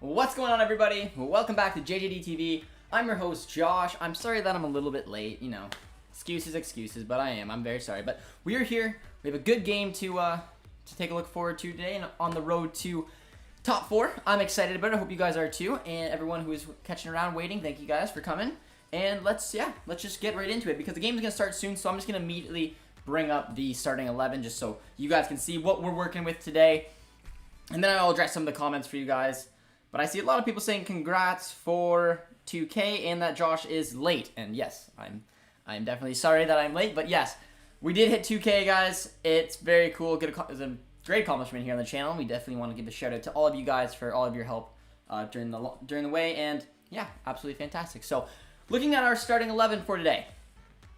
What's going on, everybody? Welcome back to JJD TV. I'm your host, Josh. I'm sorry that I'm a little bit late, you know. Excuses, but I am. I'm very sorry. But we are here. We have a good game to take a look forward to today and on the road to top 4. I'm excited about it. I hope you guys are too. And everyone who is catching around waiting, thank you guys for coming. And let's just get right into it because the game is going to start soon. So I'm just going to immediately bring up the starting 11 just so you guys can see what we're working with today. And then I'll address some of the comments for you guys. But I see a lot of people saying congrats for 2K and that Josh is late. And yes, I'm definitely sorry that I'm late. But yes, we did hit 2K, guys. It's very cool. It's a great accomplishment here on the channel. We definitely want to give a shout out to all of you guys for all of your help during the way. And yeah, absolutely fantastic. So looking at our starting 11 for today,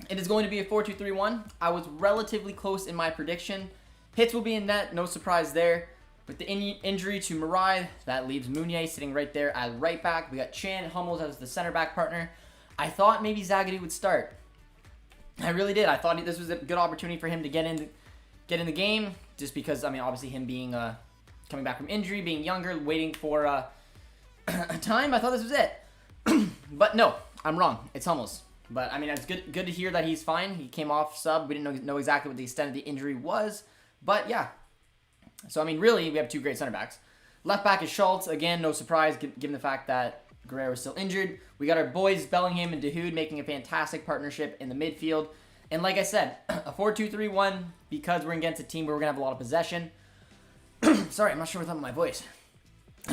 it is going to be a 4-2-3-1. I was relatively close in my prediction. Hits will be in net, no surprise there. With the injury to Marai, that leaves Meunier sitting right there at right back. We got Chan Hummels as the center back partner. I thought maybe Zagadou would start. I really did. I thought this was a good opportunity for him to get in the game, just because, I mean, obviously him being coming back from injury, being younger, waiting for a time. I thought this was it. But no, I'm wrong. It's Hummels. But I mean, it's good to hear that he's fine. He came off sub. We didn't know exactly what the extent of the injury was, but yeah. So, I mean, really, we have 2 great center backs. Left back is Schultz. Again, no surprise, given the fact that Guerrero is still injured. We got our boys, Bellingham and Dahoud, making a fantastic partnership in the midfield. And like I said, a 4-2-3-1, because we're against a team where we're going to have a lot of possession. Sorry, I'm not sure what's up with my voice.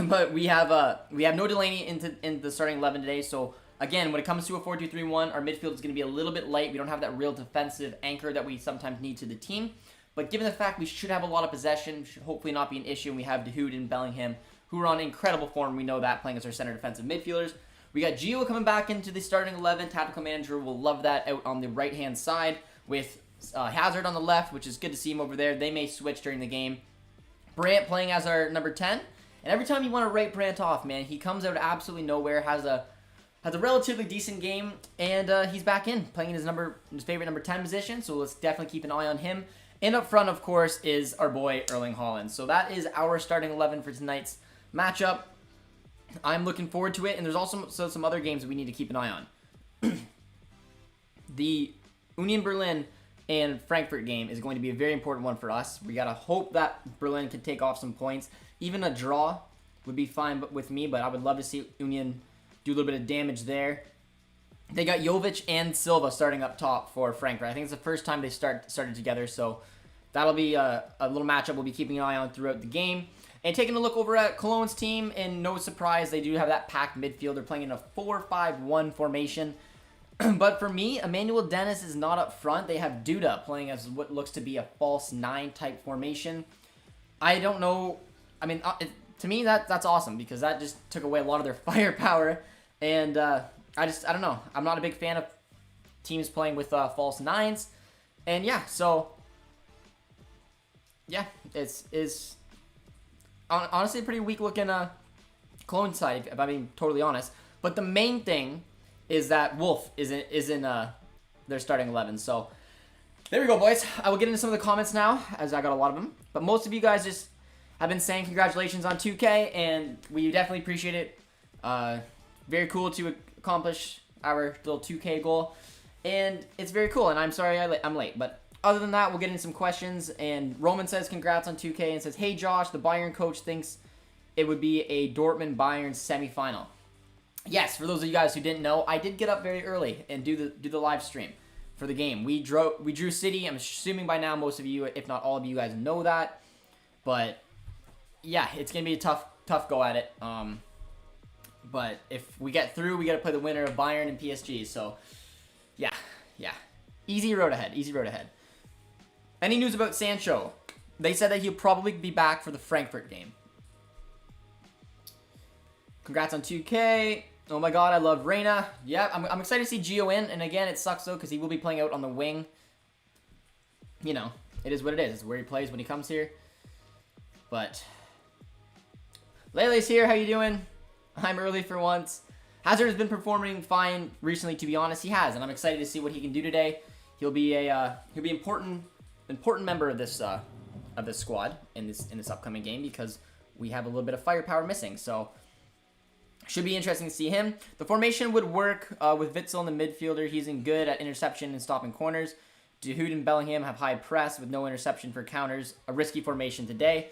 But we have no Delaney in the starting 11 today. So, again, when it comes to a 4-2-3-1, our midfield is going to be a little bit light. We don't have that real defensive anchor that we sometimes need to the team. But given the fact we should have a lot of possession, should hopefully not be an issue, and we have Dahoud and Bellingham, who are on incredible form. We know that, playing as our center defensive midfielders. We got Gio coming back into the starting 11. Tactical manager will love that out on the right-hand side with Hazard on the left, which is good to see him over there. They may switch during the game. Brandt playing as our number 10. And every time you want to write Brandt off, man, he comes out of absolutely nowhere, has a relatively decent game, and he's back in, playing in his favorite number 10 position, so let's definitely keep an eye on him. And up front, of course, is our boy Erling Haaland. So that is our starting 11 for tonight's matchup. I'm looking forward to it, and there's also some other games that we need to keep an eye on. The Union Berlin and Frankfurt game is going to be a very important one for us. We got to hope that Berlin can take off some points. Even a draw would be fine with me, but I would love to see Union do a little bit of damage there. They got Jovic and Silva starting up top for Frankfurt. I think it's the first time they started together, so that'll be a little matchup we'll be keeping an eye on throughout the game. And taking a look over at Cologne's team, and no surprise, they do have that packed midfield. They're playing in a 4-5-1 formation. But for me, Emmanuel Dennis is not up front. They have Duda playing as what looks to be a false 9 type formation. I don't know. I mean, to me, that's awesome because that just took away a lot of their firepower. And I don't know. I'm not a big fan of teams playing with false 9s. And yeah, so yeah, it's honestly a pretty weak looking Cologne side, if I'm being totally honest. But the main thing is that Wolf is in their starting 11. So there we go, boys. I will get into some of the comments now, as I got a lot of them. But most of you guys just have been saying congratulations on 2K, and we definitely appreciate it. Very cool to accomplish our little 2K goal, and it's very cool. And I'm sorry I'm late, but other than that, we'll get into some questions. And Roman says congrats on 2K and says, hey Josh, the Bayern coach thinks it would be a Dortmund-Bayern semifinal. Yes, for those of you guys who didn't know, I did get up very early and do the live stream for the game. We drew City. I'm assuming by now most of you, if not all of you guys, know that. But yeah, it's gonna be a tough go at it. But if we get through, we got to play the winner of Bayern and PSG. So, yeah. Easy road ahead. Any news about Sancho? They said that he'll probably be back for the Frankfurt game. Congrats on 2K. Oh my god, I love Reina. Yeah, I'm excited to see Gio in. And again, it sucks though because he will be playing out on the wing. You know, it is what it is. It's where he plays when he comes here. But Lele's here. How you doing? I'm early for once. Hazard has been performing fine recently, to be honest. He has, and I'm excited to see what he can do today. He'll be important member of this squad in this upcoming game because we have a little bit of firepower missing. So Should be interesting to see him. The formation would work with Witsel in the midfielder. He's good at interception and stopping corners. Dahoud and Bellingham have high press with no interception for counters. A risky formation today.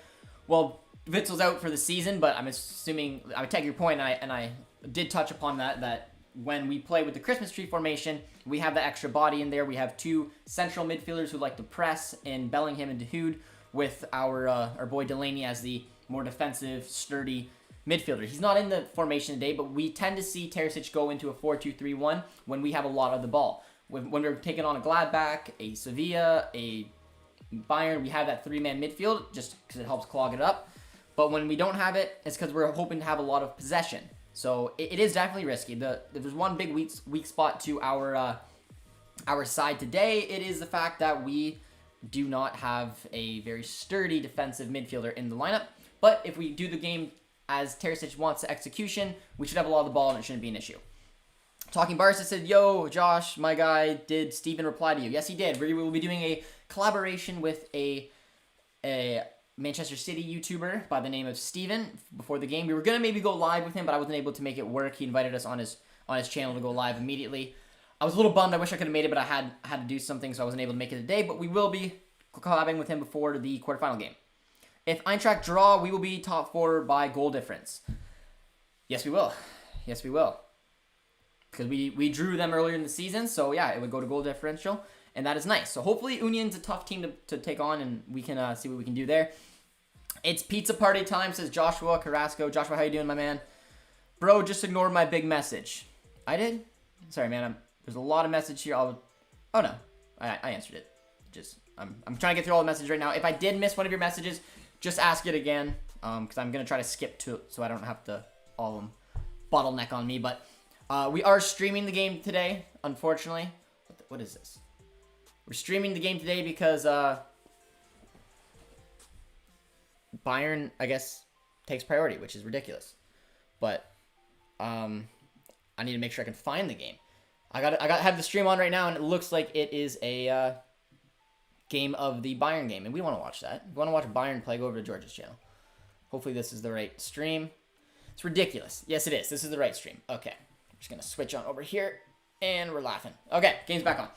Well, Witzel's out for the season, but I'm assuming, I would take your point, and I did touch upon that when we play with the Christmas tree formation, we have the extra body in there. We have 2 central midfielders who like to press in Bellingham and Dahoud, with our boy Delaney as the more defensive, sturdy midfielder. He's not in the formation today, but we tend to see Terzic go into a 4-2-3-1 when we have a lot of the ball. When we're taking on a Gladbach, a Sevilla, a Bayern, we have that 3-man midfield just because it helps clog it up. But when we don't have it, it's because we're hoping to have a lot of possession. So it is definitely risky. There's one big weak spot to our side today. It is the fact that we do not have a very sturdy defensive midfielder in the lineup. But if we do the game as Terzic wants the execution, we should have a lot of the ball and it shouldn't be an issue. Talking Barca said, yo, Josh, my guy, did Steven reply to you? Yes, he did. We will be doing a collaboration with a Manchester City YouTuber by the name of Steven before the game. We were going to maybe go live with him, but I wasn't able to make it work. He invited us on his channel to go live immediately. I was a little bummed. I wish I could have made it, but I had to do something, so I wasn't able to make it today. But we will be collabing with him before the quarterfinal game. If Eintracht draw, we will be top 4 by goal difference. Yes, we will. Yes, we will. Because we drew them earlier in the season, so yeah, it would go to goal differential, and that is nice. So hopefully Union's a tough team to take on, and we can see what we can do there. It's pizza party time, says Joshua Carrasco. Joshua, how you doing, my man? Bro, just ignored my big message. I did? Sorry, man. There's a lot of message here. Oh, no. I answered it. I'm trying to get through all the messages right now. If I did miss one of your messages, just ask it again, because I'm going to try to skip to it so I don't have to all of them bottleneck on me, but... we are streaming the game today, unfortunately. What is this? We're streaming the game today because Bayern, I guess, takes priority, which is ridiculous. But I need to make sure I can find the game. I have the stream on right now, and it looks like it is a game of the Bayern game, and we want to watch that. We want to watch Bayern play. Go over to George's channel. Hopefully this is the right stream. It's ridiculous. Yes, it is. This is the right stream. Okay. Just going to switch on over here, and we're laughing. Okay, game's back on.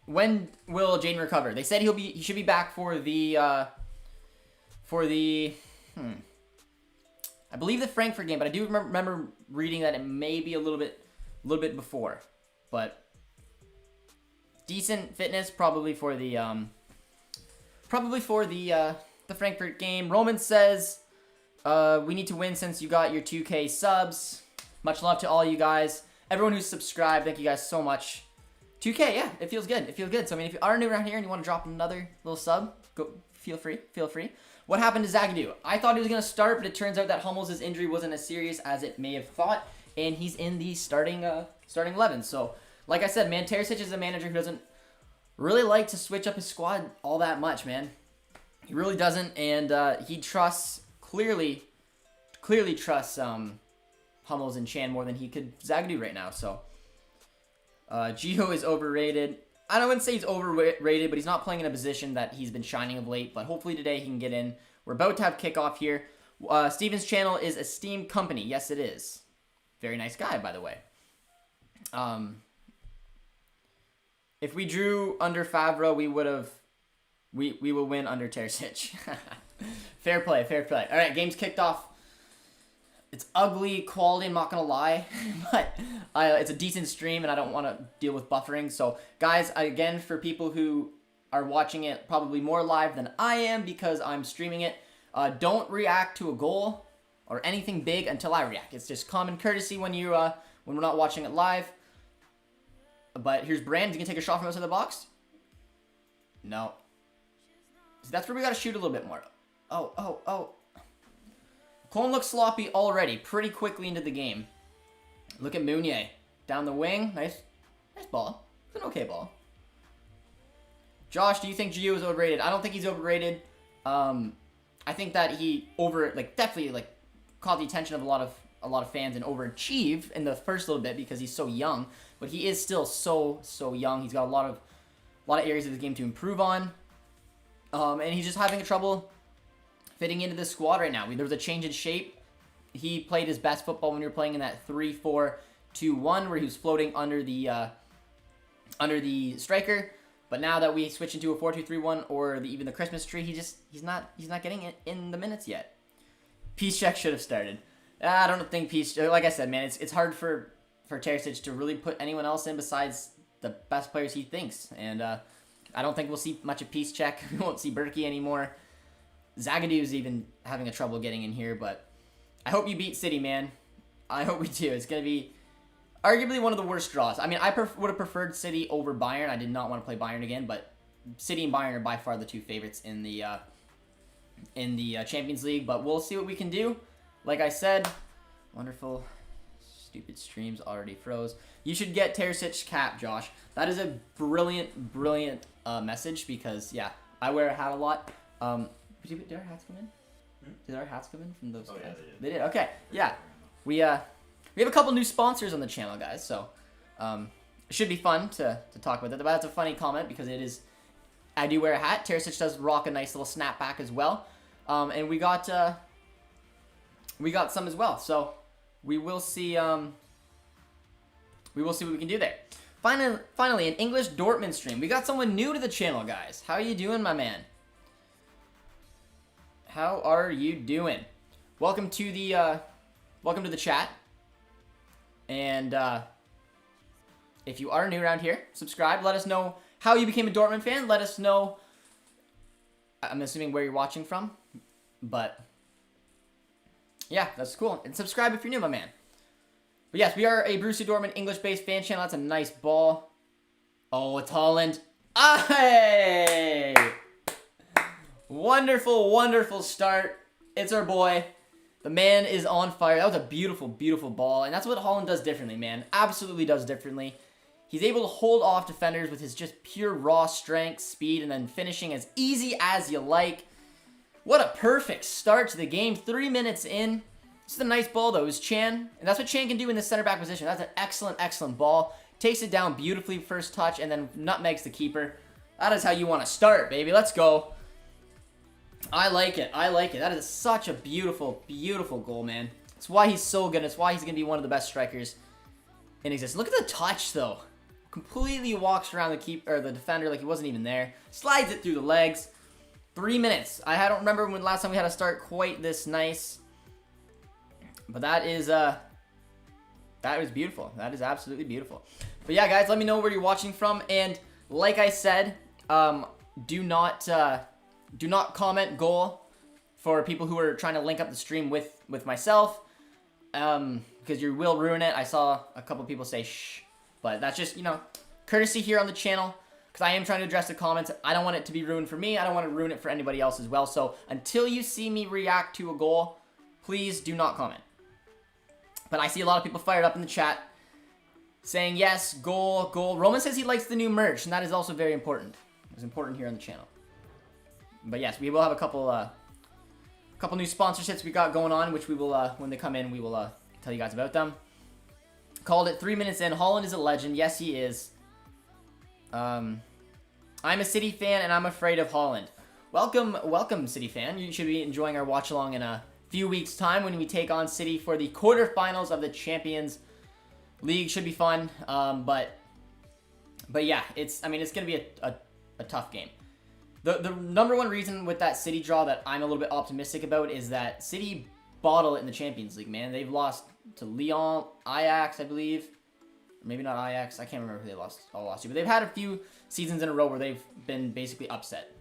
When will Jaden recover? They said he should be back for the I believe the Frankfurt game, but I do remember reading that it may be a little bit before. But decent fitness probably for the Frankfurt game. Roman says we need to win since you got your 2K subs. Much love to all you guys. Everyone who's subscribed, thank you guys so much. 2K, yeah, it feels good. It feels good. So, I mean, if you are new around here and you want to drop another little sub, go. Feel free. Feel free. What happened to Zagadou? I thought he was going to start, but it turns out that Hummels' injury wasn't as serious as it may have thought, and he's in the starting 11. So, like I said, man, Terzic is a manager who doesn't really like to switch up his squad all that much, man. He really doesn't, and he clearly trusts Hummels and Chan more than he could Zagadou right now. So Gio is overrated. I wouldn't say he's overrated, but he's not playing in a position that he's been shining of late. But hopefully today he can get in. We're about to have kickoff here. Steven's channel is Esteemed Company. Yes, it is. Very nice guy, by the way. If we drew under Favre, we will win under Terzic. Fair play, fair play. All right, game's kicked off. It's ugly quality, I'm not going to lie, but it's a decent stream, and I don't want to deal with buffering. So, guys, again, for people who are watching it probably more live than I am because I'm streaming it, don't react to a goal or anything big until I react. It's just common courtesy when we're not watching it live. But here's Brand. Is he going to take a shot from outside the box? No. So that's where we got to shoot a little bit more. Oh. Köln looks sloppy already, pretty quickly into the game. Look at Meunier. Down the wing. Nice ball. It's an okay ball. Josh, do you think Gio is overrated? I don't think he's overrated. I think that he definitely caught the attention of a lot of fans and overachieved in the first little bit because he's so young. But he is still so young. He's got a lot of areas of the game to improve on. And he's just having trouble fitting into this squad right now. There was a change in shape he played his best football when we were playing in that 3-4-2-1, where he was floating under the striker. But now that we switch into a 4-2-3-1 or even the Christmas tree, he's not getting it in the minutes yet. Peace check should have started. I don't think peace. Like I said, man, it's hard for Terzic to really put anyone else in besides the best players he thinks, and I don't think we'll see much of peace check. We won't see Berkey anymore. Zagadu's even having a trouble getting in here, but I hope you beat City, man. I hope we do. It's gonna be arguably one of the worst draws. I mean, I would have preferred City over Bayern. I did not want to play Bayern again, but City and Bayern are by far the two favorites in the Champions League. But we'll see what we can do. Like I said, wonderful. Stupid streams already froze. You should get Terzic's cap, Josh. That is a brilliant, brilliant message because, yeah, I wear a hat a lot. Did our hats come in? Did our hats come in from those guys? Yeah, they did. Okay, yeah. We have a couple new sponsors on the channel, guys, so it should be fun to talk about that. But that's a funny comment because it is. I do wear a hat. Terzic does rock a nice little snapback as well, and we got some as well. So we will see. We will see what we can do there. Finally, an English Dortmund stream. We got someone new to the channel, guys. How are you doing, my man? How are you doing? Welcome to the chat. And if you are new around here, subscribe. Let us know how you became a Dortmund fan. Let us know. I'm assuming where you're watching from, but yeah, that's cool. And subscribe if you're new, my man. But yes, we are a Borussia Dortmund English-based fan channel. That's a nice ball. Oh, it's Holland. Hey! Wonderful, wonderful start. It's our boy. The man is on fire. That was a beautiful, beautiful ball. And that's what Holland does differently, man. Absolutely does differently. He's able to hold off defenders with his just pure raw strength, speed, and then finishing as easy as you like. What a perfect start to the game. 3 minutes in. This is a nice ball, though. It was Chan. And that's what Chan can do in the center back position. That's an excellent, excellent ball. Takes it down beautifully first touch and then nutmegs the keeper. That is how you want to start, baby. Let's go. I like it. I like it. That is such a beautiful, beautiful goal, man. It's why he's so good. It's why he's going to be one of the best strikers in existence. Look at the touch, though. Completely walks around the defender like he wasn't even there. Slides it through the legs. 3 minutes. I don't remember when last time we had a start quite this nice. But that is beautiful. That is absolutely beautiful. But yeah, guys, let me know where you're watching from. And like I said, do not comment goal for people who are trying to link up the stream with myself, because you will ruin it. I saw a couple people say shh, but that's just, courtesy here on the channel, because I am trying to address the comments. I don't want it to be ruined for me. I don't want to ruin it for anybody else as well. So until you see me react to a goal, please do not comment. But I see a lot of people fired up in the chat saying yes, goal, goal. Roman says he likes the new merch, and that is also very important. It's important here on the channel. But yes, we will have a couple new sponsorships we got going on, which we will, when they come in, we will tell you guys about them. Called it 3 minutes in. Holland is a legend. Yes, he is. I'm a City fan, and I'm afraid of Holland. Welcome, welcome, City fan. You should be enjoying our watch along in a few weeks' time when we take on City for the quarterfinals of the Champions League. Should be fun. But yeah, it's gonna be a tough game. The number one reason with that City draw that I'm a little bit optimistic about is that City bottle it in the Champions League, man. They've lost to Lyon, Ajax, I believe. Maybe not Ajax. I can't remember who they lost to. But they've had a few seasons in a row where they've been basically upset.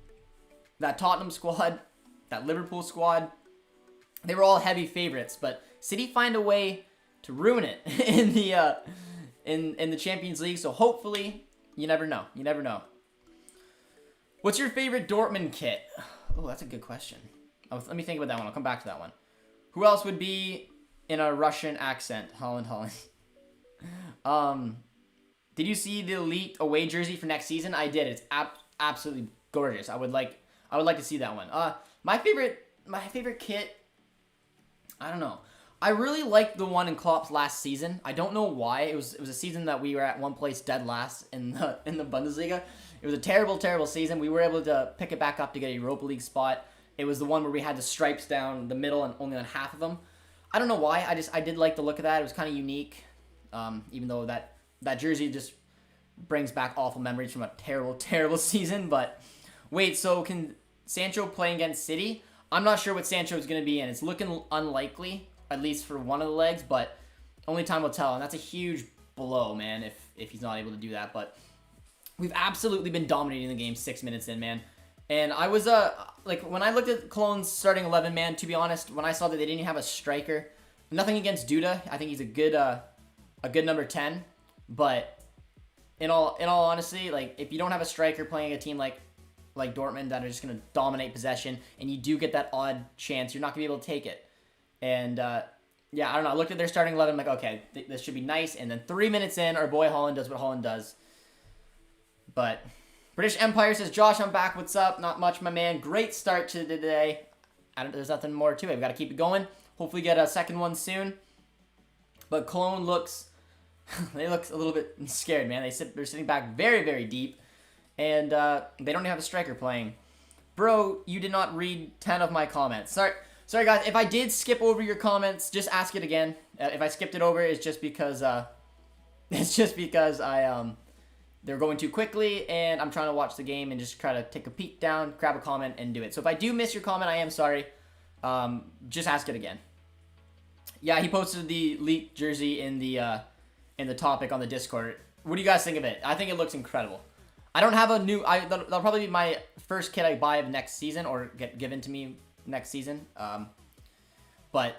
That Tottenham squad, that Liverpool squad, they were all heavy favorites. But City find a way to ruin it in the Champions League. So hopefully, you never know. You never know. What's your favorite Dortmund kit? Oh, that's a good question. Let me think about that one. I'll come back to that one. Who else would be in a Russian accent? Holland. Did you see the elite away jersey for next season? I did. It's absolutely gorgeous. I would like to see that one. My favorite kit, I don't know. I really liked the one in Klopp's last season. I don't know why. It was a season that we were at one place dead last in the Bundesliga. It was a terrible, terrible season. We were able to pick it back up to get a Europa League spot. It was the one where we had the stripes down the middle and only on half of them. I don't know why. I did like the look of that. It was kind of unique. Even though that jersey just brings back awful memories from a terrible, terrible season. But wait, so can Sancho play against City? I'm not sure what Sancho is going to be in. It's looking unlikely, at least for one of the legs, but only time will tell. And that's a huge blow, man, if he's not able to do that. But we've absolutely been dominating the game 6 minutes in, man. And I was, like, when I looked at Cologne's starting 11, man, to be honest, when I saw that they didn't have a striker, nothing against Duda. I think he's a good number 10. But in all honesty, like, if you don't have a striker playing a team like Dortmund that are just going to dominate possession, and you do get that odd chance, you're not going to be able to take it. And, yeah, I don't know. I looked at their starting 11, I'm like, okay, this should be nice. And then 3 minutes in, our boy Haaland does what Haaland does. But British Empire says, Josh, I'm back. What's up? Not much, my man. Great start to the day. There's nothing more to it. We've got to keep it going. Hopefully get a second one soon. But Cologne looks... they look a little bit scared, man. They're sitting back very, very deep. And they don't have a striker playing. Bro, you did not read 10 of my comments. Sorry, guys. If I did skip over your comments, just ask it again. If I skipped it over, it's just because they're going too quickly, and I'm trying to watch the game and just try to take a peek down, grab a comment, and do it. So if I do miss your comment, I am sorry. Just ask it again. Yeah, he posted the leaked jersey in the topic on the Discord. What do you guys think of it? I think it looks incredible. I don't have a new... that'll probably be my first kit I buy of next season, or get given to me next season. But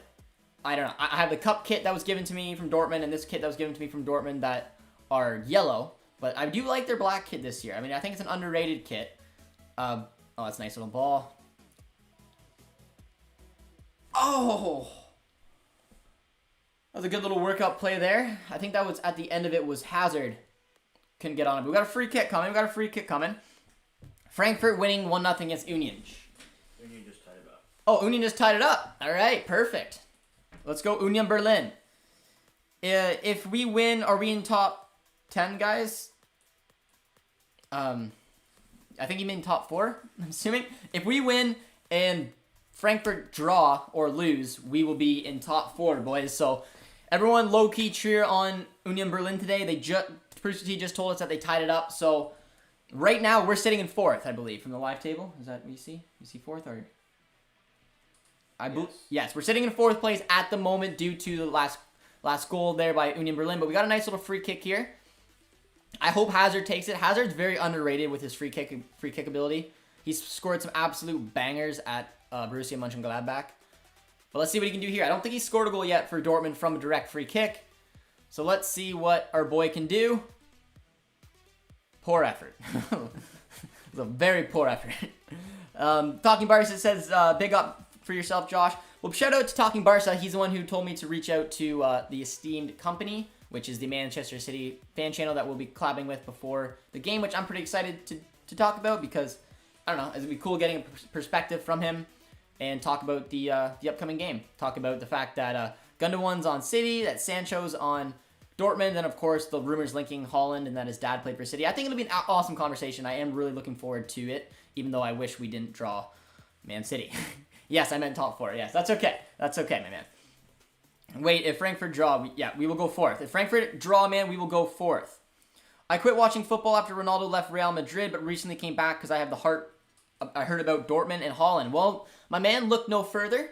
I don't know. I have the cup kit that was given to me from Dortmund, and this kit that was given to me from Dortmund that are yellow. But I do like their black kit this year. I mean, I think it's an underrated kit. Oh, that's a nice little ball. Oh! That was a good little workout play there. I think that was, at the end of it, was Hazard. Couldn't get on it. But we got a free kick coming. Frankfurt winning 1-0 against Union. Union just tied it up. Oh, Union just tied it up. All right, perfect. Let's go Union Berlin. If we win, are we in top 10, guys? I think you mean top 4, I'm assuming. If we win and Frankfurt draw or lose, we will be in top 4, boys. So everyone low-key cheer on Union Berlin today. They just told us that they tied it up. So right now we're sitting in 4th, I believe, from the live table. Is that what you see? You see 4th or? Yes, we're sitting in 4th place at the moment due to the last goal there by Union Berlin. But we got a nice little free kick here. I hope Hazard takes it. Hazard's very underrated with his free kick ability. He's scored some absolute bangers at Borussia Mönchengladbach. But let's see what he can do here. I don't think he's scored a goal yet for Dortmund from a direct free kick. So let's see what our boy can do. Poor effort. It was a very poor effort. Talking Barca says, big up for yourself, Josh. Well, shout out to Talking Barca. He's the one who told me to reach out to the esteemed company, which is the Manchester City fan channel that we'll be collabing with before the game, which I'm pretty excited to talk about because, I don't know, it'd be cool getting a perspective from him and talk about the upcoming game. Talk about the fact that Gundogan's on City, that Sancho's on Dortmund, and of course the rumors linking Haaland and that his dad played for City. I think it'll be an awesome conversation. I am really looking forward to it, even though I wish we didn't draw Man City. Yes, I meant top 4. Yes, that's okay. That's okay, my man. Wait, if Frankfurt draw, we will go 4th. If Frankfurt draw, man, we will go 4th. I quit watching football after Ronaldo left Real Madrid, but recently came back because I have the heart. I heard about Dortmund and Haaland. Well, my man, look no further.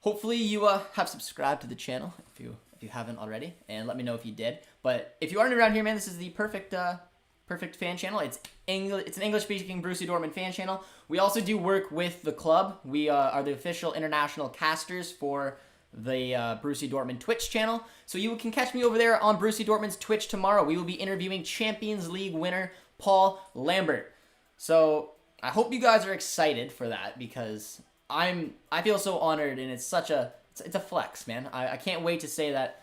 Hopefully you have subscribed to the channel if you haven't already, and let me know if you did. But if you aren't around here, man, this is the perfect fan channel. It's an English-speaking Borussia Dortmund fan channel. We also do work with the club. We are the official international casters for the Borussia Dortmund Twitch channel. So you can catch me over there on Borussia Dortmund's Twitch tomorrow. We will be interviewing Champions League winner Paul Lambert. So I hope you guys are excited for that because I feel so honored, and it's a flex, man. I can't wait to say that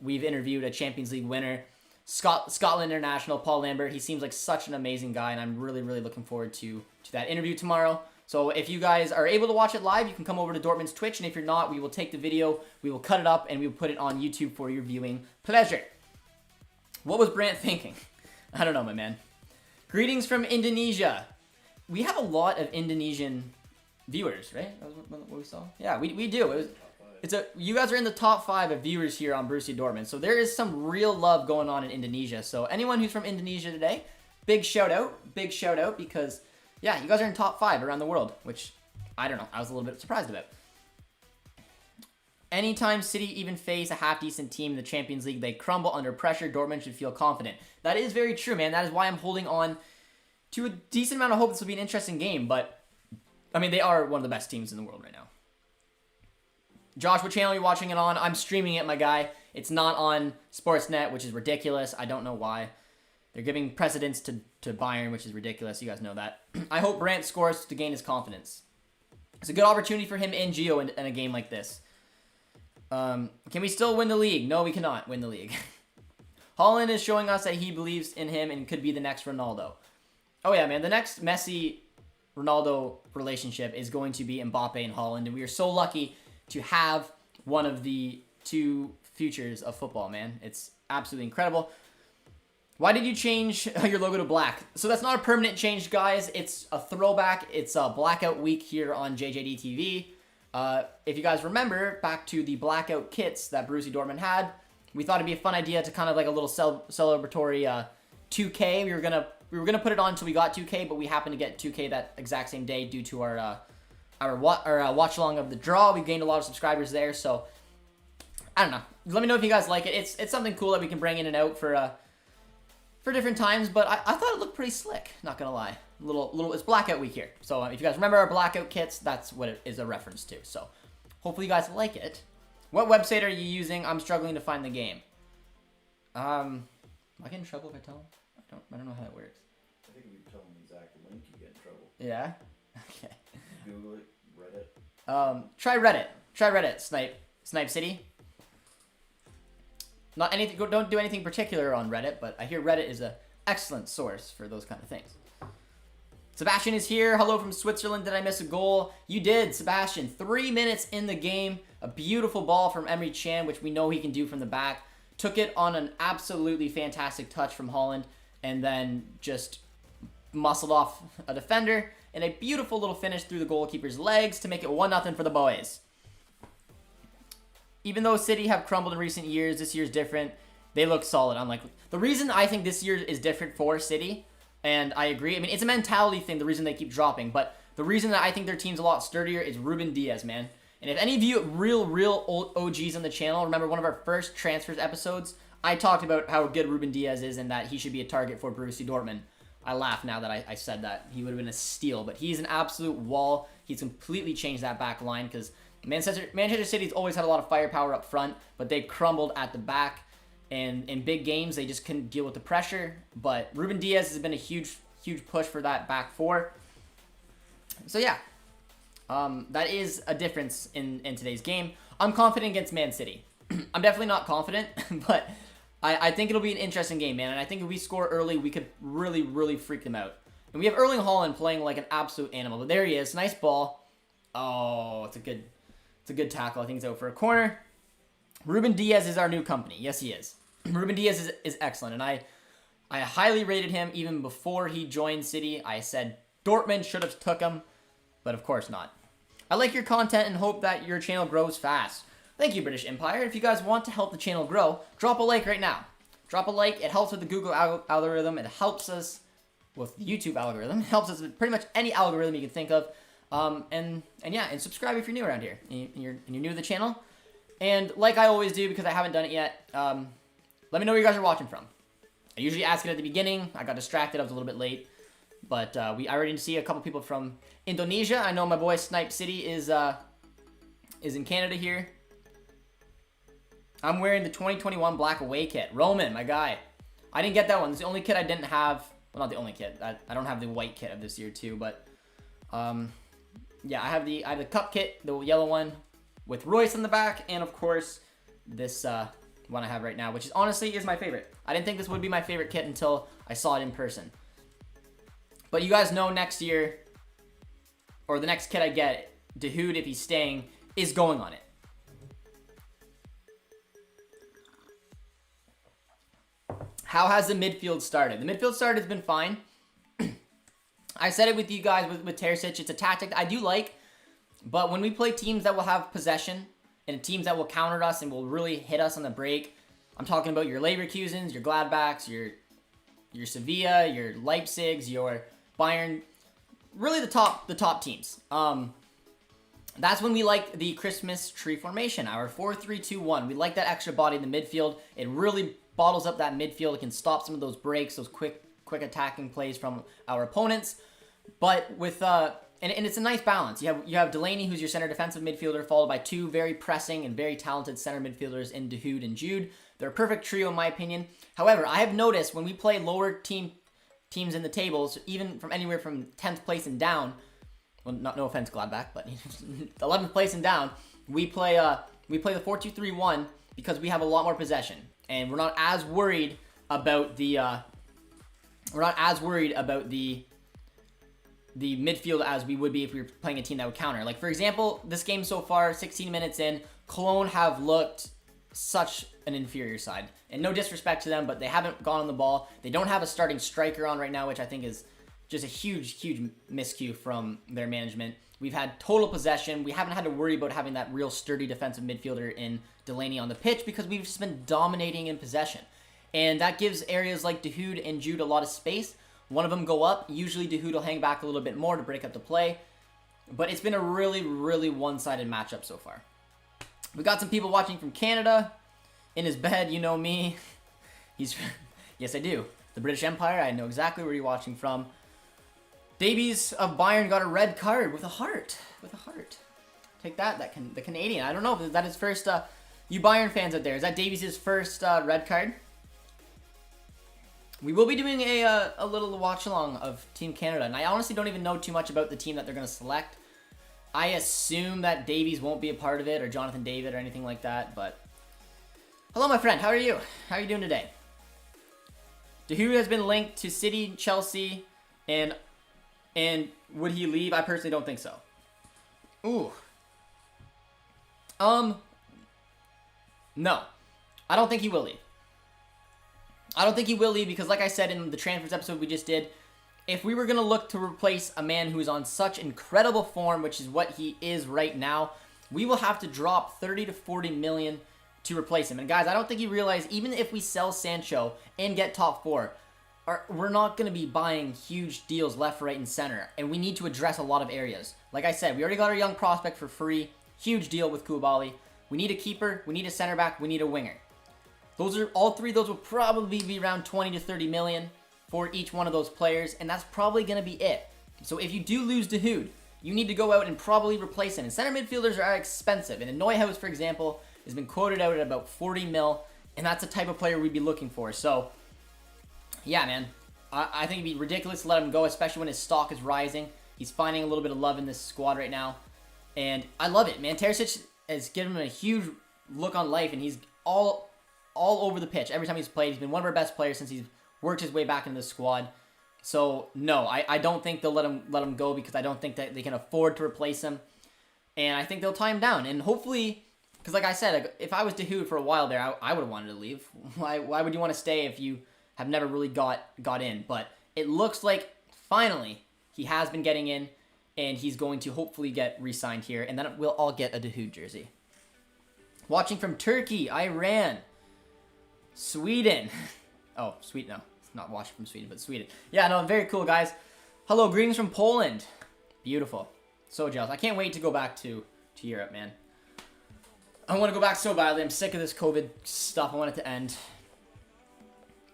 we've interviewed a Champions League winner, Scotland international Paul Lambert. He seems like such an amazing guy, and I'm really, really looking forward to that interview tomorrow. So if you guys are able to watch it live, you can come over to Dortmund's Twitch, and if you're not, we will take the video, we will cut it up, and we will put it on YouTube for your viewing pleasure. What was Brant thinking? I don't know, my man. Greetings from Indonesia. We have a lot of Indonesian viewers, right? That was what we saw. Yeah, we do. It was You guys are in the top 5 of viewers here on Borussia Dortmund, so there is some real love going on in Indonesia. So anyone who's from Indonesia today, big shout out, because yeah, you guys are in top 5 around the world, which I don't know, I was a little bit surprised about. Anytime City even face a half-decent team in the Champions League, they crumble under pressure. Dortmund should feel confident. That is very true, man. That is why I'm holding on to a decent amount of hope this will be an interesting game. But, I mean, they are one of the best teams in the world right now. Josh, what channel are you watching it on? I'm streaming it, my guy. It's not on Sportsnet, which is ridiculous. I don't know why. They're giving precedence to Bayern, which is ridiculous. You guys know that. I hope Brandt scores to gain his confidence. It's a good opportunity for him and Gio in a game like this. Can we still win the league? No, we cannot win the league. Haaland is showing us that he believes in him and could be the next Ronaldo. Oh yeah, man. The next Messi-Ronaldo relationship is going to be Mbappe and Haaland, and we are so lucky to have one of the 2 futures of football, man. It's absolutely incredible. Why did you change your logo to black? So that's not a permanent change, guys. It's a throwback. It's a blackout week here on JJD TV. If you guys remember back to the blackout kits that Borussia Dortmund had, we thought it'd be a fun idea to kind of like a little celebratory 2K. We were gonna put it on until we got 2K, but we happened to get 2K that exact same day due to our watch along of the draw. We gained a lot of subscribers there, so I don't know. Let me know if you guys like it. It's something cool that we can bring in and out for different times, but I thought it looked pretty slick. Not gonna lie. It's blackout week here. So if you guys remember our blackout kits, that's what it is a reference to. So hopefully you guys like it. What website are you using? I'm struggling to find the game. Am I get in trouble if I tell them? I don't know how that works. I think if you tell them the exact link, you get in trouble. Yeah? Okay. Google it, Reddit. Try Reddit. Try Reddit, Snipe City. Not anything. Don't do anything particular on Reddit, but I hear Reddit is an excellent source for those kind of things. Sebastian is here. Hello from Switzerland. Did I miss a goal? You did, Sebastian. 3 minutes in the game. A beautiful ball from Emre Can, which we know he can do from the back. Took it on an absolutely fantastic touch from Haaland, and then just muscled off a defender. And a beautiful little finish through the goalkeeper's legs to make it 1-0 for the boys. Even though City have crumbled in recent years, this year's different. They look solid. The reason I think this year is different for City, and I agree. I mean, it's a mentality thing, the reason they keep dropping. But the reason that I think their team's a lot sturdier is Ruben Diaz, man. And if any of you real old OGs on the channel remember one of our first transfers episodes, I talked about how good Ruben Diaz is and that he should be a target for Borussia Dortmund. I laugh now that I said that. He would have been a steal. But he's an absolute wall. He's completely changed that back line because Manchester City's always had a lot of firepower up front, but they crumbled at the back. And in big games, they just couldn't deal with the pressure. But Ruben Diaz has been a huge push for that back 4. So yeah, that is a difference in today's game. I'm confident against Man City. I'm definitely not confident, but I think it'll be an interesting game, man. And I think if we score early, we could really freak them out. And we have Erling Haaland playing like an absolute animal. But there he is. Nice ball. Oh, it's a good tackle. I think it's out for a corner. Ruben Diaz is our new company. Yes, he is. Ruben Diaz is excellent. And I highly rated him even before he joined City. I said Dortmund should have took him, but of course not. I like your content and hope that your channel grows fast. Thank you, British Empire. If you guys want to help the channel grow, drop a like right now. Drop a like. It helps with the Google algorithm. It helps us with the YouTube algorithm. It helps us with pretty much any algorithm you can think of. And subscribe if you're new around here and you're new to the channel. And like I always do, because I haven't done it yet, let me know where you guys are watching from. I usually ask it at the beginning. I got distracted. I was a little bit late. But I already see a couple people from Indonesia. I know my boy Snipe City is in Canada here. I'm wearing the 2021 black away kit. Roman, my guy. I didn't get that one. It's the only kit I didn't have. Well, not the only kit. I don't have the white kit of this year too. But yeah, I have the cup kit, the yellow one with Royce on the back, and of course this one I have right now, which is honestly is my favorite. I didn't think this would be my favorite kit until I saw it in person. But you guys know next year, or the next kit I get, Dahoud, if he's staying, is going on it. How has the midfield started? The midfield start has been fine. I said it with you guys with Terzic. It's a tactic I do like, but when we play teams that will have possession and teams that will counter us and will really hit us on the break. I'm talking about your Leverkusens, your Gladbachs, your Sevilla, your Leipzigs, your Bayern, really the top teams. That's when we like the Christmas tree formation, our 4-3-2-1. We like that extra body in the midfield. It really bottles up that midfield. It can stop some of those breaks, those quick attacking plays from our opponents. But with and it's a nice balance. You have Delaney, who's your center defensive midfielder, followed by two very pressing and very talented center midfielders in Dahoud and Jude. They're a perfect trio in my opinion. However, I have noticed when we play lower teams in the tables, even from anywhere from 10th place and down, well, no offense Gladbach, but 11th place and down, we play the 4-2-3-1 because we have a lot more possession, and we're not as worried about the midfield as we would be if we were playing a team that would counter. Like, for example, this game so far, 16 minutes in, Cologne have looked such an inferior side. And no disrespect to them, but they haven't gone on the ball. They don't have a starting striker on right now, which I think is just a huge miscue from their management. We've had total possession. We haven't had to worry about having that real sturdy defensive midfielder in Delaney on the pitch because we've just been dominating in possession. And that gives areas like Dahoud and Jude a lot of space. One of them go up. Usually Dahoud will hang back a little bit more to break up the play. But it's been a really one-sided matchup so far. We got some people watching from Canada. In his bed, you know me. Yes, I do. The British Empire, I know exactly where you're watching from. Davies of Bayern got a red card with a heart. Take that, the Canadian. I don't know if that is first, you Bayern fans out there, is that Davies' first red card? We will be doing a little watch-along of Team Canada, and I honestly don't even know too much about the team that they're going to select. I assume that Davies won't be a part of it, or Jonathan David, or anything like that, but... Hello, my friend. How are you? How are you doing today? Dahoud has been linked to City, Chelsea, and would he leave? I personally don't think so. Ooh. No. I don't think he will leave. I don't think he will leave because, like I said in the transfers episode we just did, if we were going to look to replace a man who is on such incredible form, which is what he is right now, we will have to drop 30 to 40 million to replace him. And guys, I don't think you realize, even if we sell Sancho and get top four, we're not going to be buying huge deals left, right, and center. And we need to address a lot of areas. Like I said, we already got our young prospect for free. Huge deal with Koulibaly. We need a keeper. We need a center back. We need a winger. All three of those will probably be around 20 to 30 million for each one of those players. And that's probably going to be it. So if you do lose Dahoud, you need to go out and probably replace him. And center midfielders are expensive. And Neuhaus, for example, has been quoted out at about 40 mil. And that's the type of player we'd be looking for. So, yeah, man. I think it'd be ridiculous to let him go, especially when his stock is rising. He's finding a little bit of love in this squad right now. And I love it, man. Terzic has given him a huge look on life, and he's all over the pitch. Every time he's played, he's been one of our best players since he's worked his way back into the squad. So, no, I don't think they'll let him go because I don't think that they can afford to replace him. And I think they'll tie him down. And hopefully, because like I said, if I was Dahoud for a while there, I would have wanted to leave. Why would you want to stay if you have never really got in? But it looks like, finally, he has been getting in, and he's going to hopefully get re-signed here, and then we'll all get a Dahoud jersey. Watching from Turkey, Iran, Sweden. Oh, Sweden, no. It's not watching from Sweden, but Sweden. Yeah, no, very cool, guys. Hello, greetings from Poland. Beautiful. So jealous. I can't wait to go back to Europe, man. I want to go back so badly. I'm sick of this COVID stuff. I want it to end.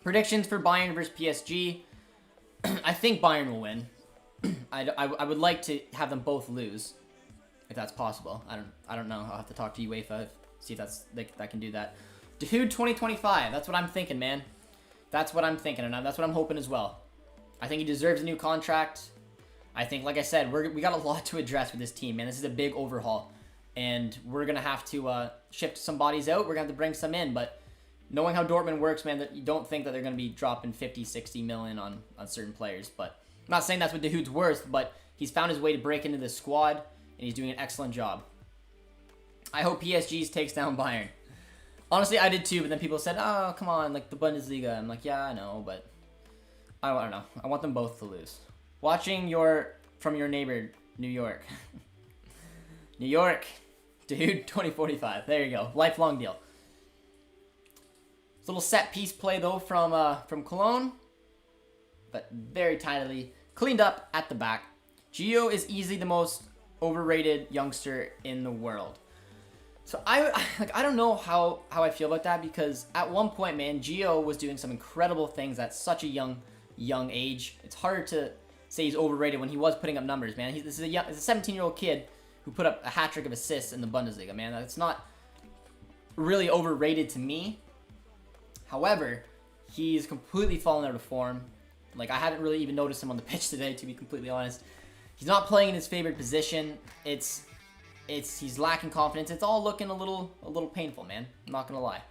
Predictions for Bayern versus PSG. I think Bayern will win. I would like to have them both lose, if that's possible. I don't know. I'll have to talk to UEFA, see if that can do that. Dahoud 2025. That's what I'm thinking, man. That's what I'm thinking, and that's what I'm hoping as well. I think he deserves a new contract. I think, like I said, we got a lot to address with this team, man. This is a big overhaul, and we're gonna have to shift some bodies out. We're gonna have to bring some in, but knowing how Dortmund works, man, that you don't think that they're gonna be dropping 50, 60 million on certain players, but. I'm not saying that's what Dahoud's worth, but he's found his way to break into this squad, and he's doing an excellent job. I hope PSG takes down Bayern. Honestly, I did too, but then people said, oh, come on, like the Bundesliga. I'm like, yeah, I know, but I don't know. I want them both to lose. Watching from your neighbor, New York. New York. Dude, 2045. There you go. Lifelong deal. Little set piece play though from Cologne, but very tidily cleaned up at the back. Gio is easily the most overrated youngster in the world. So I don't know how I feel about that, because at one point, man, Gio was doing some incredible things at such a young age. It's harder to say he's overrated when he was putting up numbers, man. This is a 17-year-old kid who put up a hat trick of assists in the Bundesliga, man. That's not really overrated to me. However, he's completely fallen out of form. Like, I haven't really even noticed him on the pitch today, to be completely honest. He's not playing in his favorite position. He's lacking confidence. It's all looking a little painful, man. I'm not gonna lie.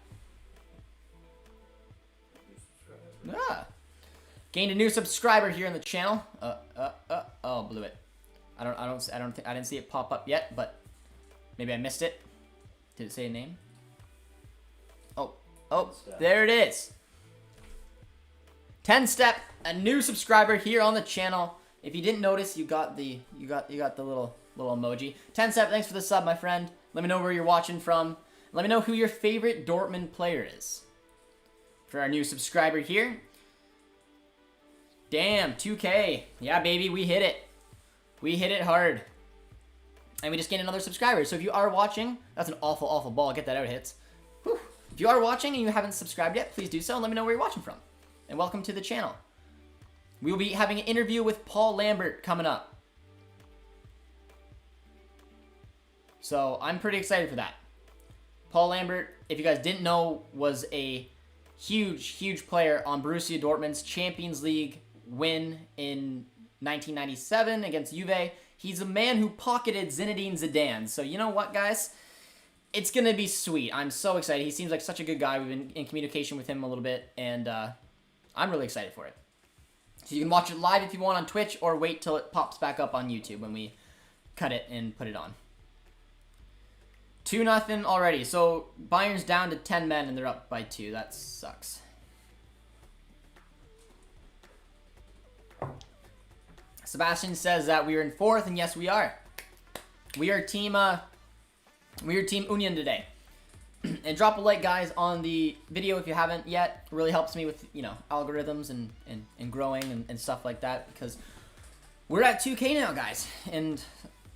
Ah, gained a new subscriber here on the channel. Oh, blew it. I didn't see it pop up yet, but maybe I missed it. Did it say a name? Oh, there it is. 10 Step, a new subscriber here on the channel. If you didn't notice, you got the little emoji. 10 Step, thanks for the sub, my friend. Let me know where you're watching from. Let me know who your favorite Dortmund player is. For our new subscriber here. Damn, 2K. Yeah, baby, we hit it. We hit it hard. And we just gained another subscriber. So if you are watching, that's an awful ball. Get that out, hits. Whew. If you are watching and you haven't subscribed yet, please do so and let me know where you're watching from. And welcome to the channel. We will be having an interview with Paul Lambert coming up. So I'm pretty excited for that. Paul Lambert, if you guys didn't know, was a huge player on Borussia Dortmund's Champions League win in 1997 against Juve. He's a man who pocketed Zinedine Zidane. So you know what, guys? It's going to be sweet. I'm so excited. He seems like such a good guy. We've been in communication with him a little bit, and I'm really excited for it. So you can watch it live if you want on Twitch, or wait till it pops back up on YouTube when we cut it and put it on. 2-0 already. So Bayern's down to 10 men, and they're up by 2. That sucks. Sebastian says that we are in 4th, and yes, we are. We are Team Union today. And drop a like, guys, on the video if you haven't yet. It really helps me with, you know, algorithms and growing and stuff like that, because we're at 2K now, guys. And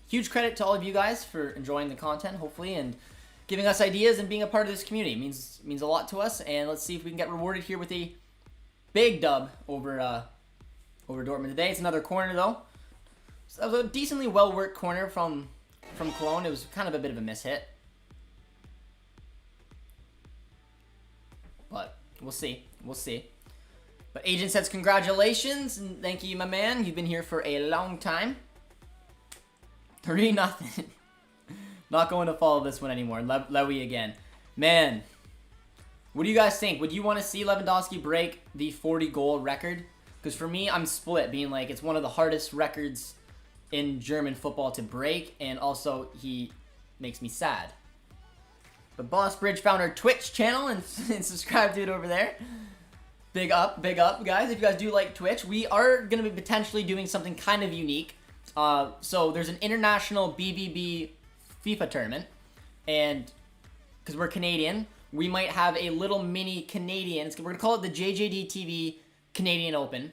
huge credit to all of you guys for enjoying the content, hopefully, and giving us ideas and being a part of this community. It means a lot to us, and let's see if we can get rewarded here with a big dub over Dortmund today. It's another corner, though. So that was a decently well-worked corner from Cologne. It was kind of a bit of a mishit. But we'll see. We'll see. But Agent says congratulations, and thank you, my man. You've been here for a long time. 3-0. Not going to follow this one anymore. Lewy again. Man, what do you guys think? Would you want to see Lewandowski break the 40-goal record? Because for me, I'm split, being like, it's one of the hardest records in German football to break, and also he makes me sad. But Boss Bridge found our Twitch channel and subscribe to it over there. Big up, guys. If you guys do like Twitch, we are going to be potentially doing something kind of unique. So there's an international BBB FIFA tournament, and because we're Canadian, we might have a little mini Canadian. We're going to call it the JJD TV Canadian Open.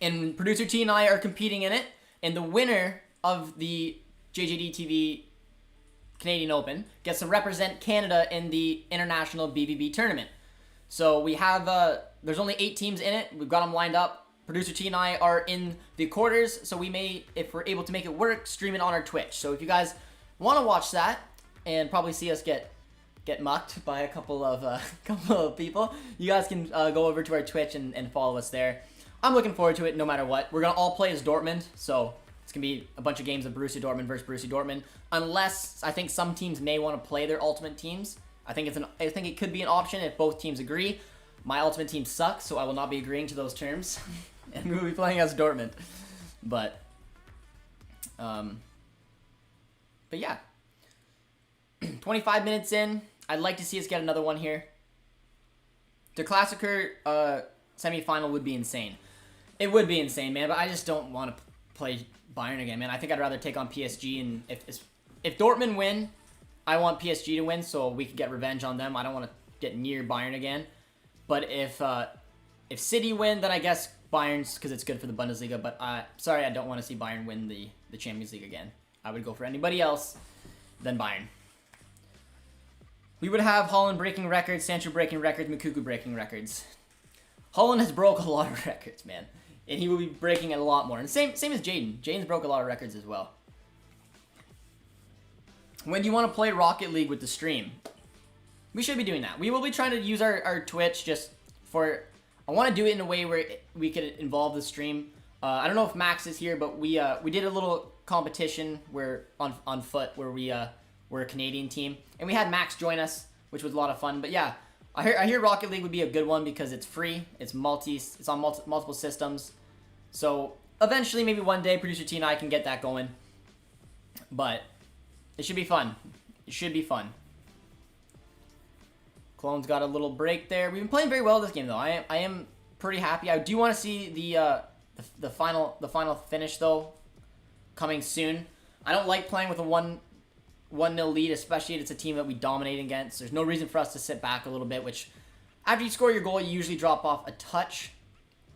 And producer T and I are competing in it, and the winner of the JJD TV Canadian Open gets to represent Canada in the international BBB tournament. So we have, there's only 8 teams in it. We've got them lined up. Producer T and I are in the quarters, so we may, if we're able to make it work, stream it on our Twitch. So if you guys want to watch that and probably see us get mucked by a couple of people, you guys can go over to our Twitch and follow us there. I'm looking forward to it no matter what. We're going to all play as Dortmund, so it's going to be a bunch of games of Borussia Dortmund versus Borussia Dortmund, unless I think some teams may want to play their ultimate teams. I think it could be an option if both teams agree. My ultimate team sucks, so I will not be agreeing to those terms. And we will be playing as Dortmund. But yeah. 25 minutes in. I'd like to see us get another one here. The Klassiker semi-final would be insane. It would be insane, man, but I just don't want to play Bayern again, man. I think I'd rather take on PSG, and if Dortmund win, I want PSG to win so we can get revenge on them. I don't want to get near Bayern again. But if City win, then I guess Bayern's, because it's good for the Bundesliga. But sorry, I don't want to see Bayern win the Champions League again. I would go for anybody else than Bayern. We would have Haaland breaking records, Sancho breaking records, Mukoko breaking records. Haaland has broke a lot of records, man. And he will be breaking a lot more. And same as Jaden. Jaden's broke a lot of records as well. When do you want to play Rocket League with the stream? We should be doing that. We will be trying to use our Twitch just for... I want to do it in a way where we could involve the stream. I don't know if Max is here, but we did a little competition where on foot where we're a Canadian team. And we had Max join us, which was a lot of fun. But yeah, I hear Rocket League would be a good one because it's free. It's on multiple systems. So eventually, maybe one day, Producer T and I can get that going. But it should be fun. It should be fun. Clone's got a little break there. We've been playing very well this game, though. I am pretty happy. I do want to see the final finish, though, coming soon. I don't like playing with a 1-0 lead, especially if it's a team that we dominate against. There's no reason for us to sit back a little bit, which after you score your goal, you usually drop off a touch.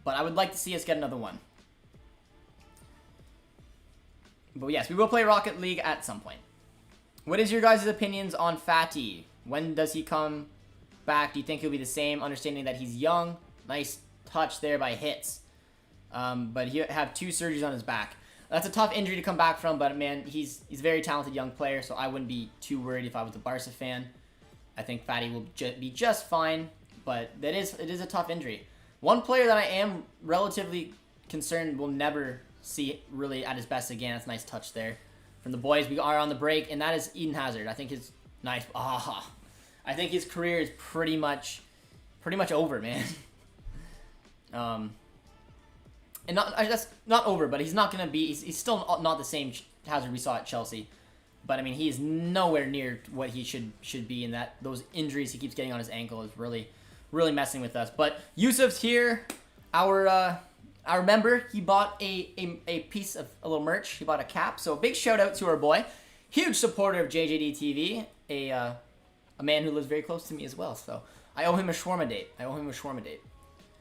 But I would like to see us get another one. But yes, we will play Rocket League at some point. What is your guys' opinions on Fatty? When does he come back? Do you think he'll be the same? Understanding that he's young. Nice touch there by Hits. But he'll have 2 surgeries on his back. That's a tough injury to come back from, but man, he's a very talented young player, so I wouldn't be too worried if I was a Barca fan. I think Fatty will be just fine, but it is a tough injury. One player that I am relatively concerned will never see really at his best again. That's a nice touch there from the boys. We are on the break, and that is Eden Hazard. I think his nice. I think his career is pretty much over, man. And that's not over, but he's not gonna be. He's still not the same Hazard we saw at Chelsea. But I mean, he is nowhere near what he should be. And those injuries he keeps getting on his ankle is really messing with us. But Yusuf's here, our member. He bought a piece of a little merch. He bought a cap. So big shout out to our boy, huge supporter of JJD TV, a man who lives very close to me as well. So I owe him a shawarma date.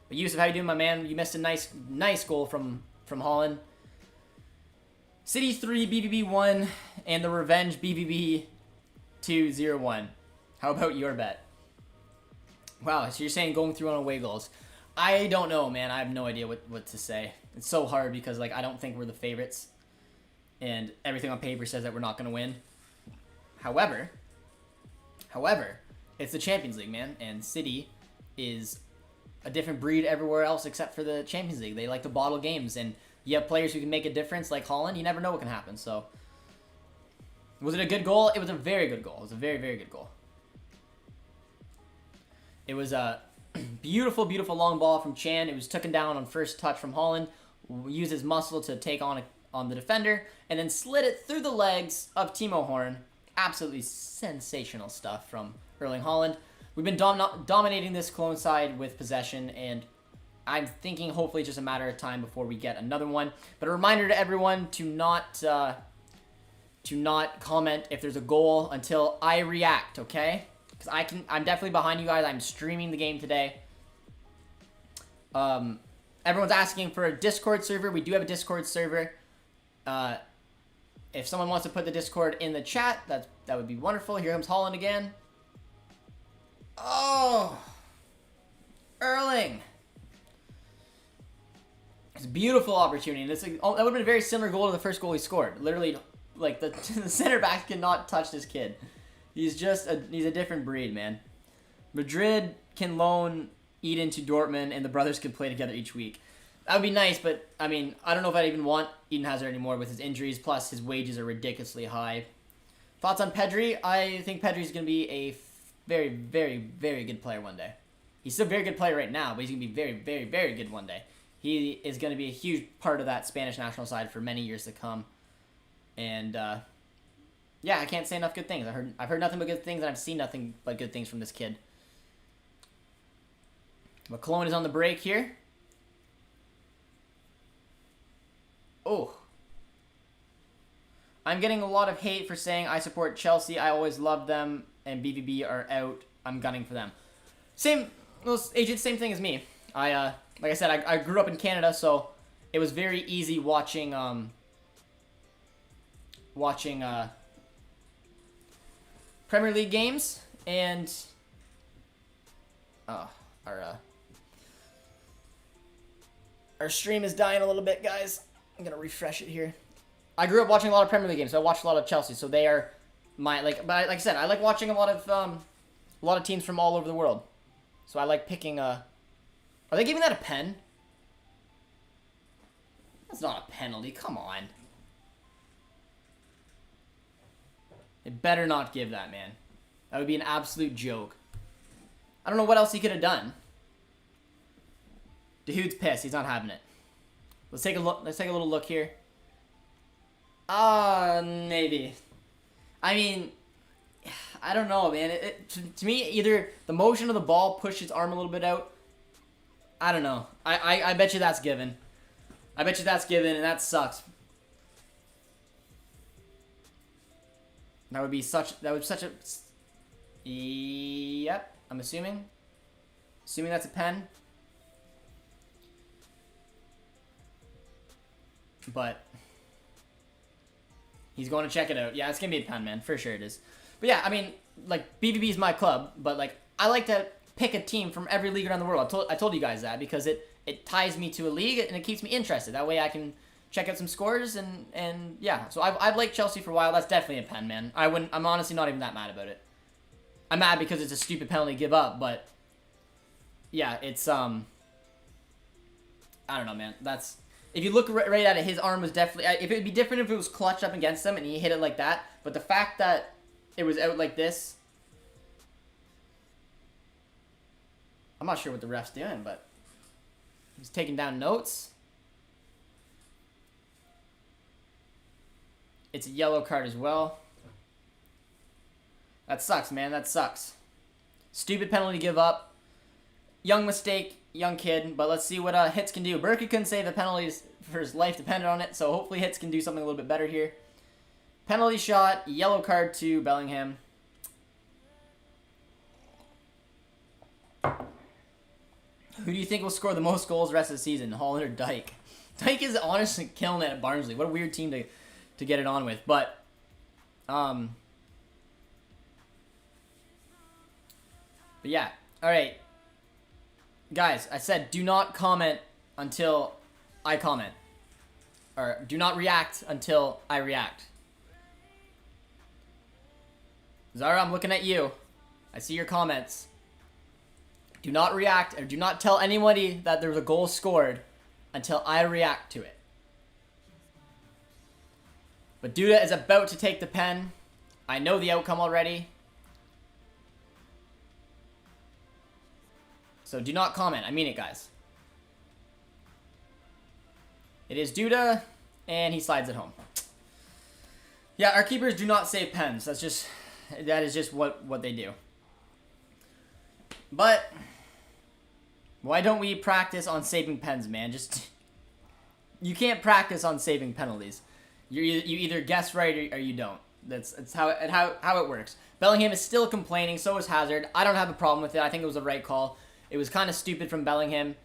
But Yusuf, how you doing, my man? You missed a nice goal from Haaland. City 3, BBB 1, and the revenge BBB 2-0-1. How about your bet? Wow, so you're saying going through on away goals. I don't know, man. I have no idea what to say. It's so hard because I don't think we're the favorites. And everything on paper says that we're not going to win. However, it's the Champions League, man. And City is a different breed everywhere else except for the Champions League. They like to bottle games, and you have players who can make a difference like Haaland. You never know what can happen. So, was it a good goal? It was a very good goal. It was a very, very good goal. It was a beautiful, beautiful long ball from Chan. It was taken down on first touch from Haaland. Used his muscle to take on the defender, and then slid it through the legs of Timo Horn. Absolutely sensational stuff from Erling Haaland. We've been dominating this Cologne side with possession, and I'm thinking hopefully it's just a matter of time before we get another one. But a reminder to everyone to not comment if there's a goal until I react, okay? Because I'm definitely behind you guys. I'm streaming the game today. Everyone's asking for a Discord server. We do have a Discord server. If someone wants to put the Discord in the chat, that would be wonderful. Here comes Haaland again. Oh, Erling. It's a beautiful opportunity. And that would have been a very similar goal to the first goal he scored. Literally, the center back cannot touch this kid. He's a different breed, man. Madrid can loan Eden to Dortmund, and the brothers can play together each week. That would be nice, but I mean, I don't know if I'd even want Eden Hazard anymore with his injuries. Plus, his wages are ridiculously high. Thoughts on Pedri? I think Pedri's going to be a very, very, very good player one day. He's still a very good player right now, but he's going to be very, very, very good one day. He is going to be a huge part of that Spanish national side for many years to come. And, yeah, I can't say enough good things. I've heard nothing but good things, and I've seen nothing but good things from this kid. But Cologne is on the break here. Oh. I'm getting a lot of hate for saying I support Chelsea. I always loved them, and BVB are out. I'm gunning for them. Same, well, agent, same thing as me. Like I said, I grew up in Canada, so it was very easy watching Premier League games, and our stream is dying a little bit, guys. I'm gonna refresh it here. I grew up watching a lot of Premier League games, so I watched a lot of Chelsea. So they are my but like I said, I like watching a lot of teams from all over the world. So I like picking Are they giving that a pen? That's not a penalty. Come on. They better not give that, man. That would be an absolute joke. I don't know what else he could have done. Dahoud's pissed. He's not having it. Let's take a look. Let's take a little look here. Maybe. I mean, I don't know, man. To me, either the motion of the ball pushed his arm a little bit out. I don't know. I bet you that's given. I bet you that's given, and that sucks. That would be such a... Yep, I'm assuming. Assuming that's a pen. But he's going to check it out. Yeah, it's going to be a pen, man. For sure it is. But yeah, I mean, like, BBB is my club, but, like, I like to pick a team from every league around the world. I told you guys that because it ties me to a league and it keeps me interested. That way I can check out some scores and yeah. So I've liked Chelsea for a while. That's definitely a pen, man. I'm honestly not even that mad about it. I'm mad because it's a stupid penalty to give up, but yeah, it's I don't know, man. That's if you look right at it, his arm was definitely. If it would be different if it was clutched up against him and he hit it like that, but the fact that it was out like this, I'm not sure what the ref's doing, but he's taking down notes. It's a yellow card as well. That sucks, man. That sucks. Stupid penalty to give up. Young mistake, young kid, but let's see what Hitz can do. Berkey couldn't save the penalties for his life depended on it, so hopefully Hitz can do something a little bit better here. Penalty shot, yellow card to Bellingham. Who do you think will score the most goals the rest of the season, Holland or Dyke? Dyke is honestly killing it at Barnsley. What a weird team to get it on with, but yeah. All right, guys. I said do not comment until I comment, or do not react until I react. Zara, I'm looking at you. I see your comments. Do not react, or do not tell anybody that there was a goal scored until I react to it. But Duda is about to take the pen. I know the outcome already. So do not comment. I mean it, guys. It is Duda, and he slides it home. Yeah, our keepers do not save pens. That is just what they do. But why don't we practice on saving pens, man? You can't practice on saving penalties. You either guess right or you don't. That's how it works. Bellingham is still complaining. So is Hazard. I don't have a problem with it. I think it was the right call. It was kind of stupid from Bellingham.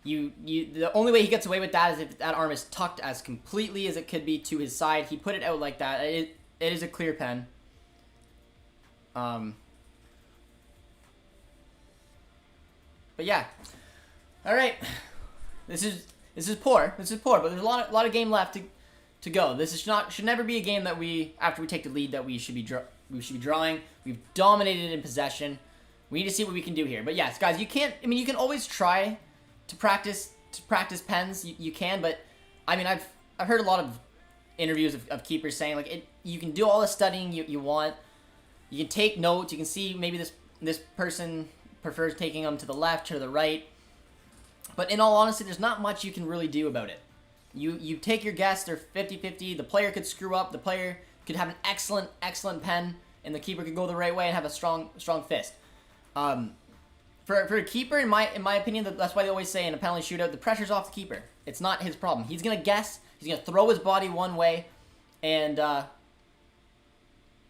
The only way he gets away with that is if that arm is tucked as completely as it could be to his side. He put it out like that. It is a clear pen. But yeah. All right. This is poor. This is poor. But there's a lot of game left to go. This should never be a game that after we take the lead that we should be drawing. We've dominated in possession. We need to see what we can do here. But yes, guys, you can always try to practice pens. You can, but I mean I've heard a lot of interviews of keepers saying like you can do all the studying you want. You can take notes. You can see maybe this person prefers taking them to the left or the right. But in all honesty, there's not much you can really do about it. You take your guess. They're 50-50. The player could screw up. The player could have an excellent pen, and the keeper could go the right way and have a strong fist. For a keeper, in my opinion, that's why they always say in a penalty shootout, the pressure's off the keeper. It's not his problem. He's gonna guess. He's gonna throw his body one way, And, oh,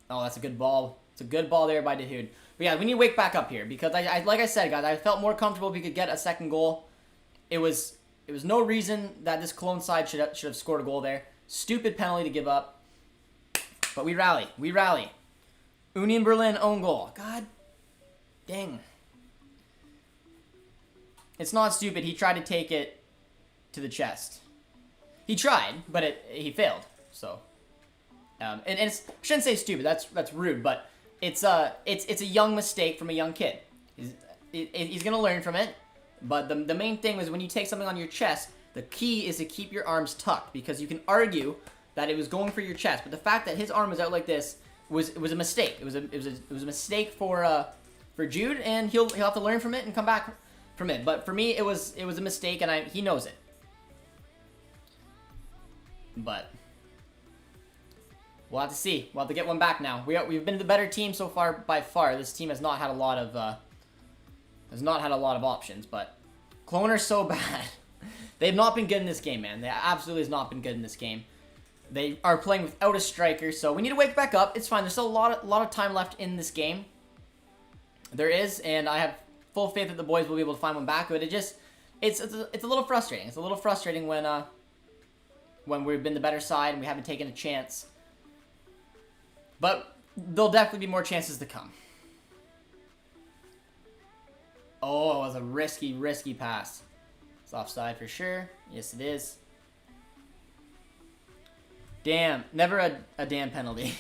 that's a good ball. It's a good ball there by Dahoud. But yeah, we need to wake back up here because I like I said, guys, I felt more comfortable if we could get a second goal. It was no reason that this Cologne side should have scored a goal there. Stupid penalty to give up. But we rally. We rally. Union Berlin own goal. God dang. It's not stupid. He tried to take it to the chest. He tried, but he failed. So, and it's, I shouldn't say stupid. That's rude. But it's a young mistake from a young kid. He's gonna learn from it. But the main thing was when you take something on your chest, the key is to keep your arms tucked because you can argue that it was going for your chest, but the fact that his arm was out like this was a mistake. It was a mistake for Jude, and he'll have to learn from it and come back from it. But for me, it was a mistake, and he knows it. But we'll have to see. We'll have to get one back now. We've been the better team so far by far. This team has not had a lot of options, but Cologne are so bad. They've not been good in this game, man. They absolutely has not been good in this game. They are playing without a striker, so we need to wake back up. It's fine. There's still a lot of time left in this game. There is, and I have full faith that the boys will be able to find one back. But it's a little frustrating. It's a little frustrating when we've been the better side and we haven't taken a chance. But there'll definitely be more chances to come. Oh, it was a risky pass. It's offside for sure. Yes, it is. Damn, never a damn penalty.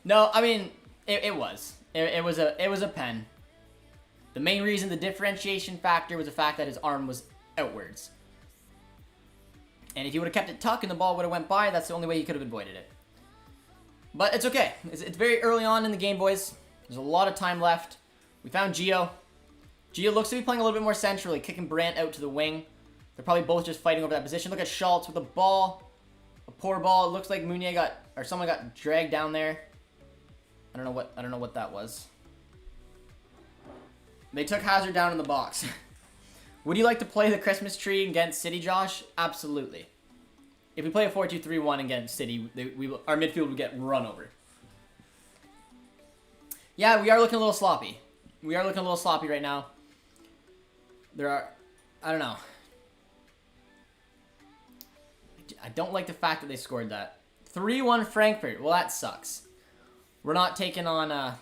No, I mean it was. It was a pen. The main reason, the differentiation factor, was the fact that his arm was outwards. And if he would have kept it tucked and the ball would have went by, that's the only way he could have avoided it. But it's okay. It's very early on in the game, boys. There's a lot of time left. We found Gio. Gio looks to be playing a little bit more centrally, kicking Brandt out to the wing. They're probably both just fighting over that position. Look at Schultz with the ball. A poor ball. It looks like Meunier someone got dragged down there. I don't know what that was. They took Hazard down in the box. Would you like to play the Christmas tree against City, Josh? Absolutely. If we play a 4-2-3-1 against City, our midfield would get run over. Yeah, we are looking a little sloppy. We are looking a little sloppy right now. I don't know. I don't like the fact that they scored that. 3-1 Frankfurt. Well, that sucks. We're not taking on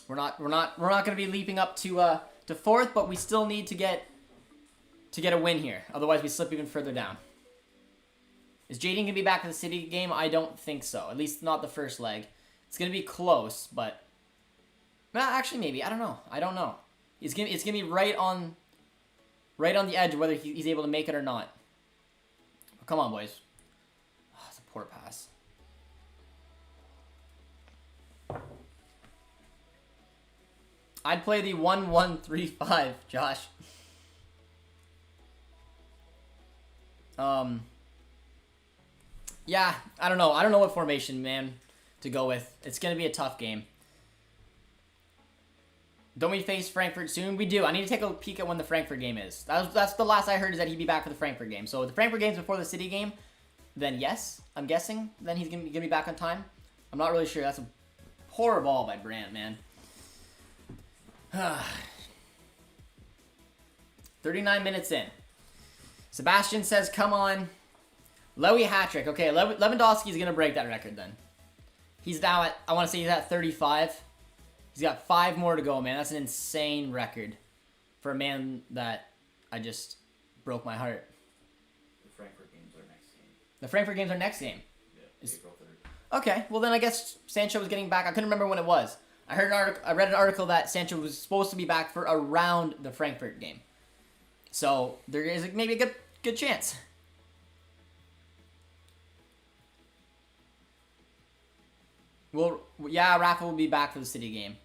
we're not going to be leaping up to fourth, but we still need to get a win here. Otherwise, we slip even further down. Is Jaden going to be back in the City game? I don't think so. At least not the first leg. It's going to be close, but well, actually maybe. I don't know. It's going to be right on the edge of whether he's able to make it or not. Come on, boys. Oh, it's a poor pass. I'd play the 1-1-3-5, Josh. Yeah, I don't know. I don't know what formation, man, to go with. It's going to be a tough game. Don't we face Frankfurt soon? We do. I need to take a peek at when the Frankfurt game is. That's the last I heard, is that he'd be back for the Frankfurt game. So if the Frankfurt game's before the City game, then yes, I'm guessing. Then he's going to be back on time. I'm not really sure. That's a poor ball by Brandt, man. 39 minutes in. Sebastian says, come on. Lewy hat-trick. Okay, Lewandowski's going to break that record then. He's now at, I want to say he's at 35. He's got 5 more to go, man. That's an insane record for a man that I just broke my heart. The Frankfurt games are next game. The Frankfurt games are next game? Yeah, April 3rd. Okay, well then I guess Sancho was getting back. I couldn't remember when it was. I read an article that Sancho was supposed to be back for around the Frankfurt game. So there is maybe a good chance. Well, yeah, Rafa will be back for the City game.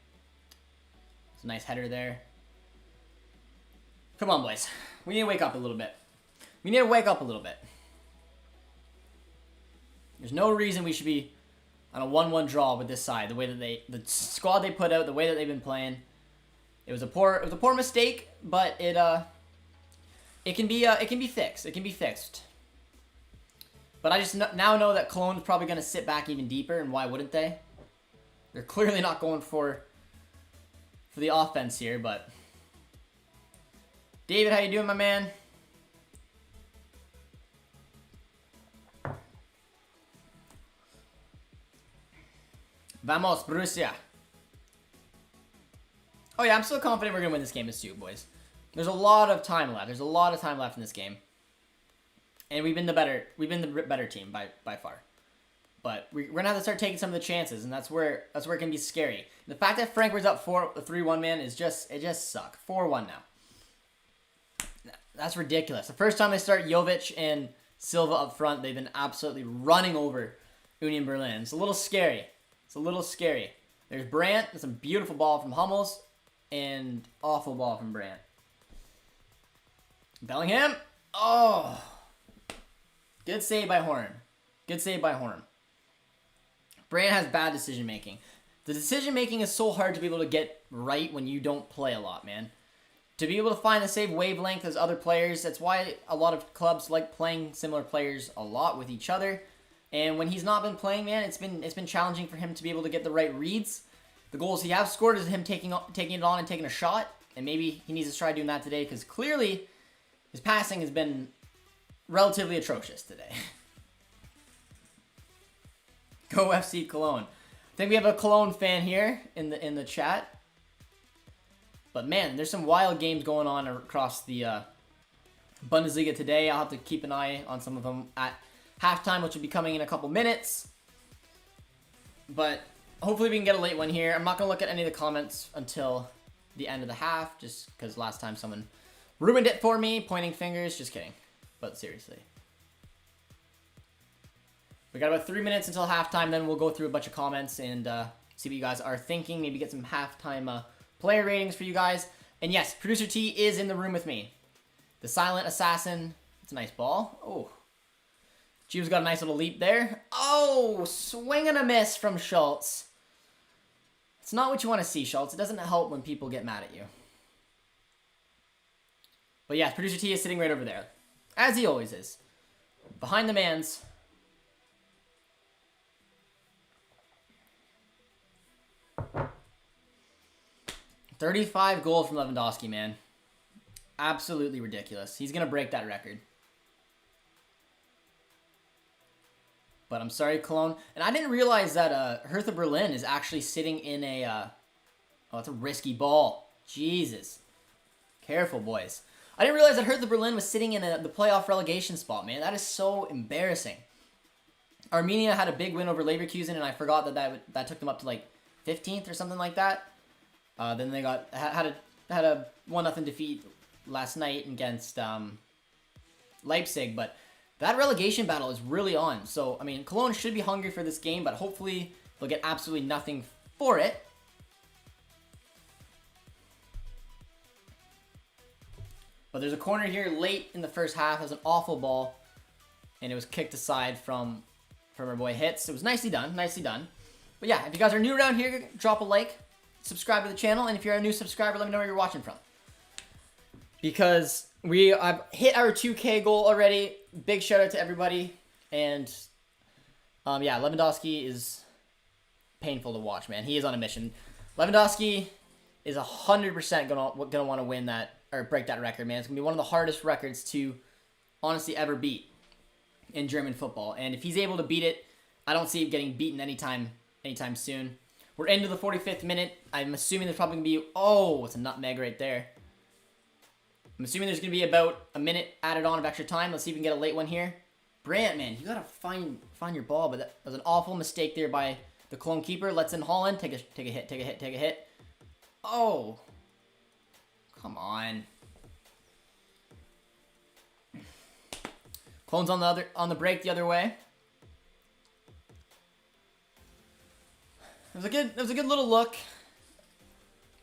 It's a nice header there. Come on, boys. We need to wake up a little bit. There's no reason we should be on a 1-1 draw with this side. The way that the squad they put out, the way that they've been playing. It was a poor mistake, but it can be fixed. It can be fixed. But I just now know that Cologne's probably going to sit back even deeper, and why wouldn't they? They're clearly not going for the offense here, but... David, how you doing, my man? Vamos, Borussia. Oh yeah, I'm still confident we're going to win this game as two, boys. There's a lot of time left. There's a lot of time left in this game. And we've been the better team by far. But we're going to have to start taking some of the chances, and that's where it can be scary. The fact that Frankfurt's up 3-1, man, it just sucks. 4-1 now. That's ridiculous. The first time they start Jovic and Silva up front, they've been absolutely running over Union Berlin. It's a little scary. It's a little scary. There's Brandt. That's a beautiful ball from Hummels. And awful ball from Brandt. Bellingham. Oh. Good save by Horn. Good save by Horn. Brandt has bad decision making. The decision making is so hard to be able to get right when you don't play a lot, man. To be able to find the same wavelength as other players, that's why a lot of clubs like playing similar players a lot with each other. And when he's not been playing, man, it's been challenging for him to be able to get the right reads. The goals he has scored is him taking it on and taking a shot. And maybe he needs to try doing that today because clearly his passing has been relatively atrocious today. Go FC Cologne. I think we have a Cologne fan here in the chat. But man, there's some wild games going on across the Bundesliga today. I'll have to keep an eye on some of them at halftime, which will be coming in a couple minutes. But hopefully we can get a late one here. I'm not going to look at any of the comments until the end of the half, just because last time someone ruined it for me, pointing fingers. Just kidding. But seriously. We got about 3 minutes until halftime, then we'll go through a bunch of comments and see what you guys are thinking. Maybe get some halftime player ratings for you guys. And yes, Producer T is in the room with me. The silent assassin. It's a nice ball. Oh. Gio's got a nice little leap there. Oh, swing and a miss from Schultz. It's not what you want to see, Schultz. It doesn't help when people get mad at you. But yeah, Producer T is sitting right over there. As he always is. Behind the mans. $35 goals from Lewandowski, man. Absolutely ridiculous. He's going to break that record. But I'm sorry, Cologne. And I didn't realize that Hertha Berlin is actually sitting in a... oh, it's a risky ball. Jesus. Careful, boys. I didn't realize that Hertha Berlin was sitting in the playoff relegation spot, man. That is so embarrassing. Armenia had a big win over Leverkusen, and I forgot that took them up to like 15th or something like that. Then they had a 1-0 defeat last night against Leipzig, but that relegation battle is really on. So, I mean, Cologne should be hungry for this game, but hopefully they'll get absolutely nothing for it. But there's a corner here late in the first half. It was an awful ball, and it was kicked aside from our boy Hitz. It was nicely done, nicely done. But yeah, if you guys are new around here, drop a like, subscribe to the channel, and if you're a new subscriber, let me know where you're watching from. Because I've hit our 2K goal already. Big shout out to everybody. And yeah, Lewandowski is painful to watch, man. He is on a mission. Lewandowski is 100% gonna want to win that or break that record, man. It's gonna be one of the hardest records to honestly ever beat in German football. And if he's able to beat it, I don't see him getting beaten anytime soon. We're into the 45th minute. I'm assuming there's probably gonna be it's a nutmeg right there. I'm assuming there's going to be about a minute added on of extra time. Let's see if we can get a late one here. Brandt, man, you got to find your ball, but that was an awful mistake there by the Cologne keeper. Let's in Holland. Take a hit. Oh. Come on. Cologne's on the break the other way. It was a good little look.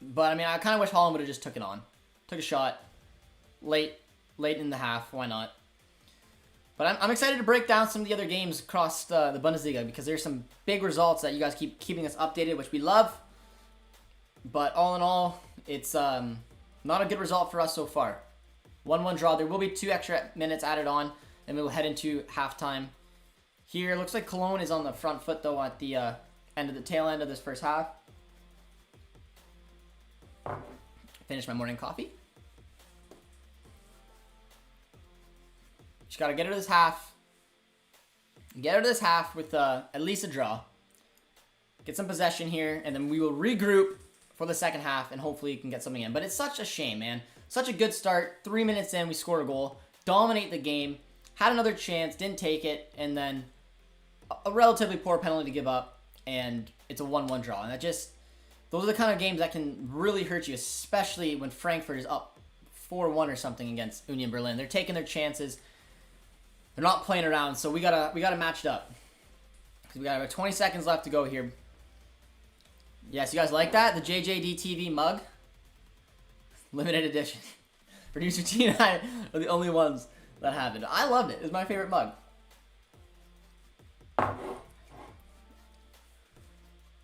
But I mean, I kind of wish Holland would have just took it on. Took a shot. Late in the half, why not? But I'm excited to break down some of the other games across the Bundesliga because there's some big results that you guys keep keeping us updated, which we love. But all in all, it's not a good result for us so far. 1-1 draw. There will be 2 extra minutes added on, and we will head into halftime. here. Looks like Cologne is on the front foot, though, at the tail end of this first half. Finish my morning coffee. Just got to get out of this half. Get out of this half with at least a draw. Get some possession here, and then we will regroup for the second half, and hopefully we can get something in. But it's such a shame, man. Such a good start. 3 minutes in, we scored a goal. Dominate the game. Had another chance, didn't take it, and then a relatively poor penalty to give up, and it's a 1-1 draw. And that just... those are the kind of games that can really hurt you, especially when Frankfurt is up 4-1 or something against Union Berlin. They're taking their chances. They're not playing around, so we gotta match it up. We got about 20 seconds left to go here. Yes, you guys like that? The JJD TV mug, limited edition. Producer T and I are the only ones that have it. I loved it. It's my favorite mug.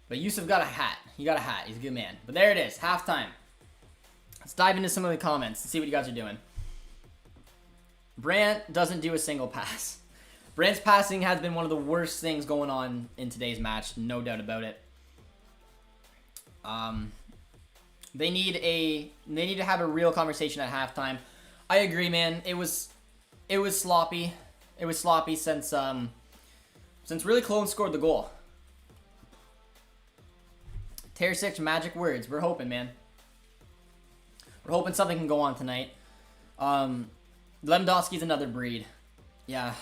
But Yusuf got a hat. He got a hat. He's a good man. But there it is. Halftime. Let's dive into some of the comments and see what you guys are doing. Brandt doesn't do a single pass. Brandt's passing has been one of the worst things going on in today's match. No doubt about it. They need to have a real conversation at halftime. I agree, man. It was sloppy. It was sloppy since really Cologne scored the goal. Terzic, magic words. We're hoping, man. We're hoping something can go on tonight. Lewandowski's another breed. Yeah,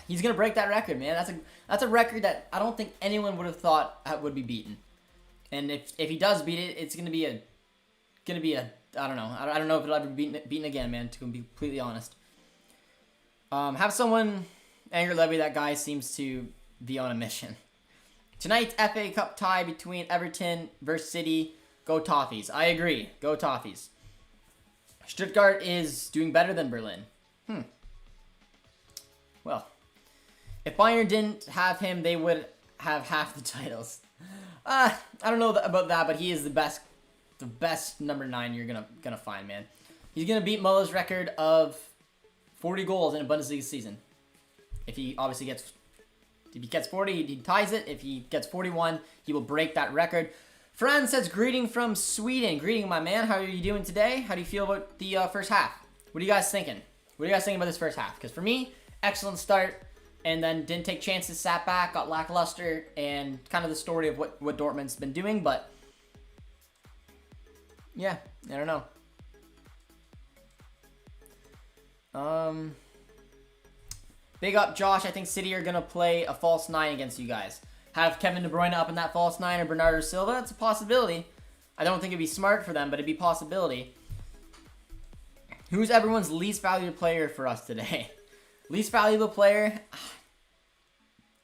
he's gonna break that record, man. That's a record that I don't think anyone would have thought would be beaten. And if he does beat it, it's gonna be a I don't know. I don't know if it'll ever be beaten again, man. To be completely honest. Have someone anger Levy. That guy seems to be on a mission. Tonight's FA Cup tie between Everton versus City. Go Toffees. I agree. Go Toffees. Stuttgart is doing better than Berlin. Well, if Bayern didn't have him, they would have half the titles. I don't know about that, but he is the best number 9 you're gonna find, man. He's gonna beat Muller's record of 40 goals in a Bundesliga season. If he obviously gets 40, he ties it. If he gets 41, he will break that record. Fran says, greeting from Sweden. Greeting, my man. How are you doing today? How do you feel about the first half? What are you guys thinking? What are you guys thinking about this first half? Because for me, excellent start, and then didn't take chances, sat back, got lackluster, and kind of the story of what Dortmund's been doing, but yeah, I don't know. Big up, Josh. I think City are going to play a false 9 against you guys. Have Kevin De Bruyne up in that false 9 or Bernardo Silva? It's a possibility. I don't think it'd be smart for them, but it'd be a possibility. Who's everyone's least valuable player for us today? Least valuable player?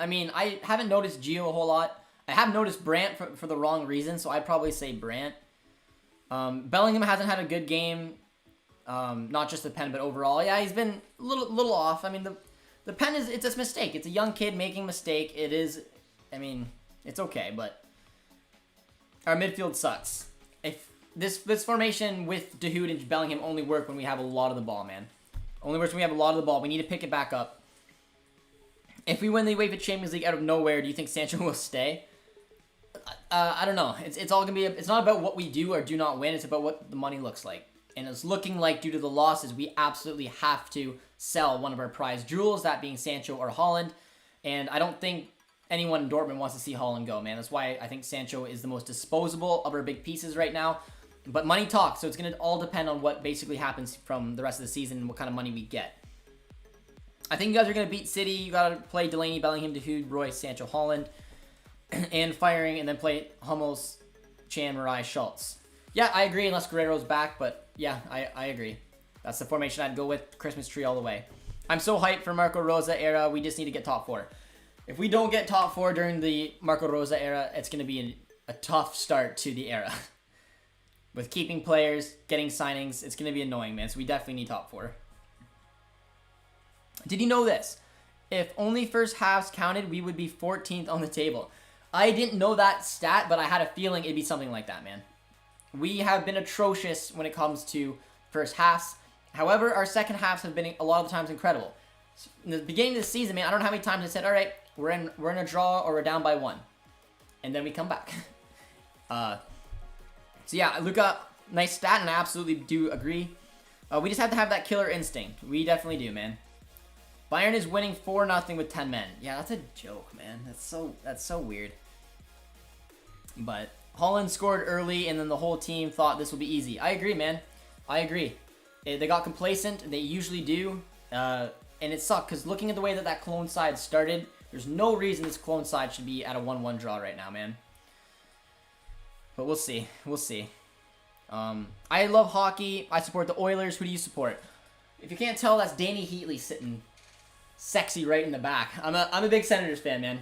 I mean, I haven't noticed Gio a whole lot. I have noticed Brandt for the wrong reason, so I'd probably say Brandt. Bellingham hasn't had a good game. Not just the pen, but overall. Yeah, he's been a little off. I mean, the pen it's a mistake. It's a young kid making a mistake. It is, I mean, it's okay, but our midfield sucks. If this formation with De Hood and Bellingham only work when we have a lot of the ball, man. Only works when we have a lot of the ball. We need to pick it back up. If we win the UEFA Champions League out of nowhere, do you think Sancho will stay? I don't know. It's all gonna be. It's not about what we do or do not win. It's about what the money looks like. And it's looking like, due to the losses, we absolutely have to sell one of our prize jewels, that being Sancho or Haaland. And I don't think anyone in Dortmund wants to see Haaland go, man. That's why I think Sancho is the most disposable of our big pieces right now. But money talks, so it's going to all depend on what basically happens from the rest of the season and what kind of money we get. I think you guys are going to beat City. You got to play Delaney, Bellingham, De Hood, Royce, Sancho, Haaland, and firing, and then play Hummels, Chan, Marai, Schultz. Yeah, I agree, unless Guerrero's back, but yeah, I agree. That's the formation I'd go with. Christmas tree all the way. I'm so hyped for Marco Rosa era. We just need to get top 4. If we don't get top 4 during the Marco Rosa era, it's going to be a tough start to the era. With keeping players, getting signings, it's going to be annoying, man. So we definitely need top 4. Did you know this? If only first halves counted, we would be 14th on the table. I didn't know that stat, but I had a feeling it'd be something like that, man. We have been atrocious when it comes to first halves. However, our second halves have been a lot of the times incredible. In the beginning of the season, man, I don't know how many times I said, all right, we're in a draw or we're down by 1. And then we come back. So yeah, Luka, nice stat, and I absolutely do agree. We just have to have that killer instinct. We definitely do, man. Bayern is winning 4-0 with 10 men. Yeah, that's a joke, man. That's so weird. But Holland scored early, and then the whole team thought this would be easy. I agree, man. I agree. They got complacent. They usually do. And it sucked, because looking at the way that Cologne side started, there's no reason this Cologne side should be at a 1-1 draw right now, man. But we'll see. We'll see. I love hockey. I support the Oilers. Who do you support? If you can't tell, that's Danny Heatley sitting sexy right in the back. I'm a big Senators fan, man.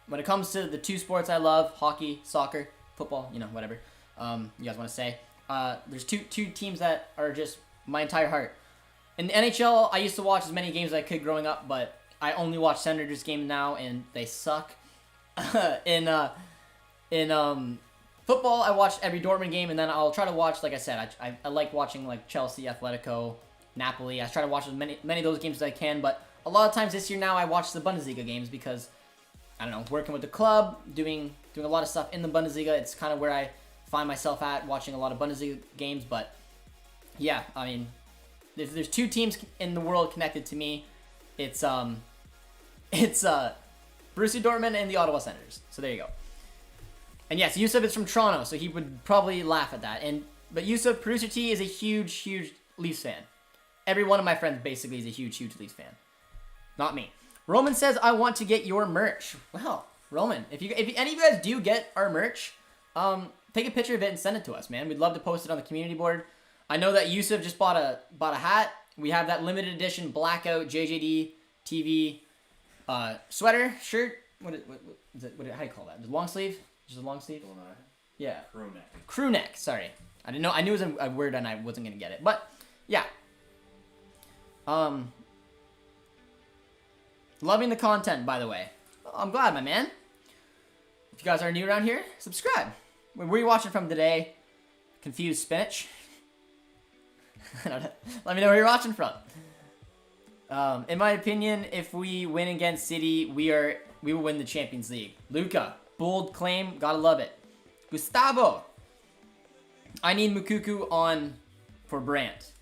When it comes to the two sports I love, hockey, soccer, football, whatever you guys want to say, there's two teams that are just my entire heart. In the NHL, I used to watch as many games as I could growing up, but I only watch Senators games now, and they suck. in football, I watch every Dortmund game, and then I'll try to watch, like I said, I like watching like Chelsea, Atletico, Napoli. I try to watch as many of those games as I can, but a lot of times this year now I watch the Bundesliga games because, I don't know, working with the club, doing a lot of stuff in the Bundesliga, it's kind of where I find myself at, watching a lot of Bundesliga games. But yeah, I mean, if there's two teams in the world connected to me, it's Borussia Dortmund and the Ottawa Senators. So there you go. And yes, Yusuf is from Toronto, so he would probably laugh at that. But Yusuf, Producer T, is a huge Leafs fan. Every one of my friends basically is a huge Leafs fan. Not me. Roman says, I want to get your merch. Well, Roman, if any of you guys do get our merch, take a picture of it and send it to us, man. We'd love to post it on the community board. I know that Yusuf just bought a hat. We have that limited edition blackout JJD TV sweater, shirt. What is it? How do you call that? Is it long sleeve? Just a long sleeve? Yeah. Crew neck. Crew neck. Sorry, I didn't know. I knew it was a word and I wasn't gonna get it. But yeah. Loving the content, by the way. I'm glad, my man. If you guys are new around here, subscribe. Where are you watching from today? Confused Spinach? I don't know. Let me know where you're watching from. In my opinion, if we win against City, we will win the Champions League. Luka, bold claim, gotta love it. Gustavo, I need Mukuku on for Brandt.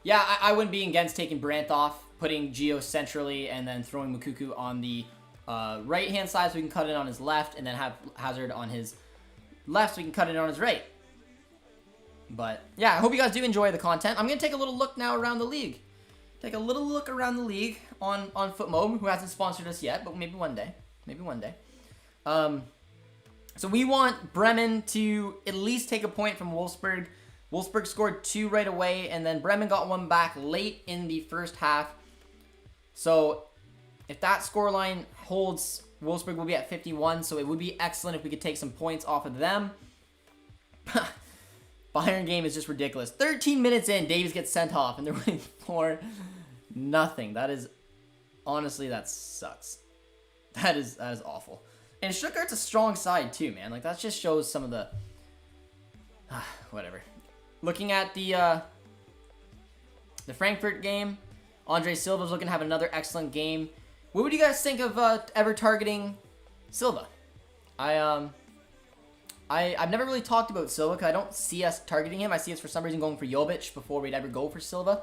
Yeah, I wouldn't be against taking Brandt off, putting Gio centrally, and then throwing Mukuku on the right-hand side so we can cut it on his left, and then have Hazard on his left so we can cut it on his right. But yeah, I hope you guys do enjoy the content. I'm going to take a little look now around the league. Take a little look around the league on FootMob, who hasn't sponsored us yet, but maybe one day. Maybe one day. So we want Bremen to at least take a point from Wolfsburg. Wolfsburg scored 2 right away, and then Bremen got 1 back late in the first half. So if that scoreline holds, Wolfsburg will be at 51, so it would be excellent if we could take some points off of them. Bayern game is just ridiculous. 13 minutes in, Davies gets sent off, and they're winning 4-0. That is, honestly, that sucks. That is awful. And Stuttgart's a strong side too, man. Like, that just shows some of the whatever. Looking at the Frankfurt game, Andre Silva's looking to have another excellent game. What would you guys think of ever targeting Silva? I've never really talked about Silva because I don't see us targeting him. I see us for some reason going for Jovic before we'd ever go for Silva.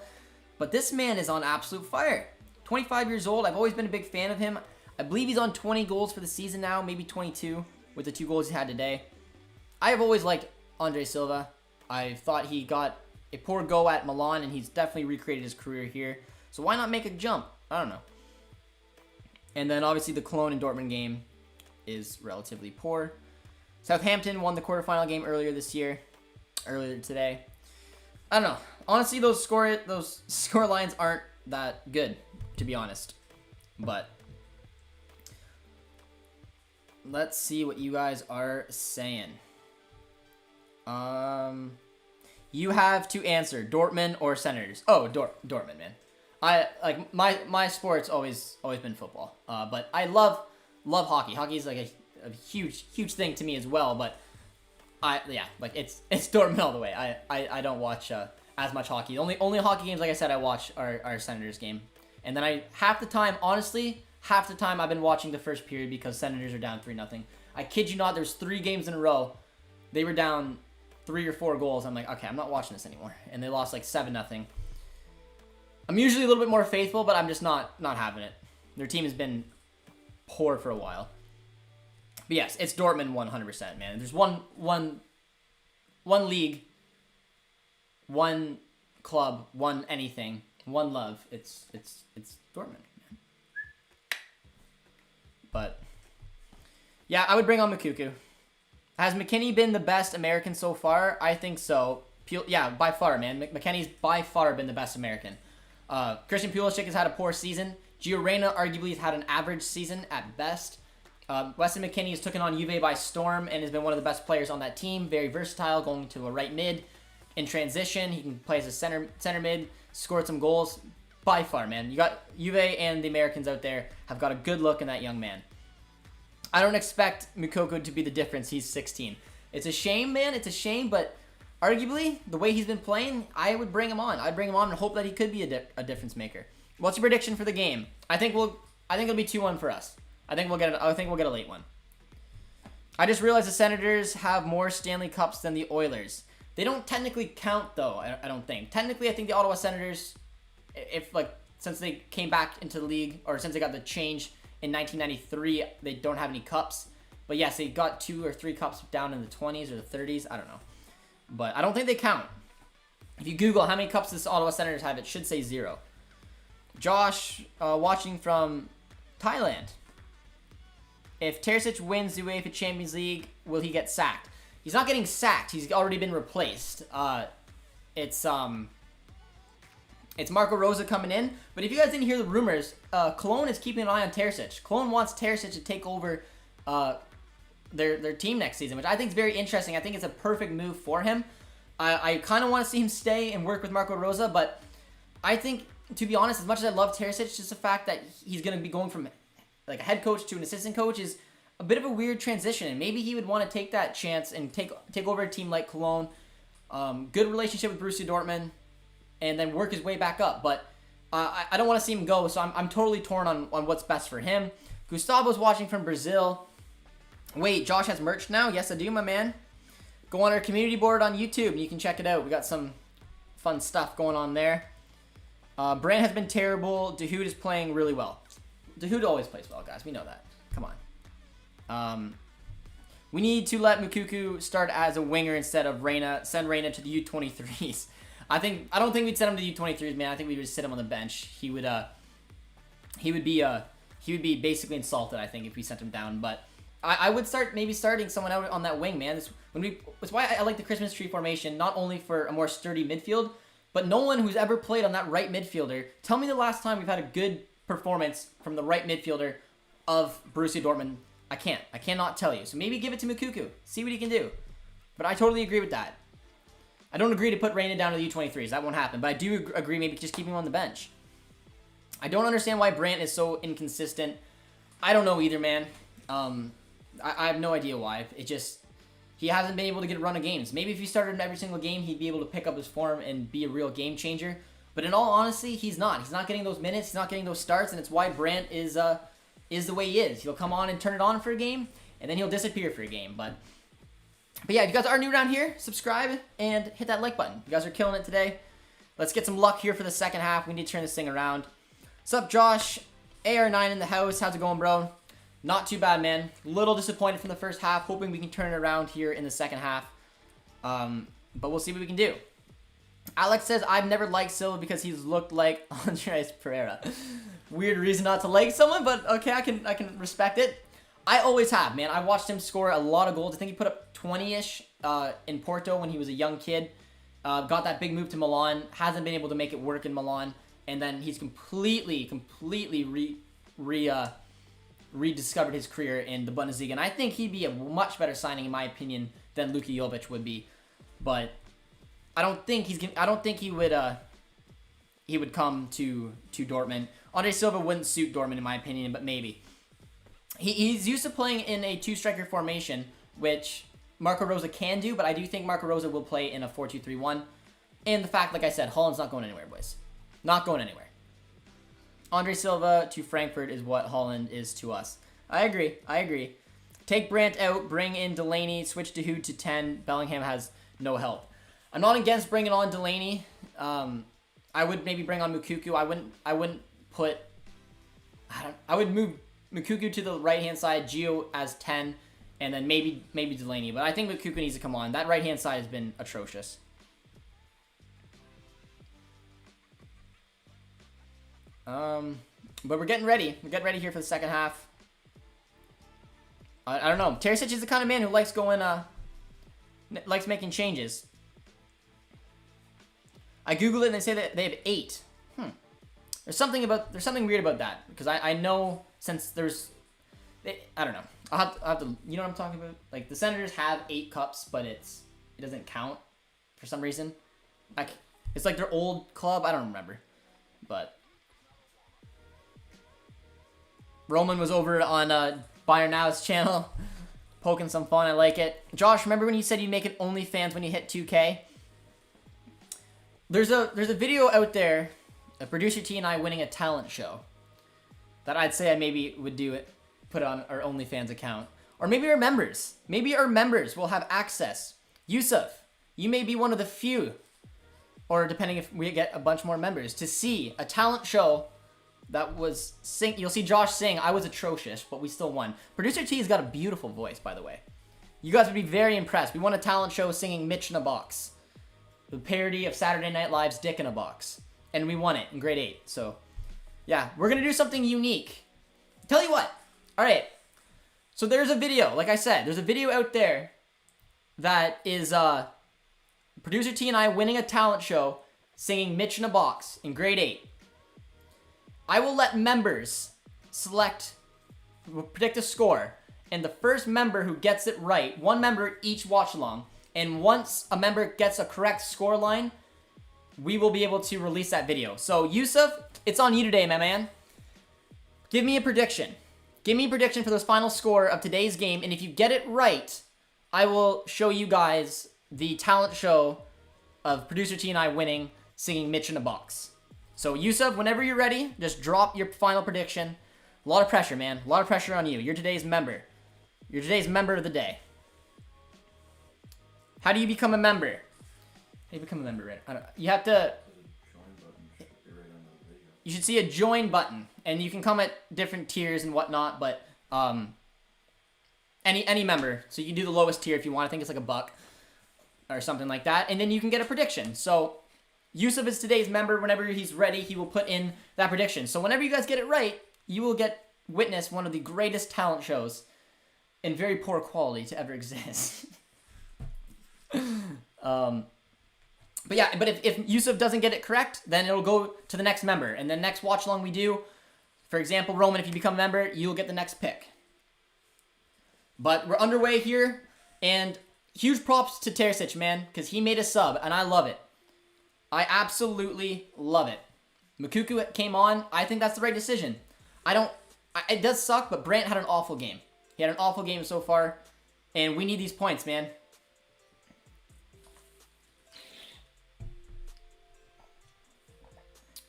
But this man is on absolute fire. 25 years old. I've always been a big fan of him. I believe he's on 20 goals for the season now, maybe 22 with the 2 goals he had today. I have always liked Andre Silva. I thought he got a poor go at Milan, and he's definitely recreated his career here. So why not make a jump? I don't know. And then obviously the Cologne and Dortmund game is relatively poor. Southampton won the quarterfinal game earlier today. I don't know. Honestly, those score lines aren't that good, to be honest. But let's see what you guys are saying. You have to answer Dortmund or Senators. Oh, Dortmund, man. I like my sport's always been football. But I love hockey. Hockey is like a huge thing to me as well. But it's Dortmund all the way. I don't watch as much hockey. The only hockey games, like I said, I watch are Senators game. And then half the time I've been watching the first period because Senators are down 3-0. I kid you not, there's 3 games in a row. They were down 3 or 4 goals. I'm like, okay, I'm not watching this anymore. And they lost like 7-0. I'm usually a little bit more faithful, but I'm just not having it. Their team has been poor for a while. But yes, it's Dortmund 100%, man. There's one league, one club, one anything, one love. It's Dortmund, man. But yeah, I would bring on Mukuku. Has McKinney been the best American so far? I think so. Yeah, by far, man. McKinney's by far been the best American. Christian Pulisic has had a poor season. Gio Reyna arguably has had an average season at best. Weston McKennie has taken on Juve by storm and has been one of the best players on that team. Very versatile, going to a right mid. In transition, he can play as a center mid, scored some goals. By far, man. You got Juve and the Americans out there have got a good look in that young man. I don't expect Mukoko to be the difference. He's 16. It's a shame, man. It's a shame, but arguably, the way he's been playing, I would bring him on. I'd bring him on and hope that he could be a difference maker. What's your prediction for the game? I think it'll be 2-1 for us. I think we'll get a late one. I just realized the Senators have more Stanley Cups than the Oilers. They don't technically count though, I don't think. Technically, I think the Ottawa Senators, since they came back into the league, or since they got the change in 1993, they don't have any cups. But yes, they got 2 or 3 cups down in the 20s or the 30s. I don't know. But I don't think they count. If you Google how many cups this Ottawa Senators have, it should say 0. Josh, watching from Thailand. If Terzic wins the UEFA Champions League, will he get sacked? He's not getting sacked. He's already been replaced. It's Marco Rosa coming in. But if you guys didn't hear the rumors, Cologne is keeping an eye on Terzic. Cologne wants Terzic to take over their team next season, which I think is very interesting. I think it's a perfect move for him. I kind of want to see him stay and work with Marco Rosa, but I think, to be honest, as much as I love Terzic, just the fact that he's going to be going from like a head coach to an assistant coach is a bit of a weird transition, and maybe he would want to take that chance and take over a team like Cologne. Good relationship with Borussia Dortmund, and then work his way back up. But I don't want to see him go, so I'm totally torn on what's best for him. Gustavo's watching from Brazil. Wait, Josh has merch now? Yes, I do, my man. Go on our community board on YouTube, and you can check it out. We got some fun stuff going on there. Brand has been terrible. Dahoud is playing really well. Dahoud always plays well, guys. We know that. Come on. We need to let Mukuku start as a winger instead of Reyna. Send Reyna to the U23s. I don't think we'd send him to the U23s, man. I think we would just sit him on the bench. He would be basically insulted, I think, if we sent him down. But I would starting someone out on that wing, man. That's why I like the Christmas tree formation, not only for a more sturdy midfield, but no one who's ever played on that right midfielder. Tell me the last time we've had a good performance from the right midfielder of Borussia Dortmund. I cannot tell you. So maybe give it to Mukuku. See what he can do. But I totally agree with that. I don't agree to put Reyna down to the U23s. That won't happen. But I do agree maybe just keeping him on the bench. I don't understand why Brandt is so inconsistent. I don't know either, man. I have no idea why. He hasn't been able to get a run of games. Maybe if he started in every single game, he'd be able to pick up his form and be a real game changer. But in all honesty, he's not. He's not getting those minutes. He's not getting those starts, and it's why Brandt is the way he is. He'll come on and turn it on for a game, and then he'll disappear for a game. But yeah, if you guys are new around here, subscribe and hit that like button. You guys are killing it today. Let's get some luck here for the second half. We need to turn this thing around. What's up, Josh? AR9 in the house. How's it going, bro? Not too bad, man. Little disappointed from the first half. Hoping we can turn it around here in the second half. But we'll see what we can do. Alex says, I've never liked Silva because he's looked like Andres Pereira. Weird reason not to like someone, but okay, I can respect it. I always have, man. I watched him score a lot of goals. I think he put up 20-ish in Porto when he was a young kid. Got that big move to Milan. Hasn't been able to make it work in Milan. And then he's completely rediscovered his career in the Bundesliga. And I think he'd be a much better signing, in my opinion, than Luka Jovic would be. But I don't think he would come to Dortmund. Andre Silva wouldn't suit Dortmund, in my opinion, but maybe. He's used to playing in a two-striker formation, which Marco Rosa can do, but I do think Marco Rosa will play in a 4-2-3-1. And the fact, like I said, Holland's not going anywhere, boys. Not going anywhere. Andre Silva to Frankfurt is what Holland is to us. I agree. Take Brandt out, bring in Delaney, switch Dahoud to 10. Bellingham has no help. I'm not against bringing on Delaney. I would maybe bring on Mukuku. I wouldn't put... I would move Mukuku to the right-hand side, Gio as 10, and then maybe Delaney. But I think Mukuku needs to come on. That right-hand side has been atrocious. But we're getting ready. We're getting ready here for the second half. I don't know. Terzic is the kind of man who likes going, likes making changes. I Googled it and they say that they have 8. There's something weird about that, because I know since I don't know. I'll have to, you know what I'm talking about? Like, the Senators have 8 cups, but it doesn't count for some reason. It's like their old club. I don't remember, but Roman was over on Bayern Now's channel poking some fun. I like it. Josh, remember when you said you'd make it OnlyFans when you hit 2K? There's a video out there of Producer T and I winning a talent show that I'd say I maybe would put on our OnlyFans account. Or maybe our members. Maybe our members will have access. Yusuf, you may be one of the few, or depending if we get a bunch more members, to see a talent show that was you'll see Josh sing. I was atrocious, but we still won. Producer T has got a beautiful voice, by the way. You guys would be very impressed. We won a talent show singing Mitch in a Box, the parody of Saturday Night Live's Dick in a Box. And we won it in grade 8. So, yeah, we're going to do something unique. Tell you what. All right. So there's a video. Like I said, there's a video out there that is Producer T and I winning a talent show singing Mitch in a Box in grade 8. I will let members predict a score. And the first member who gets it right, one member each watch along. And once a member gets a correct score line, we will be able to release that video. So, Yusuf, it's on you today, my man. Give me a prediction. Give me a prediction for the final score of today's game. And if you get it right, I will show you guys the talent show of Producer T and I winning, singing Mitch in a Box. So, Yusuf, whenever you're ready, just drop your final prediction. A lot of pressure, man. A lot of pressure on you. You're today's member. You're today's member of the day. How do you become a member? How do you become a member, right? You have to... You should see a join button. And you can come at different tiers and whatnot, but... Any member. So you can do the lowest tier if you want. I think it's like $1 or something like that. And then you can get a prediction. So... Yusuf is today's member. Whenever he's ready, he will put in that prediction. So whenever you guys get it right, you will witness one of the greatest talent shows in very poor quality to ever exist. But if Yusuf doesn't get it correct, then it'll go to the next member. And then next watch along we do, for example, Roman, if you become a member, you'll get the next pick. But we're underway here, and huge props to Terzic, man, because he made a sub, and I love it. I absolutely love it. Mukuku came on. I think that's the right decision. It does suck, but Brandt had an awful game. He had an awful game so far, and we need these points, man.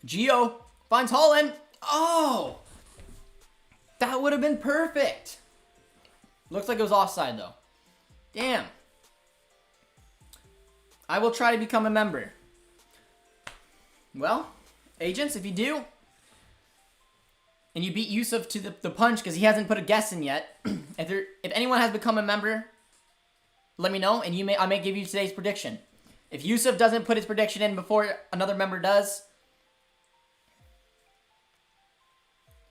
Gio finds Holland. Oh! That would have been perfect. Looks like it was offside, though. Damn. I will try to become a member. Well, agents, if you do, and you beat Yusuf to the punch because he hasn't put a guess in yet, if anyone has become a member, let me know, and I may give you today's prediction. If Yusuf doesn't put his prediction in before another member does,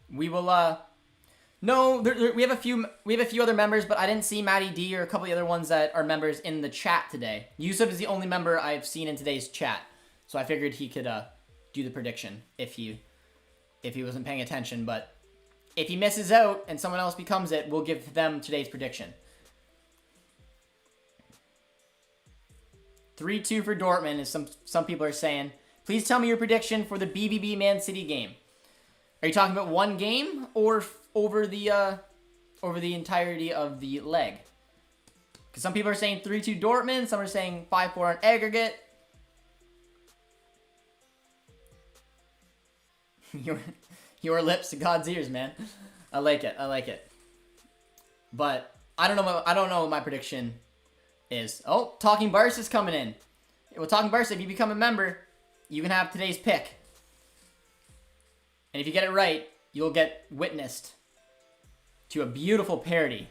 we will, no, we have a few other members, but I didn't see Matty D or a couple of the other ones that are members in the chat today. Yusuf is the only member I've seen in today's chat, so I figured he could do the prediction if he wasn't paying attention. But if he misses out and someone else becomes it, we'll give them today's prediction. 3-2 for Dortmund, as some people are saying. Please tell me your prediction for the BBB Man City game. Are you talking about one game or over the entirety of the leg? Because some people are saying 3-2 Dortmund, some are saying 5-4 on aggregate. Your lips to God's ears, man. I like it. I like it. But I don't know. I don't know what my prediction is. Oh, Talking Barca is coming in. Well, Talking Barca, if you become a member, you can have today's pick. And if you get it right, you'll get witnessed to a beautiful parody.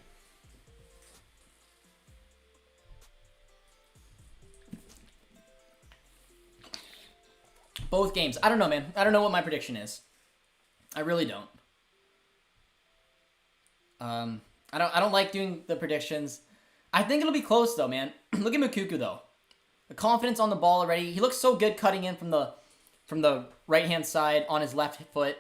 Both games. I don't know, man. I don't know what my prediction is. I really don't. I don't like doing the predictions. I think it'll be close though, man. Look at Mukuku though. The confidence on the ball already. He looks so good cutting in from the right-hand side on his left foot.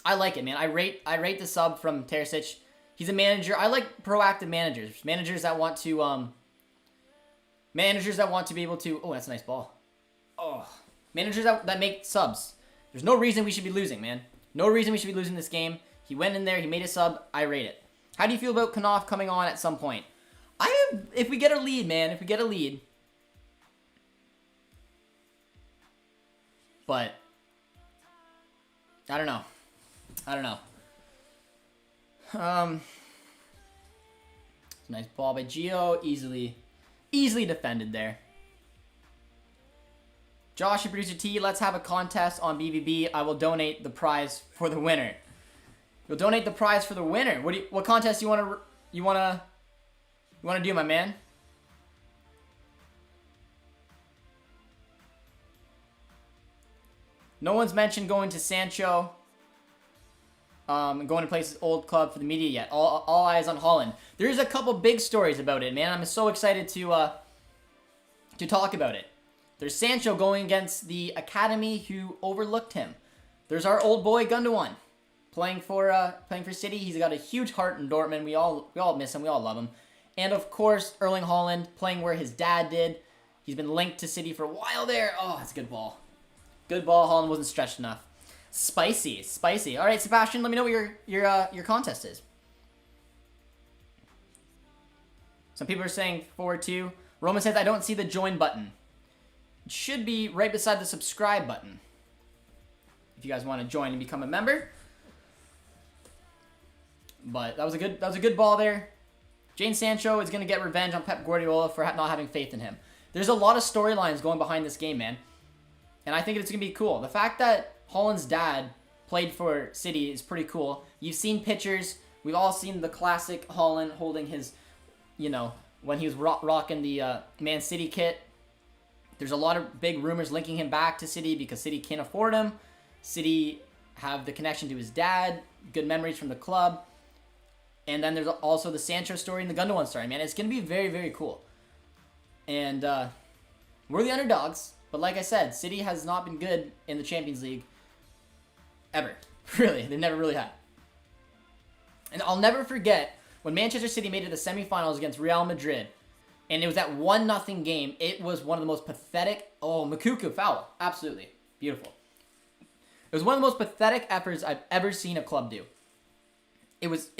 I like it, man. I rate the sub from Terzic. He's a manager. I like proactive managers. Managers that want to be able to. Oh, that's a nice ball. Oh, managers that make subs. There's no reason we should be losing, man. No reason we should be losing this game. He went in there. He made a sub. I rate it. How do you feel about Knopf coming on at some point? If we get a lead, man. If we get a lead. But I don't know. Nice ball by Gio. Easily defended there. Josh and Producer T, let's have a contest on BVB. I will donate the prize for the winner. You'll donate the prize for the winner. What contest you wanna do, my man? No one's mentioned going to Sancho. And going to play his old club for the media yet. All eyes on Holland. There's a couple big stories about it, man. I'm so excited to talk about it. There's Sancho going against the academy who overlooked him. There's our old boy Gundogan playing for City. He's got a huge heart in Dortmund. We all miss him. We all love him. And of course, Erling Haaland playing where his dad did. He's been linked to City for a while there. Oh, that's a good ball. Good ball. Haaland wasn't stretched enough. Spicy. All right, Sebastian, let me know what your contest is. Some people are saying 4-2. Roman says I don't see the join button. It should be right beside the subscribe button. If you guys want to join and become a member. But that was a good ball there. Jadon Sancho is going to get revenge on Pep Guardiola for not having faith in him. There's a lot of storylines going behind this game, man. And I think it's going to be cool. The fact that Haaland's dad played for City is pretty cool. You've seen pictures. We've all seen the classic Haaland holding his, when he was rocking the Man City kit. There's a lot of big rumors linking him back to City because City can't afford him. City have the connection to his dad, good memories from the club. And then there's also the Sancho story and the Gundogan story, man. It's going to be very, very cool. And we're the underdogs. But like I said, City has not been good in the Champions League ever. Really, they never really had. And I'll never forget when Manchester City made it to the semifinals against Real Madrid. And it was that 1-0 game. It was one of the most pathetic. Oh, Mukuku foul. Absolutely. Beautiful. It was one of the most pathetic efforts I've ever seen a club do. It was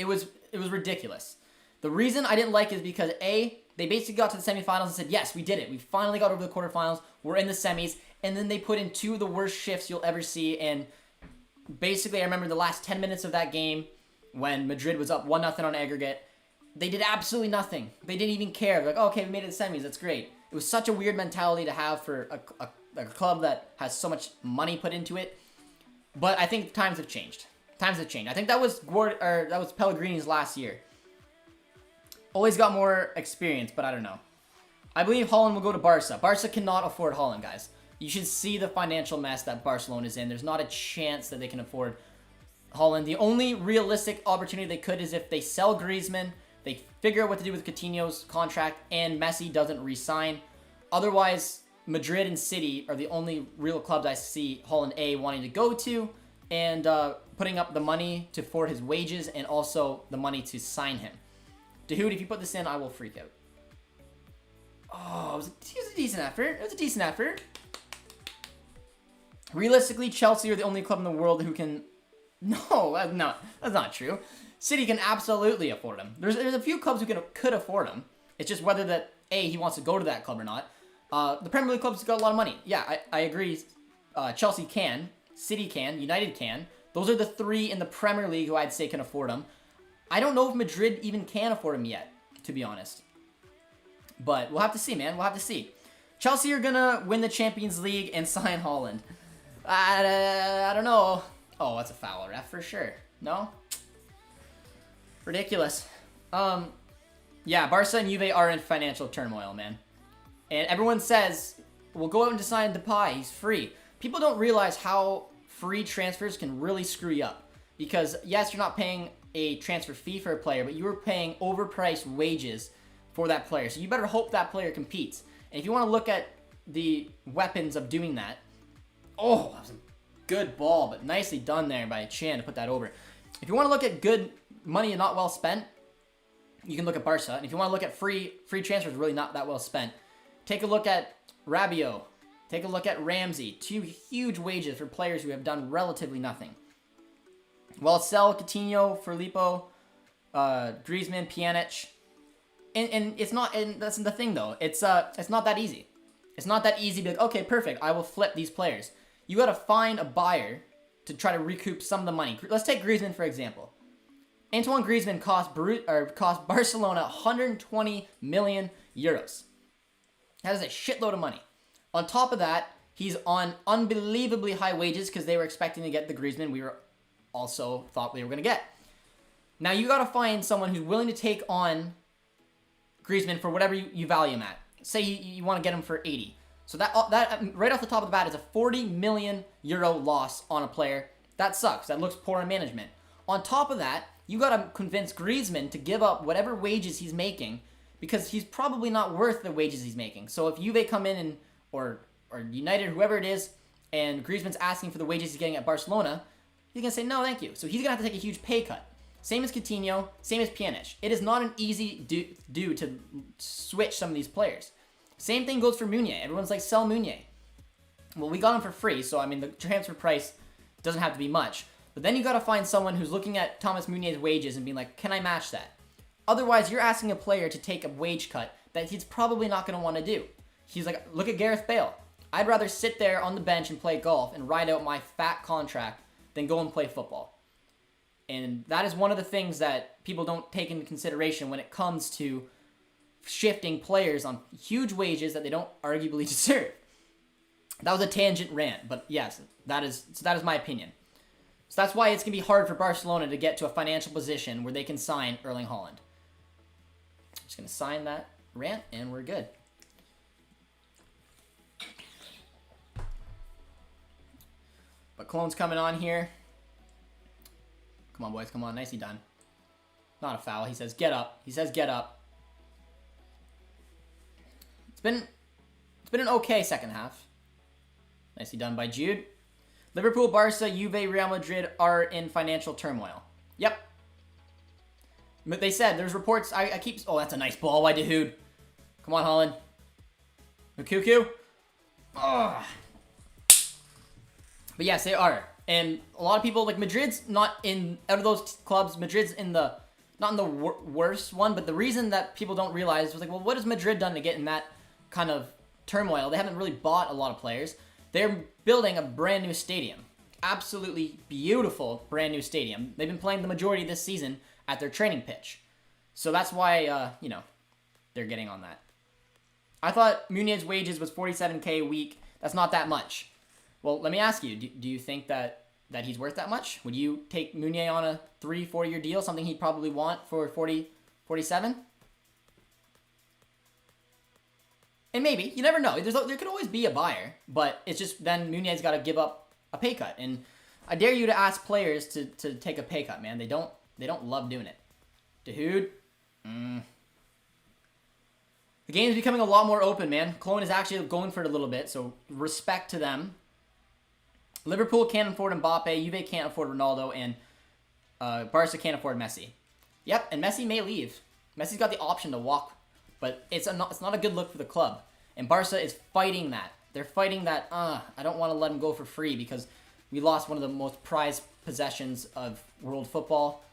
ridiculous. The reason I didn't like it is because A, they basically got to the semifinals and said, yes, we did it. We finally got over the quarterfinals. We're in the semis. And then they put in two of the worst shifts you'll ever see. And basically, I remember the last 10 minutes of that game when Madrid was up 1-0 on aggregate. They did absolutely nothing. They didn't even care. They're like, oh, okay, we made it to the semis. That's great. It was such a weird mentality to have for a club that has so much money put into it. But I think times have changed. I think that was Pellegrini's last year. Always got more experience, but I don't know. I believe Haaland will go to Barca. Barca cannot afford Haaland, guys. You should see the financial mess that Barcelona is in. There's not a chance that they can afford Haaland. The only realistic opportunity they could is if they sell Griezmann, they figure out what to do with Coutinho's contract, and Messi doesn't re-sign. Otherwise, Madrid and City are the only real clubs I see Haaland A wanting to go to, and putting up the money to afford his wages and also the money to sign him. Dahoud, if you put this in, I will freak out. Oh, it was a decent effort. Realistically, Chelsea are the only club in the world who can... No, that's not true. City can absolutely afford him. There's a few clubs who could afford him. It's just whether that, A, he wants to go to that club or not. The Premier League clubs got a lot of money. Yeah, I agree. Chelsea can. City can. United can. Those are the 3 in the Premier League who I'd say can afford him. I don't know if Madrid even can afford him yet, to be honest. But we'll have to see, man. We'll have to see. Chelsea are going to win the Champions League and sign Haaland. I don't know. Oh, that's a foul, ref, for sure. No? Ridiculous. Yeah, Barca and Juve are in financial turmoil, man. And everyone says, we'll go out and sign Depay. He's free. People don't realize how free transfers can really screw you up. Because, yes, you're not paying a transfer fee for a player, but you were paying overpriced wages for that player. So you better hope that player competes. And if you want to look at the weapons of doing that, oh, that was a good ball, but nicely done there by Chan to put that over. If you want to look at good money and not well spent, you can look at Barca. And if you want to look at free transfers really not that well spent, take a look at Rabiot. Take a look at Ramsey. 2 huge wages for players who have done relatively nothing. Well, sell Coutinho, Filippo, Griezmann, Pjanic. And it's not, and that's the thing though. It's not that easy. It's not that easy to be like, okay, perfect, I will flip these players. You got to find a buyer to try to recoup some of the money. Let's take Griezmann for example. Antoine Griezmann cost Barcelona 120 million euros. That is a shitload of money. On top of that, he's on unbelievably high wages because they were expecting to get the Griezmann we were also thought we were going to get. Now you got to find someone who's willing to take on Griezmann for whatever you value him at. Say you want to get him for 80. So that right off the top of the bat is a 40 million euro loss on a player. That sucks. That looks poor in management. On top of that, you got to convince Griezmann to give up whatever wages he's making because he's probably not worth the wages he's making. So if Juve come in and or United, whoever it is, and Griezmann's asking for the wages he's getting at Barcelona, he's going to say, no, thank you. So he's going to have to take a huge pay cut. Same as Coutinho, same as Pjanic. It is not an easy do to switch some of these players. Same thing goes for Meunier. Everyone's like, sell Meunier. Well, we got him for free, so I mean, the transfer price doesn't have to be much. But then you got to find someone who's looking at Thomas Meunier's wages and being like, can I match that? Otherwise, you're asking a player to take a wage cut that he's probably not going to want to do. He's like, look at Gareth Bale. I'd rather sit there on the bench and play golf and ride out my fat contract than go and play football. And that is one of the things that people don't take into consideration when it comes to shifting players on huge wages that they don't arguably deserve. That was a tangent rant, but yes, that is my opinion. So that's why it's going to be hard for Barcelona to get to a financial position where they can sign Erling Haaland. Just going to sign that rant, and we're good. But Cologne's coming on here. Come on, boys. Come on. Nicely done. Not a foul. He says, get up. He says, get up. It's been an okay second half. Nicely done by Jude. Liverpool, Barca, Juve, Real Madrid are in financial turmoil. Yep. But they said, there's reports, I keep... Oh, that's a nice ball by Dahoud. Come on, Haaland. Mukuku. Ugh. But yes, they are. And a lot of people, like Madrid's not in... Out of those clubs, Madrid's in the... Not in the worst one, but the reason that people don't realize was like, well, what has Madrid done to get in that kind of turmoil? They haven't really bought a lot of players. They're building a brand new stadium. Absolutely beautiful brand new stadium. They've been playing the majority of this season at their training pitch. So that's why, they're getting on that. I thought Meunier's wages was 47K a week. That's not that much. Well, let me ask you, do you think that he's worth that much? Would you take Meunier on a 3-4 year deal, something he'd probably want for 47? And maybe, you never know. There could always be a buyer, but it's just then Meunier's got to give up a pay cut. And I dare you to ask players to take a pay cut, man. They don't love doing it. Dahoud. The game's becoming a lot more open, man. Cologne is actually going for it a little bit, so respect to them. Liverpool can't afford Mbappe, Juve can't afford Ronaldo, and Barca can't afford Messi. Yep, and Messi may leave. Messi's got the option to walk, but it's not a good look for the club. And Barca is fighting that. They're fighting that, I don't want to let him go for free because we lost one of the most prized possessions of world football.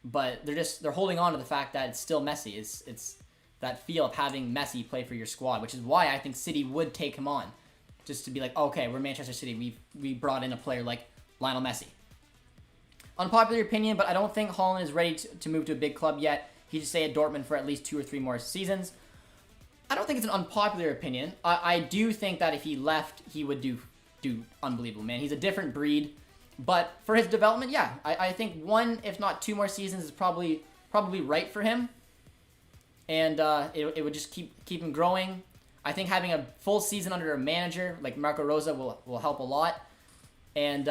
But they're holding on to the fact that it's still Messi. It's that feel of having Messi play for your squad, which is why I think City would take him on. Just to be like, okay, we're Manchester City. We brought in a player like Lionel Messi. Unpopular opinion, but I don't think Haaland is ready to move to a big club yet. He should stay at Dortmund for at least 2 or 3 more seasons. I don't think it's an unpopular opinion. I do think that if he left, he would do unbelievable, man. He's a different breed. But for his development, yeah, I think 1, if not 2 more seasons is probably right for him. And it would just keep him growing. I think having a full season under a manager like Marco Rosa will help a lot. And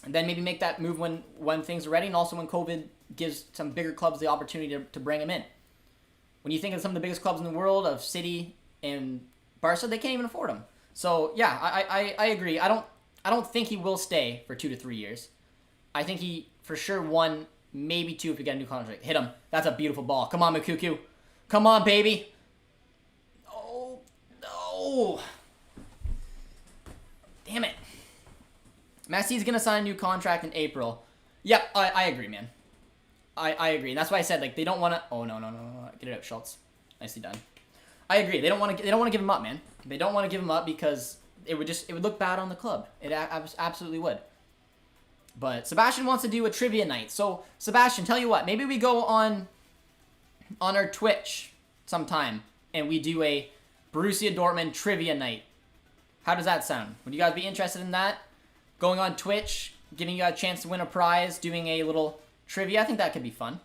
then maybe make that move when things are ready, and also when COVID gives some bigger clubs the opportunity to bring him in. When you think of some of the biggest clubs in the world, of City and Barca, they can't even afford him. So yeah, I agree. I don't think he will stay for 2 to 3 years. I think he for sure 1, maybe 2 if we get a new contract. Hit him. That's a beautiful ball. Come on, Mukuku. Come on, baby. Oh no. Damn it. Messi's going to sign a new contract in April. Yep, I agree, man. I agree. And that's why I said, like, they don't want to... Oh, no. Get it out, Schultz. Nicely done. I agree. They don't want to give him up, man. They don't want to give him up because it would look bad on the club. It absolutely would. But Sebastian wants to do a trivia night. So, Sebastian, tell you what. Maybe we go on our Twitch sometime and we do a Borussia Dortmund trivia night. How does that sound? Would you guys be interested in that? Going on Twitch, giving you a chance to win a prize, doing a little trivia. I think that could be fun.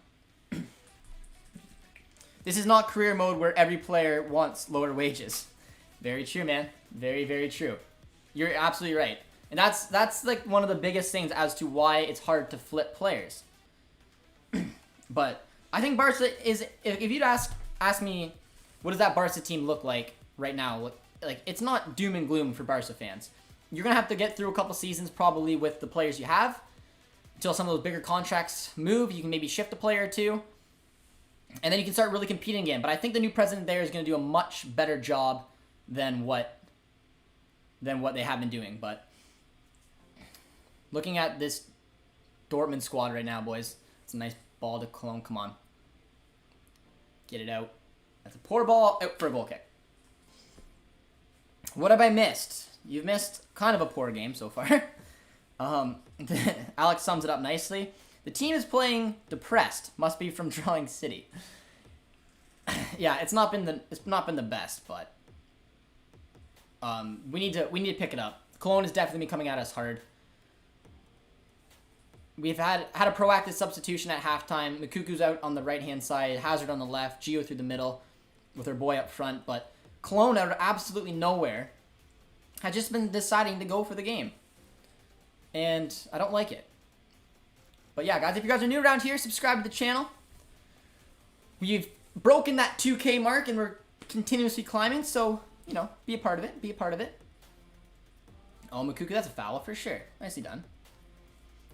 This is not career mode where every player wants lower wages. Very true, man. Very, very true. You're absolutely right. And that's like one of the biggest things as to why it's hard to flip players. But I think Barca is, if you'd ask me, what does that Barca team look like right now? Like, it's not doom and gloom for Barca fans. You're going to have to get through a couple seasons probably with the players you have until some of those bigger contracts move. You can maybe shift a player or 2. And then you can start really competing again. But I think the new president there is going to do a much better job than what they have been doing. But looking at this Dortmund squad right now, boys, it's a nice ball to Cologne. Come on. Get it out. That's a poor ball out for a goal kick. What have I missed? You've missed kind of a poor game so far. Alex sums it up nicely. The team is playing depressed. Must be from drawing City. Yeah, it's not been the best, but we need to pick it up. Cologne has definitely been coming at us hard. We've had a proactive substitution at halftime. Mukuku's out on the right-hand side, Hazard on the left, Gio through the middle with her boy up front, but Cologne out of absolutely nowhere had just been deciding to go for the game. And I don't like it. But yeah, guys, if you guys are new around here, subscribe to the channel. We've broken that 2K mark and we're continuously climbing, so, you know, be a part of it. Be a part of it. Oh, Mukuku, that's a foul for sure. Nicely done.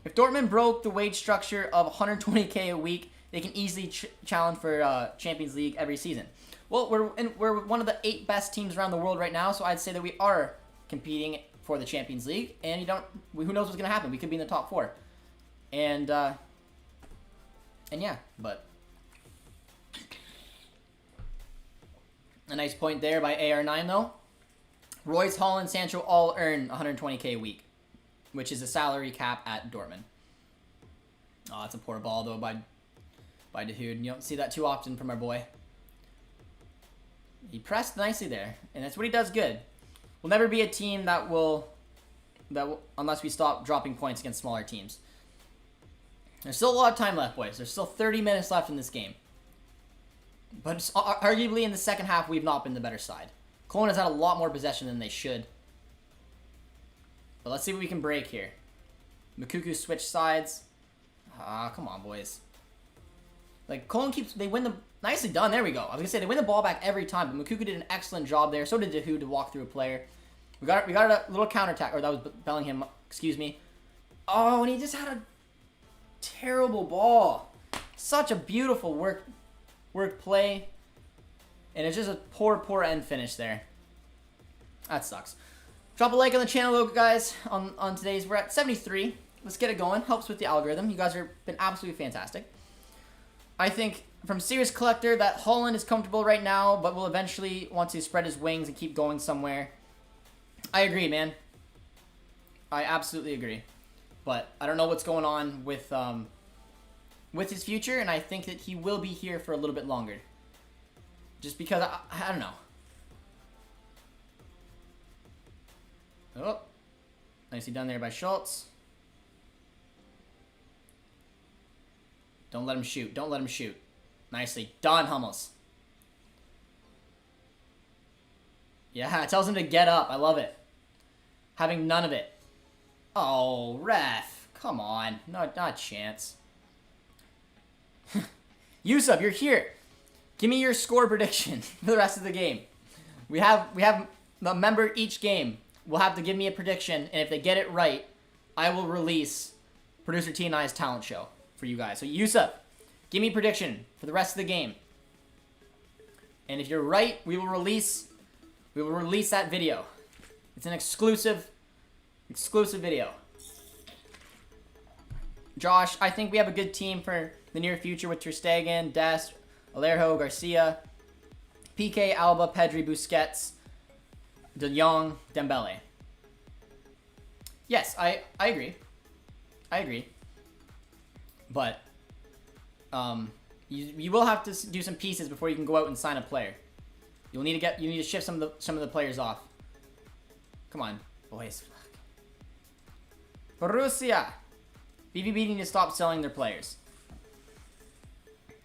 If Dortmund broke the wage structure of 120K a week, they can easily challenge for Champions League every season. Well, we're one of the 8 best teams around the world right now, so I'd say that we are competing for the Champions League, and who knows what's gonna happen? We could be in the top 4, and yeah, but a nice point there by AR9 though. Royce, Haaland, Sancho all earn 120K a week, which is a salary cap at Dortmund. Oh, that's a poor ball though by Dahoud. You don't see that too often from our boy. He pressed nicely there, and that's what he does good. We'll never be a team that will unless we stop dropping points against smaller teams. There's still a lot of time left, boys. There's still 30 minutes left in this game. But arguably in the second half, we've not been the better side. Cologne has had a lot more possession than they should. But let's see what we can break here. Mukuku switch sides. Ah, come on, boys. Like, Cologne they win the... Nicely done. There we go. I was going to say, they win the ball back every time, but Mukuku did an excellent job there. So did Dahoud to walk through a player. We got a little counterattack. Or that was Bellingham, excuse me. Oh, and he just had a terrible ball. Such a beautiful work play. And it's just a poor end finish there. That sucks. Drop a like on the channel, though, guys, on today's. We're at 73. Let's get it going. Helps with the algorithm. You guys have been absolutely fantastic. I think from Serious Collector that Haaland is comfortable right now, but will eventually want to spread his wings and keep going somewhere. I agree, man. I absolutely agree. But I don't know what's going on with his future, and I think that he will be here for a little bit longer. Just because, I don't know. Oh, nicely done there by Schultz. Don't let him shoot. Don't let him shoot. Nicely done, Hummels. Yeah, it tells him to get up. I love it. Having none of it. Oh, ref. Come on. Not a chance. Yusuf, you're here. Give me your score prediction for the rest of the game. We have a member each game will have to give me a prediction, and if they get it right, I will release Producer T and I's talent show for you guys. So Yusuf, give me a prediction for the rest of the game. And if you're right, we will release that video. It's an exclusive video. Josh, I think we have a good team for the near future with Ter Stegen, Dest, Alejo, Garcia, PK, Alba, Pedri, Busquets, De Jong, Dembele. Yes, I agree. I agree. But you will have to do some pieces before you can go out and sign a player. You need to shift some of the players off. Come on, boys. Borussia. BVB need to stop selling their players.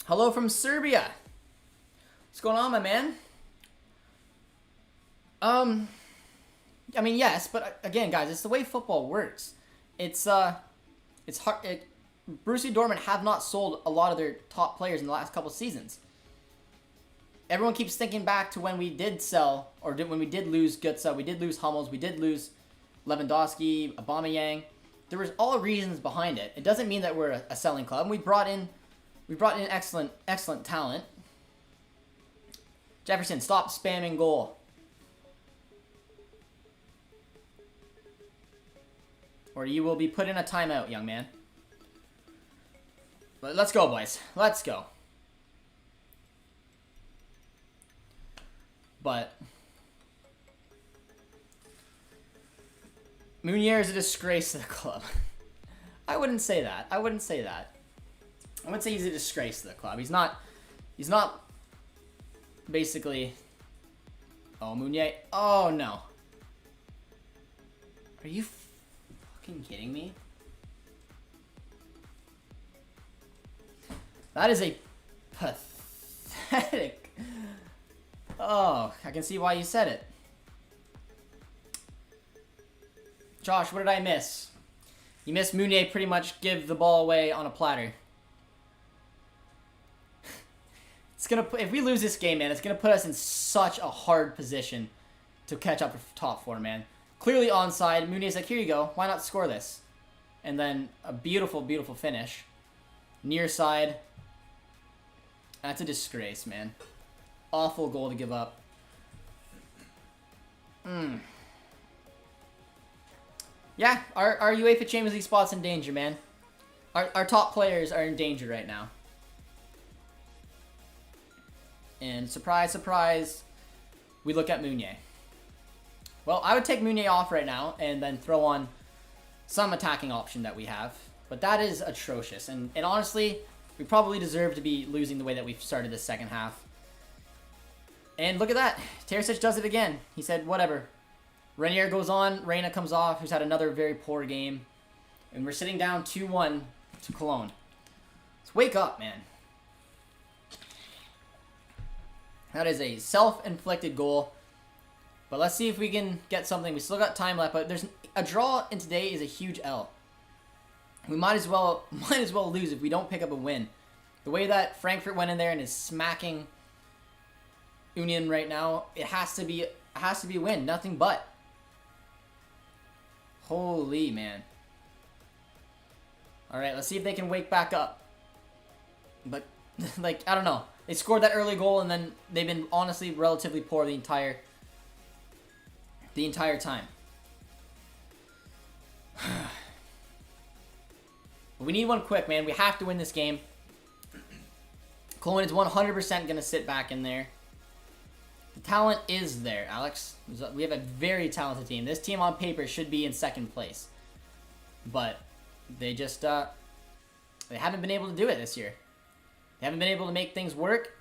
Hello from Serbia. What's going on, my man? I mean, yes, but again, guys, it's the way football works. It's hard. Borussia Dortmund have not sold a lot of their top players in the last couple seasons. Everyone keeps thinking back to when we did sell, when we did lose Götze, we did lose Hummels, we did lose Lewandowski, Aubameyang. There was all reasons behind it. It doesn't mean that we're a selling club. We brought in excellent talent. Jefferson, stop spamming goal. Or you will be put in a timeout, young man. But let's go, boys. Let's go. But Meunier is a disgrace to the club. I wouldn't say that. I wouldn't say that. I would say he's a disgrace to the club. He's not basically. Oh, Meunier. Oh, no. Are you fucking kidding me? That is a pathetic. Oh, I can see why you said it. Josh, what did I miss? You missed Meunier pretty much give the ball away on a platter. If we lose this game, man, it's gonna put us in such a hard position to catch up to top four, man. Clearly onside. Meunier's like, here you go. Why not score this? And then a beautiful, beautiful finish. Near side. That's a disgrace, man. Awful goal to give up. Yeah, our UEFA Champions League spot's in danger, man. Our top players are in danger right now. And surprise, surprise, we look at Meunier. Well, I would take Meunier off right now and then throw on some attacking option that we have. But that is atrocious. And honestly, we probably deserve to be losing the way that we've started the second half. And look at that. Terzic does it again. He said, whatever. Renier goes on. Reina comes off, who's had another very poor game. And we're sitting down 2-1 to Cologne. Let's wake up, man. That is a self-inflicted goal. But let's see if we can get something. We still got time left, but there's a draw in today is a huge L. We might as well lose if we don't pick up a win. The way that Frankfurt went in there and is smacking Union right now, it has to be a win. Nothing but. Holy man. All right, let's see if they can wake back up. But like, I don't know. They scored that early goal and then they've been honestly relatively poor the entire time. But we need one quick, man. We have to win this game. Cologne is 100% going to sit back in there. The talent is there, Alex. We have a very talented team. This team on paper should be in second place. But they just they haven't been able to do it this year. They haven't been able to make things work.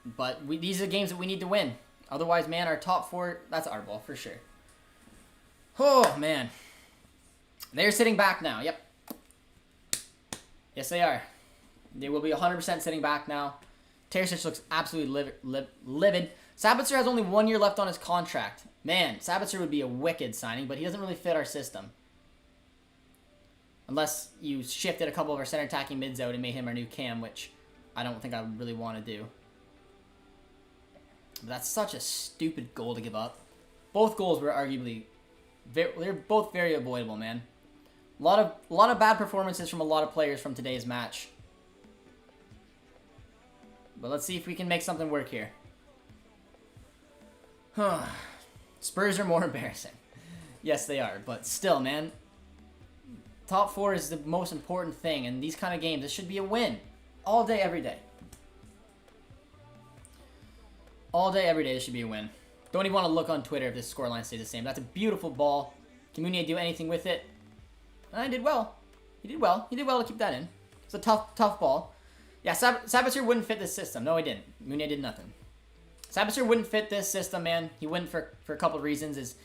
But these are games that we need to win. Otherwise, man, our top 4, that's our ball for sure. Oh, man. They're sitting back now. Yep. Yes, they are. They will be 100% sitting back now. Terzic looks absolutely livid. Sabitzer has only 1 year left on his contract. Man, Sabitzer would be a wicked signing, but he doesn't really fit our system. Unless you shifted a couple of our center attacking mids out and made him our new cam, which I don't think I would really want to do. But that's such a stupid goal to give up. Both goals were arguably... they're both very avoidable, man. A lot of bad performances from a lot of players from today's match. But let's see if we can make something work here. Spurs are more embarrassing. Yes, they are. But still, man. Top 4 is the most important thing. In these kind of games, this should be a win. All day, every day. All day, every day, this should be a win. Don't even want to look on Twitter if this scoreline stays the same. That's a beautiful ball. Can Meunier do anything with it? I did well. He did well. He did well to keep that in. It's a tough ball. Yeah, Sabitzer wouldn't fit this system. No, he didn't. Meunier did nothing. Sabitzer wouldn't fit this system, man. He wouldn't for a couple of reasons.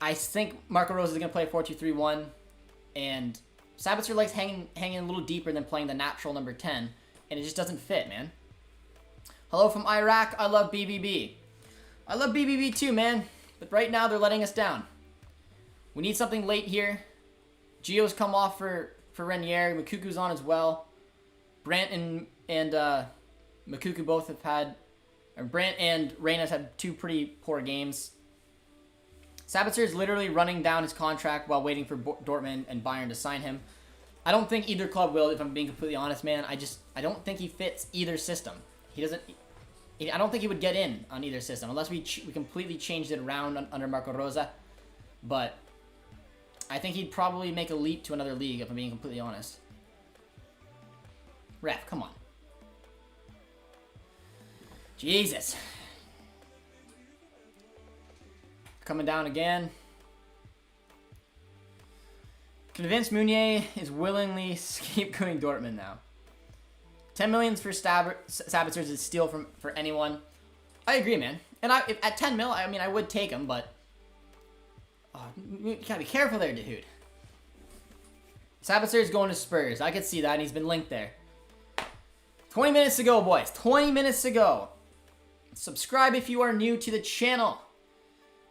I think Marco Rose is going to play 4-2-3-1. And Sabitzer likes hanging a little deeper than playing the natural number 10. And it just doesn't fit, man. Hello from Iraq. I love BBB. I love BBB too, man. But right now, they're letting us down. We need something late here. Gio's come off for Renier. Makuku's on as well. Brandt and Makuku both have had... Or Brandt and Reyna's had 2 pretty poor games. Sabitzer is literally running down his contract while waiting for Dortmund and Bayern to sign him. I don't think either club will, if I'm being completely honest, man. I don't think he fits either system. He doesn't... I don't think he would get in on either system unless we completely changed it around under Marco Rosa. But I think he'd probably make a leap to another league, if I'm being completely honest. Ref, come on. Jesus. Coming down again. Convinced Meunier is willingly scapegoating Dortmund now. 10 million for Sabitzer is a steal for anyone. I agree, man. And at 10 mil, I mean, I would take him, but... Oh, you gotta be careful there, dude. Sabitzer is going to Spurs. I could see that, and he's been linked there. 20 minutes to go, boys. 20 minutes to go. Subscribe if you are new to the channel.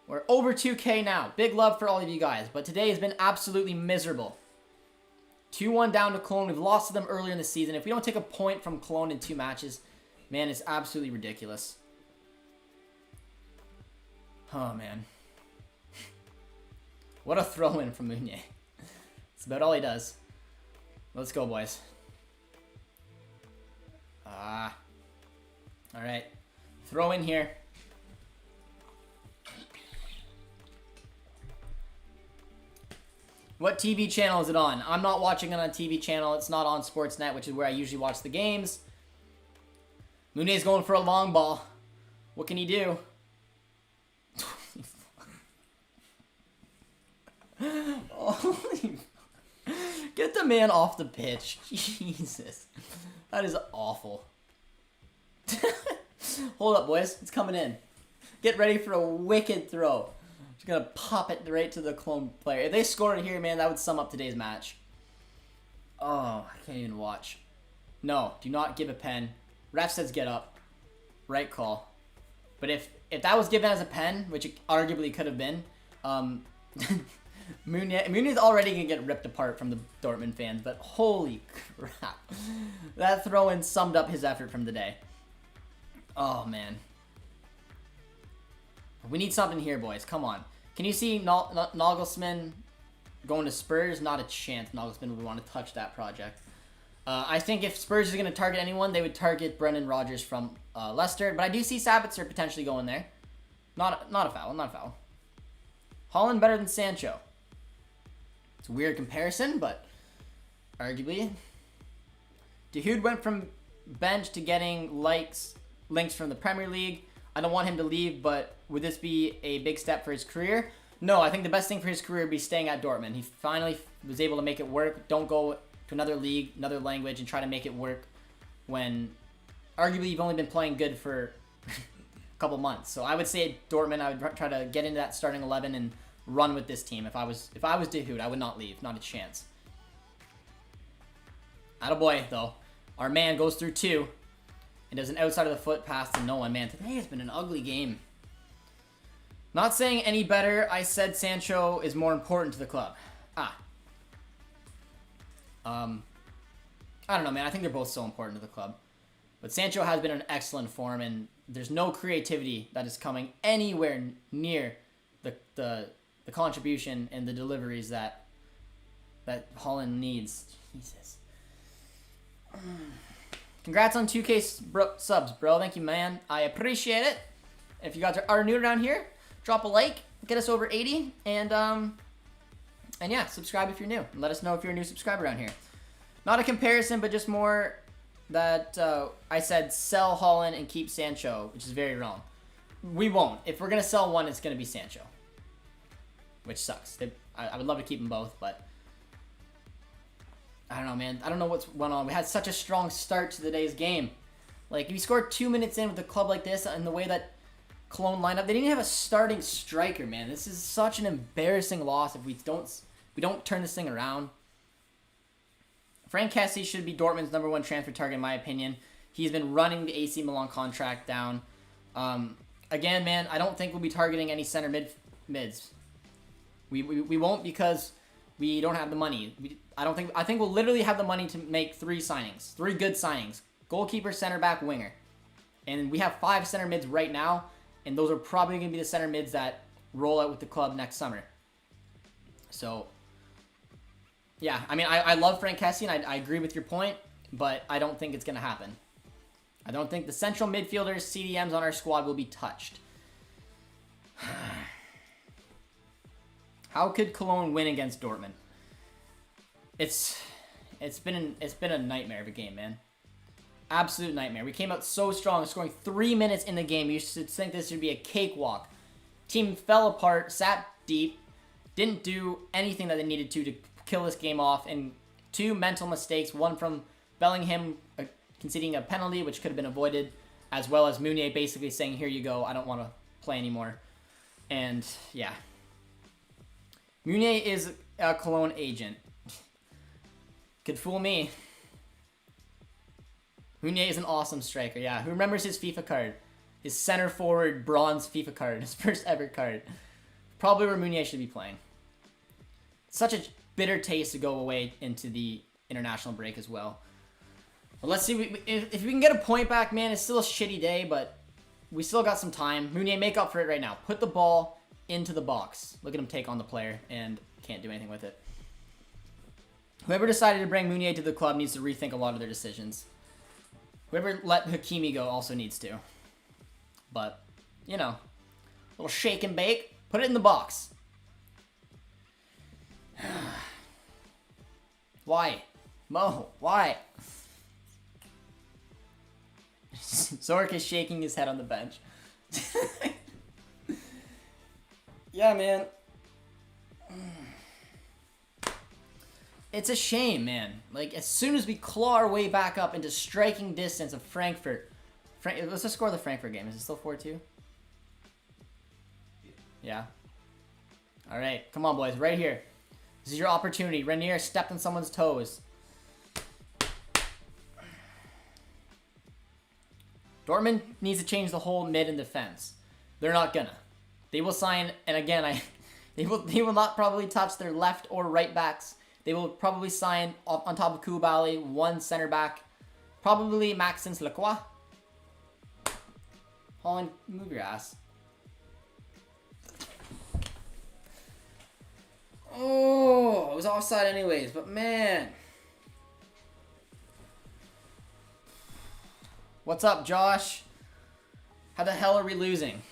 We're over 2K now. Big love for all of you guys. But today has been absolutely miserable. 2-1 down to Cologne. We've lost to them earlier in the season. If we don't take a point from Cologne in 2 matches, man, it's absolutely ridiculous. Oh, man. What a throw-in from Meunier. That's about all he does. Let's go, boys. Alright. Throw in here. What TV channel is it on? I'm not watching it on a TV channel. It's not on Sportsnet, which is where I usually watch the games. Meunier's going for a long ball. What can he do? Get the man off the pitch. Jesus. That is awful. Hold up, boys. It's coming in. Get ready for a wicked throw. Just gonna pop it right to the Cologne player. If they scored it here, man, that would sum up today's match. Oh, I can't even watch. No, do not give a pen. Ref says get up. Right call. But if that was given as a pen, which it arguably could have been, Meunier's already gonna get ripped apart from the Dortmund fans, but holy crap. That throw-in summed up his effort from the day. Oh, man. We need something here, boys. Come on. Can you see Nagelsmann going to Spurs? Not a chance Nagelsmann would want to touch that project. I think if Spurs is going to target anyone, they would target Brendan Rodgers from Leicester. But I do see Sabitzer potentially going there. Not a foul. Not a foul. Haaland better than Sancho. It's a weird comparison, but arguably. Dahoud went from bench to getting links from the Premier League. I don't want him to leave, but would this be a big step for his career? No, I think the best thing for his career would be staying at Dortmund. He finally was able to make it work. Don't go to another league, another language, and try to make it work when arguably you've only been playing good for a couple months. So I would say at Dortmund, I would try to get into that starting 11 and run with this team. If I was Dahoud, I would not leave. Not a chance. Attaboy, though. Our man goes through 2 and does an outside of the foot pass to no one. Man, today has been an ugly game. Not saying any better. I said Sancho is more important to the club. I don't know, man. I think they're both so important to the club. But Sancho has been in excellent form, and there's no creativity that is coming anywhere near the contribution and the deliveries that Holland needs. Jesus. Congrats on 2K subs, bro. Thank you, man. I appreciate it. If you guys are new around here, drop a like, get us over 80, and yeah, subscribe if you're new. And let us know if you're a new subscriber around here. Not a comparison, but just more that I said sell Holland and keep Sancho, which is very wrong. We won't. If we're going to sell one, it's going to be Sancho, which sucks. I would love to keep them both, but I don't know, man. I don't know what's going on. We had such a strong start to today's game. Like, if you score 2 minutes in with a club like this and the way that Cologne lined up, they didn't have a starting striker, man. This is such an embarrassing loss if we don't turn this thing around. Frank Kessie should be Dortmund's #1 transfer target, in my opinion. He's been running the AC Milan contract down. Again, man, I don't think we'll be targeting any center mids. We won't because we don't have the money. I think we'll literally have the money to make 3 good signings. Goalkeeper, center back, winger. And we have 5 center mids right now, and those are probably going to be the center mids that roll out with the club next summer. So, yeah, I mean, I love Frank Kessie, and I agree with your point, but I don't think it's going to happen. I don't think the central midfielders, CDMs on our squad will be touched. How could Cologne win against Dortmund? It's been a nightmare of a game, man. Absolute nightmare. We came out so strong, scoring 3 minutes in the game. You should think this should be a cakewalk. Team fell apart, sat deep, didn't do anything that they needed to kill this game off, and 2 mental mistakes, one from Bellingham conceding a penalty, which could have been avoided, as well as Meunier basically saying, here you go, I don't want to play anymore. And, yeah. Meunier is a Cologne agent. Could fool me. Meunier is an awesome striker, yeah. Who remembers his FIFA card? His center forward bronze FIFA card. His first ever card. Probably where Meunier should be playing. Such a bitter taste to go away into the international break as well. Well, let's see. If we can get a point back, man, it's still a shitty day, but we still got some time. Meunier, make up for it right now. Put the ball into the box. Look at him take on the player and can't do anything with it. Whoever decided to bring Meunier to the club needs to rethink a lot of their decisions. Whoever let Hakimi go also needs to. But, you know, a little shake and bake. Put it in the box. Why? Mo, why? Zork is shaking his head on the bench. Yeah, man. It's a shame, man. Like, as soon as we claw our way back up into striking distance of Frankfurt. Let's just score the Frankfurt game. Is it still 4-2? Yeah. All right. Come on, boys. Right here. This is your opportunity. Renier stepped on someone's toes. Dortmund needs to change the whole mid and defense. They're not gonna. They will sign, and again, they will not probably touch their left or right backs. They will probably sign on top of Koulibaly, 1 center back, probably Maxence Lacroix. Holland, move your ass. Oh, it was offside anyways, but man. What's up, Josh? How the hell are we losing?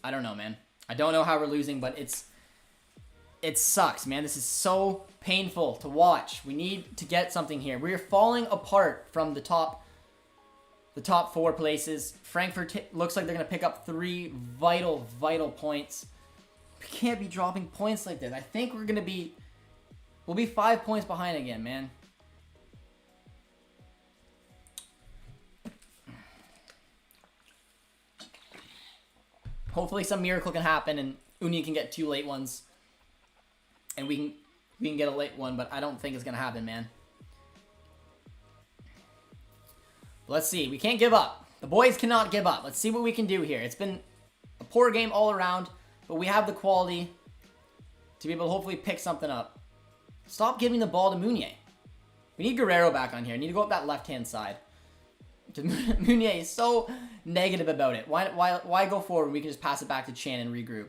I don't know, man. I don't know how we're losing, but it sucks, man. This is so painful to watch. We need to get something here. We're falling apart from the top the top 4 places. Frankfurt looks like they're going to pick up 3 vital, vital points. We can't be dropping points like this. I think we're going to be... We'll be 5 points behind again, man. Hopefully some miracle can happen and Uni can get 2 late ones. And we can get a late one, but I don't think it's going to happen, man. Let's see. We can't give up. The boys cannot give up. Let's see what we can do here. It's been a poor game all around, but we have the quality to be able to hopefully pick something up. Stop giving the ball to Meunier. We need Guerrero back on here. We need to go up that left-hand side. Meunier is so negative about it. Why go forward when we can just pass it back to Chan and regroup?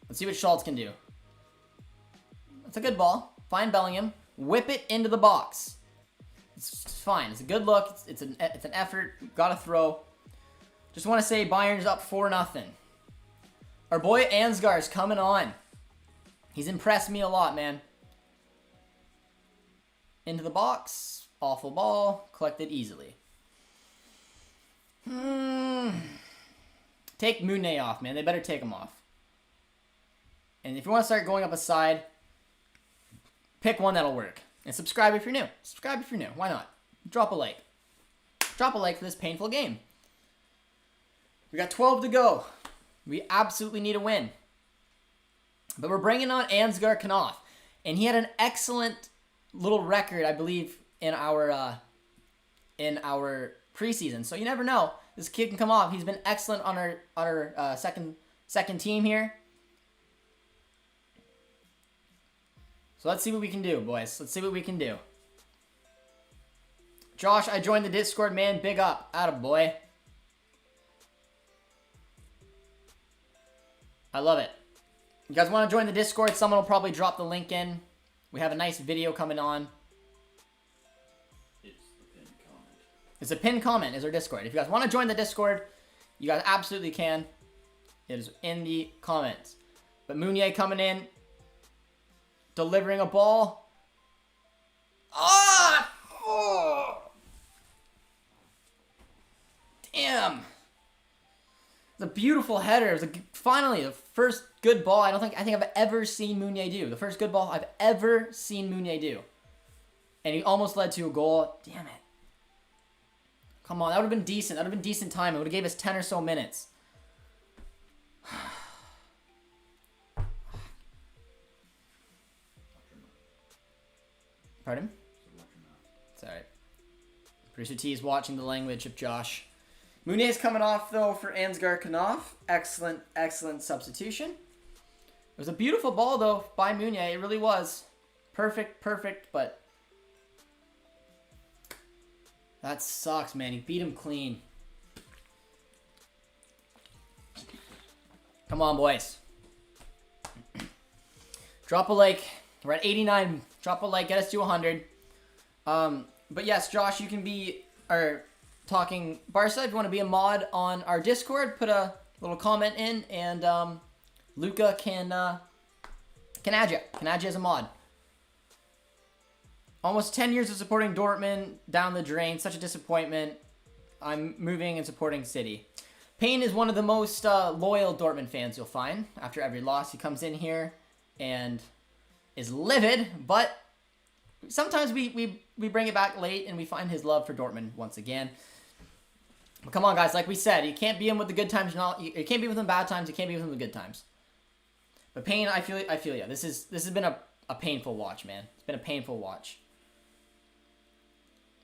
Let's see what Schultz can do. That's a good ball. Find Bellingham. Whip it into the box. It's fine. It's a good look. It's an effort. Got to throw. Just want to say Bayern's up 4-0. Our boy Ansgar's coming on. He's impressed me a lot, man. Into the box. Awful ball. Collected easily. Take Meunier off, man. They better take him off. And if you want to start going up a side, pick one that'll work. And subscribe if you're new. Subscribe if you're new. Why not? Drop a like. Drop a like for this painful game. We got 12 to go. We absolutely need a win. But we're bringing on Ansgar Knopf. And he had an excellent little record, I believe, in our preseason. So you never know. This kid can come off. He's been excellent on our second team here. So let's see what we can do, boys. Let's see what we can do. Josh, I joined the Discord, man. Big up. Attaboy. I love it. You guys want to join the Discord? Someone will probably drop the link in. We have a nice video coming on. It's the pinned comment. It's a pinned comment is our Discord. If you guys want to join the Discord, you guys absolutely can. It is in the comments. But Meunier coming in. Delivering a ball. Ah! Oh! Damn. It's a beautiful header. It was finally the first good ball I think I've ever seen Meunier do. The first good ball I've ever seen Meunier do. And he almost led to a goal. Damn it. Come on, that would have been decent. That would have been decent time. It would have gave us 10 or so minutes. Pardon? It's alright. Producer T is watching the language of Josh. Meunier is coming off, though, for Ansgar Knopf. Excellent, excellent substitution. It was a beautiful ball, though, by Meunier. It really was. Perfect, perfect, but... That sucks, man. He beat him clean. Come on, boys. Drop a like. We're at 89. Drop a like. Get us to 100. But yes, Josh, you can be talking Barca. If you want to be a mod on our Discord, put a little comment in, and Luca can add you. Can add you as a mod. Almost 10 years of supporting Dortmund down the drain. Such a disappointment. I'm moving and supporting City. Payne is one of the most loyal Dortmund fans you'll find. After every loss, he comes in here and is livid, but sometimes we bring it back late and we find his love for Dortmund once again. But come on, guys. Like we said, you can't be him with the good times. You can't be with him bad times. You can't be with him with the good times. But Payne, I feel you. This has been a painful watch, man. It's been a painful watch.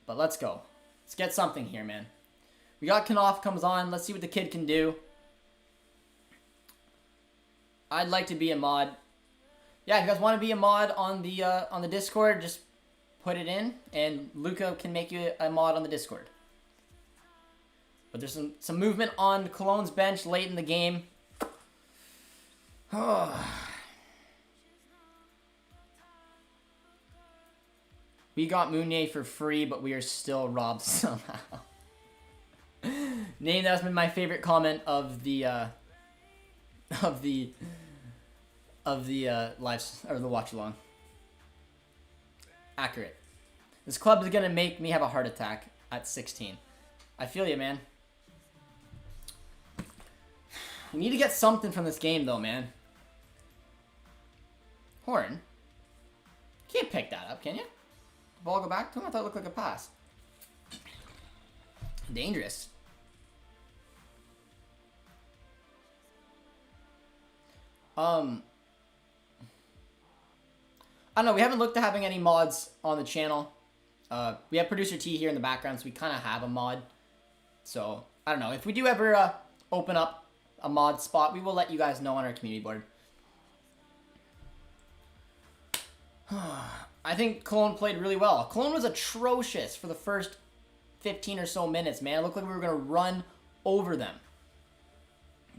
But let's go. Let's get something here, man. We got Knopf comes on. Let's see what the kid can do. I'd like to be a mod. Yeah, if you guys want to be a mod on the Discord, just put it in, and Luca can make you a mod on the Discord. But there's some movement on Cologne's bench late in the game. We got Meunier for free, but we are still robbed somehow. Name, that's been my favorite comment of the live or the watch along. Accurate. This club is going to make me have a heart attack at 16. I feel you, man. We need to get something from this game, though, man. Horn. You can't pick that up, can you? The ball go back to him? I thought it looked like a pass. Dangerous. I don't know. We haven't looked at having any mods on the channel. We have Producer T here in the background, so we kind of have a mod. So, I don't know. If we do ever open up a mod spot, we will let you guys know on our community board. I think Cologne played really well. Cologne was atrocious for the first 15 or so minutes, man. It looked like we were going to run over them.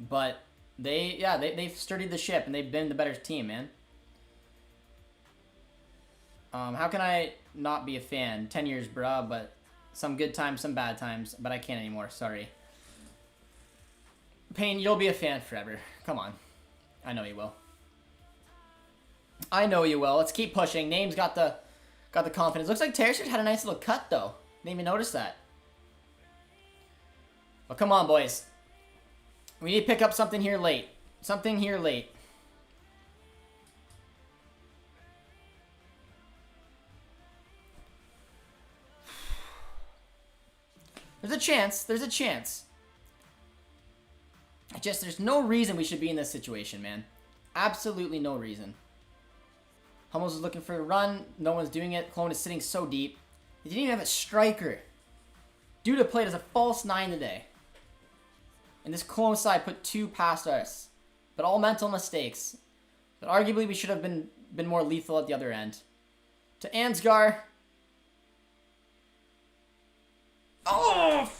But they've sturdied the ship, and they've been the better team, man. How can I not be a fan? 10 years, bruh, but some good times, some bad times, but I can't anymore. Sorry. Payne, you'll be a fan forever. Come on. I know you will. I know you will. Let's keep pushing. Name's got the confidence. Looks like Terzic had a nice little cut, though. Didn't even notice that. Well, come on, boys. We need to pick up something here late. Something here late. There's a chance. There's a chance. There's no reason we should be in this situation, man. Absolutely no reason. Hummels is looking for a run. No one's doing it. Cologne is sitting so deep. He didn't even have a striker. Duda played as a false 9 today. And this Cologne side put 2 past us. But all mental mistakes. But arguably we should have been more lethal at the other end. To Ansgar. Oh!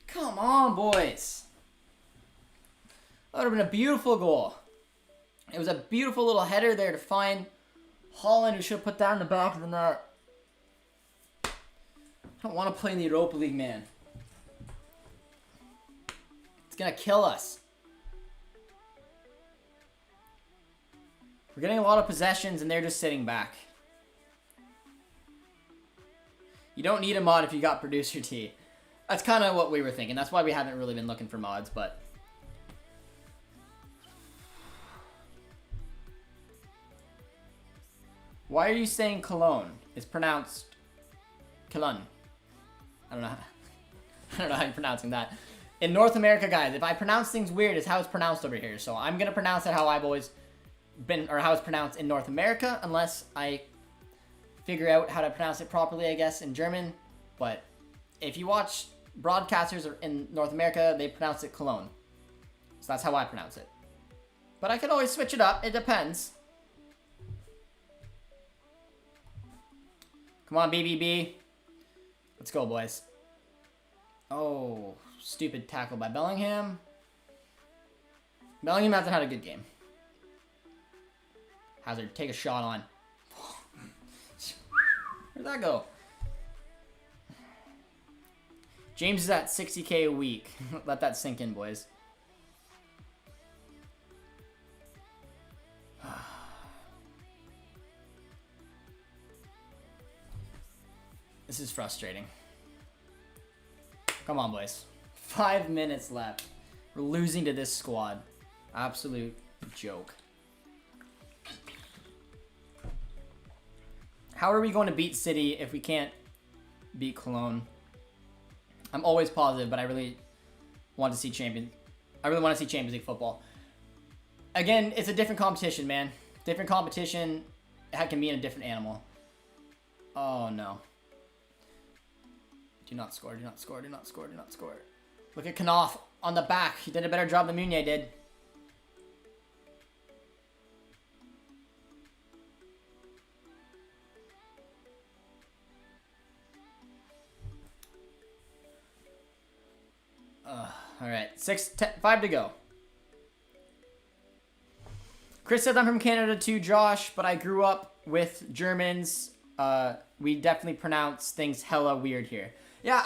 Come on, boys. That would have been a beautiful goal. It was a beautiful little header there to find Holland, who should have put that in the back of the net. I don't want to play in the Europa League, man. It's going to kill us. We're getting a lot of possessions, and they're just sitting back. You don't need a mod if you got Producer T. That's kind of what we were thinking. That's why we haven't really been looking for mods, but... Why are you saying Cologne? It's pronounced Cologne. I don't know. I don't know how you're pronouncing that. In North America, guys, if I pronounce things weird, it's how it's pronounced over here. So I'm gonna pronounce it how I've always been, or how it's pronounced in North America, unless I figure out how to pronounce it properly, I guess, in German. But if you watch broadcasters in North America, they pronounce it Cologne. So that's how I pronounce it. But I could always switch it up. It depends. Come on, BBB. Let's go, boys. Oh, stupid tackle by Bellingham. Bellingham hasn't had a good game. Hazard, take a shot on. Where'd that go? James is at 60K a week. Let that sink in, boys. This is frustrating. Come on, boys. 5 minutes left. We're losing to this squad. Absolute joke. How are we going to beat City if we can't beat Cologne? I'm always positive, but I really want to see Champions League football. Again, it's a different competition, man. Different competition. That can mean a different animal. Oh, no. Do not score, do not score, do not score, do not score. Look at Knopf on the back. He did a better job than Meunier did. Alright, 5 to go. Chris says I'm from Canada too, Josh, but I grew up with Germans. We definitely pronounce things hella weird here. Yeah,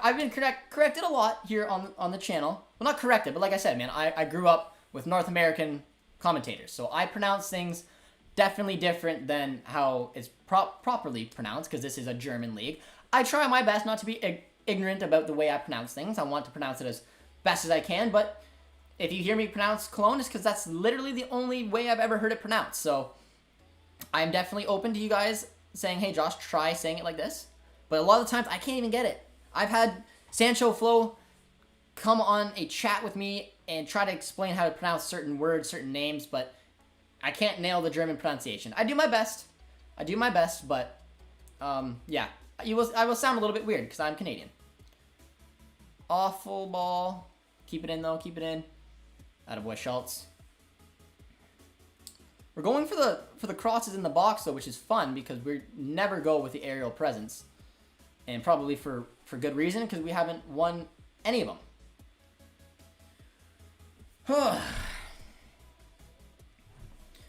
I've been corrected a lot here on the channel. Well, not corrected, but like I said, man, I grew up with North American commentators. So I pronounce things Definitely different than how it's properly pronounced, because this is a German league. I try my best not to be ignorant about the way I pronounce things. I want to pronounce it as best as I can, but if you hear me pronounce Cologne, it's because that's literally the only way I've ever heard it pronounced. So I'm definitely open to you guys saying, hey, Josh, try saying it like this. But a lot of the times, I can't even get it. I've had Sancho Flo come on a chat with me and try to explain how to pronounce certain words, certain names, but I can't nail the German pronunciation. I do my best. But yeah. I will sound a little bit weird because I'm Canadian. Awful ball. Keep it in, though. Keep it in. Attaboy Schultz. We're going for the crosses in the box, though, which is fun because we never go with the aerial presence. And probably for good reason, because we haven't won any of them. But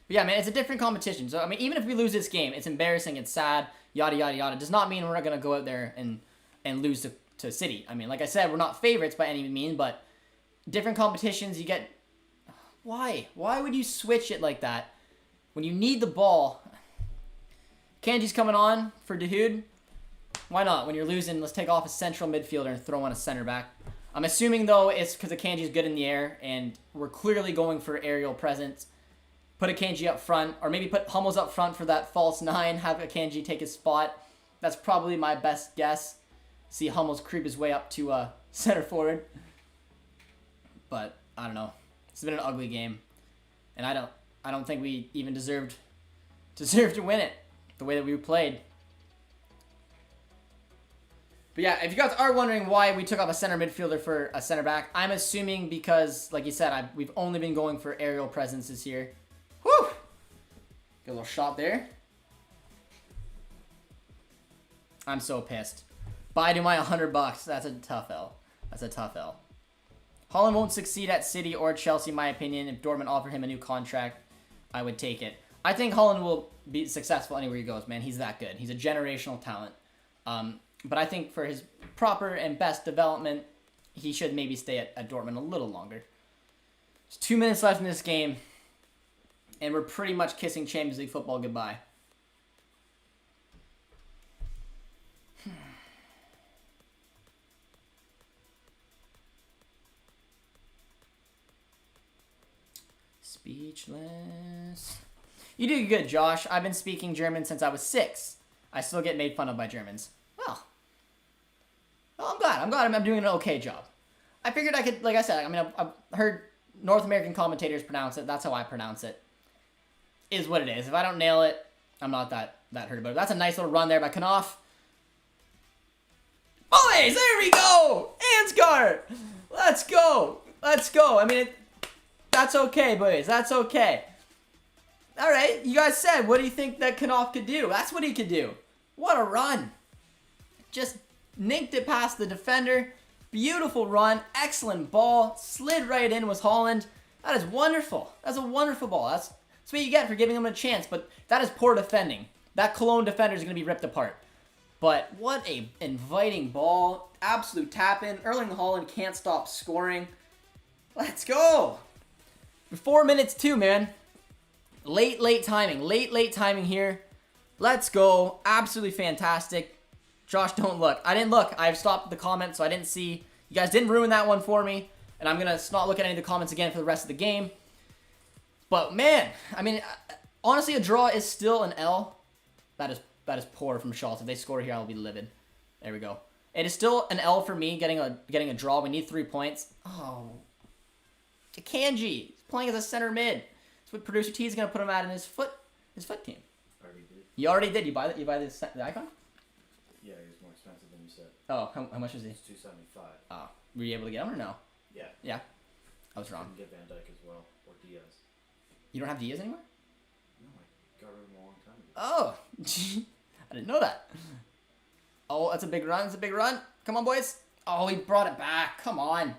yeah, man, it's a different competition. So, I mean, even if we lose this game, it's embarrassing, it's sad, yada, yada, yada. Does not mean we're not going to go out there and lose to City. I mean, like I said, we're not favorites by any means, but different competitions, you get... Why? Why would you switch it like that when you need the ball? Kanji's coming on for Dahoud. Why not? When you're losing, let's take off a central midfielder and throw on a center back. I'm assuming, though, it's because Akanji's good in the air, and we're clearly going for aerial presence. Put Akanji up front, or maybe put Hummels up front for that false 9, have Akanji take his spot. That's probably my best guess. See Hummels creep his way up to center forward. But, I don't know. It's been an ugly game. And I don't think we even deserved to win it the way that we played. But yeah, if you guys are wondering why we took off a center midfielder for a center back, I'm assuming because, like you said, we've only been going for aerial presence this year. Whew! Get a little shot there. I'm so pissed. Buy to my $100. That's a tough L. That's a tough L. Haaland won't succeed at City or Chelsea, in my opinion. If Dortmund offered him a new contract, I would take it. I think Haaland will be successful anywhere he goes, man. He's that good. He's a generational talent. But I think for his proper and best development, he should maybe stay at Dortmund a little longer. There's 2 minutes left in this game, and we're pretty much kissing Champions League football goodbye. Speechless. You do good, Josh. I've been speaking German since I was 6. I still get made fun of by Germans. Well, I'm glad I'm doing an okay job. I figured I could, like I said, I mean, I've heard North American commentators pronounce it. That's how I pronounce it. Is what it is. If I don't nail it, I'm not that hurt about it. That's a nice little run there by Knopf. Boys, there we go! Ansgar! Let's go! Let's go! I mean, that's okay, boys. That's okay. All right, you guys said, what do you think that Knopf could do? That's what he could do. What a run. Just nicked it past the defender. Beautiful run. Excellent ball. Slid right in was Haaland. That is wonderful. That's a wonderful ball. That's what you get for giving him a chance, but that is poor defending. That Cologne defender is going to be ripped apart. But what a inviting ball. Absolute tap-in. Erling Haaland can't stop scoring. Let's go. 4 minutes too, man. Late timing. Late timing here. Let's go. Absolutely fantastic. Josh, don't look. I didn't look. I've stopped the comments, so I didn't see. You guys didn't ruin that one for me. And I'm going to not look at any of the comments again for the rest of the game. But, man, I mean, honestly, a draw is still an L. That is poor from Schultz. If they score here, I'll be livid. There we go. It is still an L for me getting a draw. We need 3 points. Oh. Akanji. He's playing as a center mid. That's what Producer T is going to put him at in his foot team. Already did. You already did. You buy the icon? Yeah, he was more expensive than you said. Oh, how much was he? It's $275. Oh, were you able to get him or no? Yeah. Yeah. I was You wrong. can get Van Dijk as well, or Diaz. You don't have Diaz anymore? No, I got rid of him a long time ago. Oh, I didn't know that. Oh, that's a big run. That's a big run. Come on, boys. Oh, he brought it back. Come on.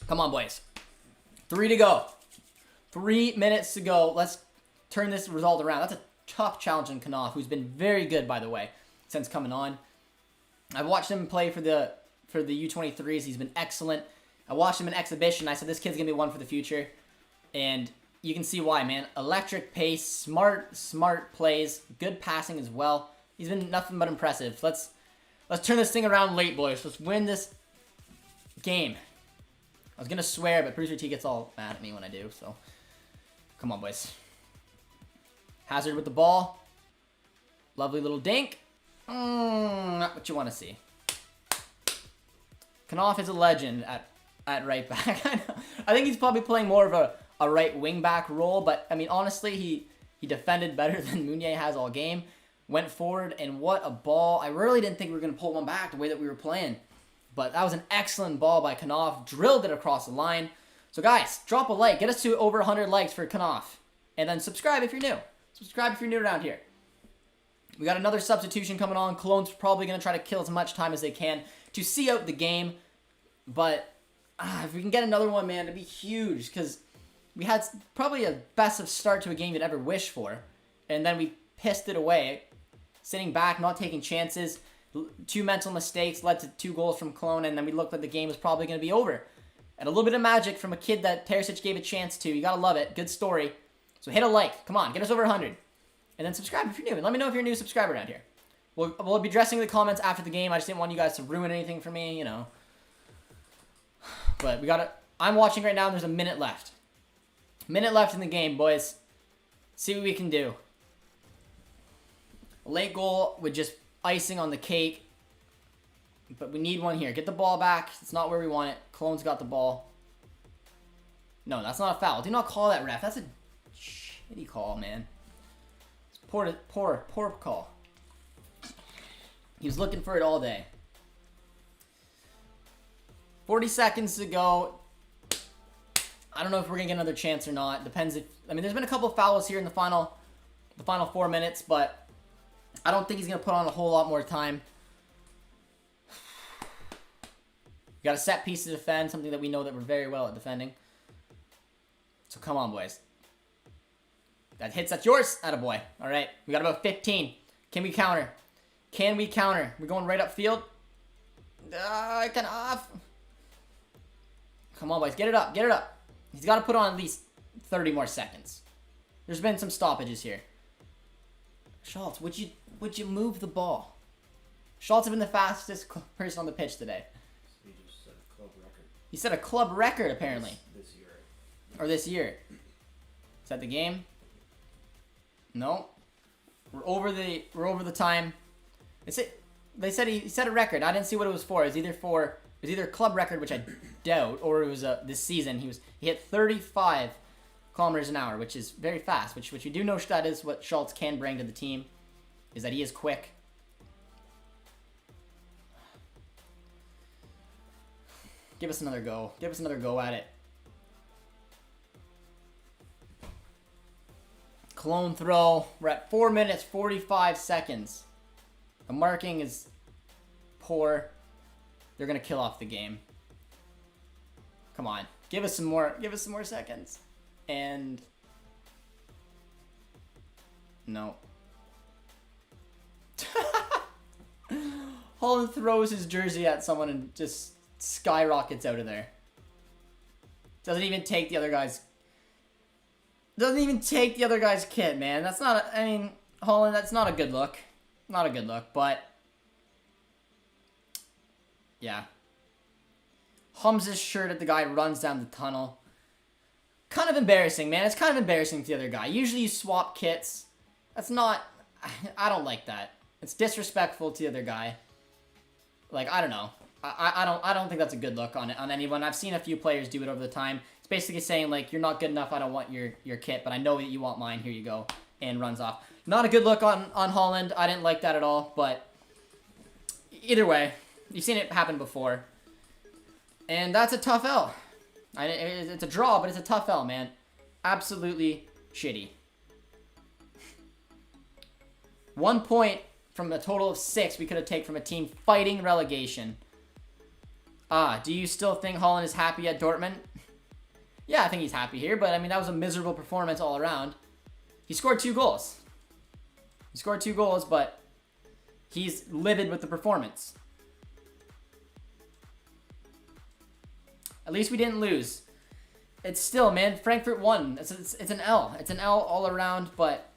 Come on, boys. 3 to go. 3 minutes to go. Let's turn this result around. That's a tough challenge in Knopf, who's been very good, by the way, since coming on. I've watched him play for the U23s. He's been excellent. I watched him in exhibition. I said, this kid's going to be one for the future. And you can see why, man. Electric pace, smart plays, good passing as well. He's been nothing but impressive. Let's turn this thing around late, boys. Let's win this game. I was gonna swear, but Producer T gets all mad at me when I do, so come on, boys. Hazard with the ball. Lovely little dink. Not what you want to see. Knopf is a legend at right back. I think he's probably playing more of a right wing back role, but I mean, honestly, he defended better than Meunier has all game. Went forward, and what a ball. I really didn't think we were going to pull one back the way that we were playing. But that was an excellent ball by Knopf. Drilled it across the line. So guys, drop a like. Get us to over 100 likes for Knopf. And then subscribe if you're new. Subscribe if you're new around here. We got another substitution coming on. Cologne's probably going to try to kill as much time as they can to see out the game. But if we can get another one, man, it'd be huge. Because we had probably a best of start to a game you'd ever wish for. And then we pissed it away. Sitting back, not taking chances. 2 mental mistakes led to 2 goals from Cologne. And then we looked like the game was probably going to be over. And a little bit of magic from a kid that Terzic gave a chance to. You got to love it. Good story. So hit a like. Come on, get us over 100. And then subscribe if you're new. And let me know if you're a new subscriber around here. We'll be addressing the comments after the game. I just didn't want you guys to ruin anything for me, you know. But we got to... I'm watching right now and there's a minute left. Minute left in the game, boys. See what we can do. A late goal with just icing on the cake. But we need one here. Get the ball back. It's not where we want it. Cologne's got the ball. No, that's not a foul. Do not call that, ref. That's a shitty call, man. It's poor call. He was looking for it all day. 40 seconds to go. I don't know if we're going to get another chance or not. Depends if... I mean, there's been a couple of fouls here in the final 4 minutes, but I don't think he's going to put on a whole lot more time. We got a set piece to defend, something that we know that we're very well at defending. So come on, boys. That hits, that's yours. Attaboy. All right, we got about 15. Can we counter? Can we counter? We're going right up field. Off. Come on, boys. Get it up. Get it up. He's got to put on at least 30 more seconds. There's been some stoppages here. Schultz, would you move the ball? Schultz has been the fastest person on the pitch today. He just set a club record. He set a club record, apparently. This year. Or this year. Is that the game? No. We're over the time. They said he set a record. I didn't see what it was for. It was either a club record, which I doubt, or it was this season. He hit 35 kilometers an hour, which is very fast. Which you do know that is what Schultz can bring to the team, is that he is quick. Give us another go. Give us another go at it. Cologne throw. We're at 4 minutes, 45 seconds. The marking is poor. They're going to kill off the game. Come on. Give us some more. Give us some more seconds. And no. Holland throws his jersey at someone and just skyrockets out of there. Doesn't even take the other guy's kit, man. That's not I mean, Holland, that's not a good look. Not a good look, but yeah. Hums his shirt at the guy, runs down the tunnel. Kind of embarrassing, man. It's kind of embarrassing to the other guy. Usually you swap kits. That's not... I don't like that. It's disrespectful to the other guy. Like, I don't know. I don't think that's a good look on anyone. I've seen a few players do it over the time. It's basically saying, like, you're not good enough, I don't want your kit, but I know that you want mine, here you go. And runs off. Not a good look on Holland. I didn't like that at all, but either way, you've seen it happen before. And that's a tough L. It's a draw, but it's a tough L, man. Absolutely shitty. 1 point from a total of 6 we could have taken from a team fighting relegation. Do you still think Holland is happy at Dortmund? Yeah, I think he's happy here, but I mean, that was a miserable performance all around. He scored 2 goals. He scored 2 goals, but he's livid with the performance. At least we didn't lose. it's still, man, Frankfurt won. It's an L. It's an L all around, but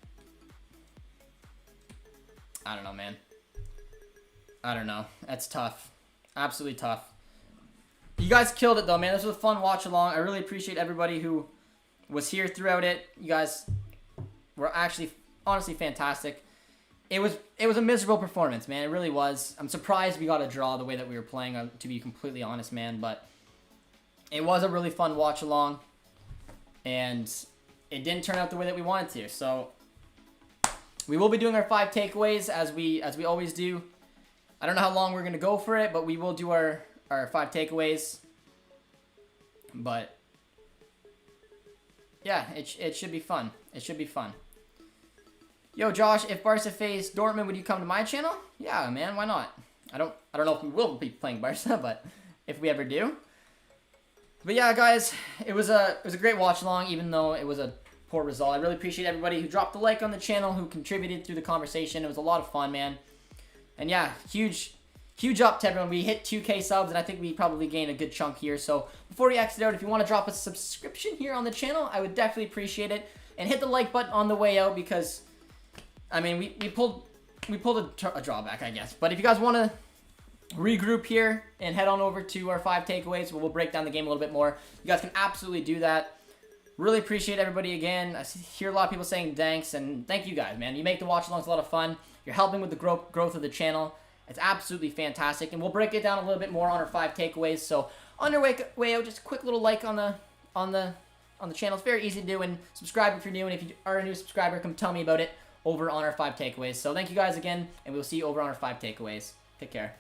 I don't know, man. I don't know. That's tough. Absolutely tough. You guys killed it, though, man. This was a fun watch-along. I really appreciate everybody who was here throughout it. You guys were actually, honestly, fantastic. It was a miserable performance, man. It really was. I'm surprised we got a draw the way that we were playing, to be completely honest, man. But it was a really fun watch-along, and it didn't turn out the way that we wanted to. So we will be doing our 5 takeaways as we always do. I don't know how long we're going to go for it, but we will do our 5 takeaways. But yeah, it should be fun. It should be fun. Yo, Josh, if Barca face Dortmund, would you come to my channel? Yeah, man, why not? I don't know if we will be playing Barca, but if we ever do. But yeah, guys, it was a great watch along, even though it was a poor result. I really appreciate everybody who dropped a like on the channel, who contributed through the conversation. It was a lot of fun, man. And yeah, huge up to everyone. We hit 2K subs, and I think we probably gained a good chunk here. So before we exit out, if you want to drop a subscription here on the channel, I would definitely appreciate it. And hit the like button on the way out, because I mean, we pulled a drawback, I guess. But if you guys want to regroup here and head on over to our 5 takeaways, we'll break down the game a little bit more. You guys can absolutely do that. Really appreciate everybody again. I hear a lot of people saying thanks, and thank you guys, man. You make the watch-alongs a lot of fun. You're helping with the growth of the channel. It's absolutely fantastic, and we'll break it down a little bit more on our 5 takeaways. So on your way out, just a quick little like on the channel. It's very easy to do, and subscribe if you're new. And if you are a new subscriber, come tell me about it over on our 5 takeaways. So thank you guys again, and we'll see you over on our 5 takeaways. Take care.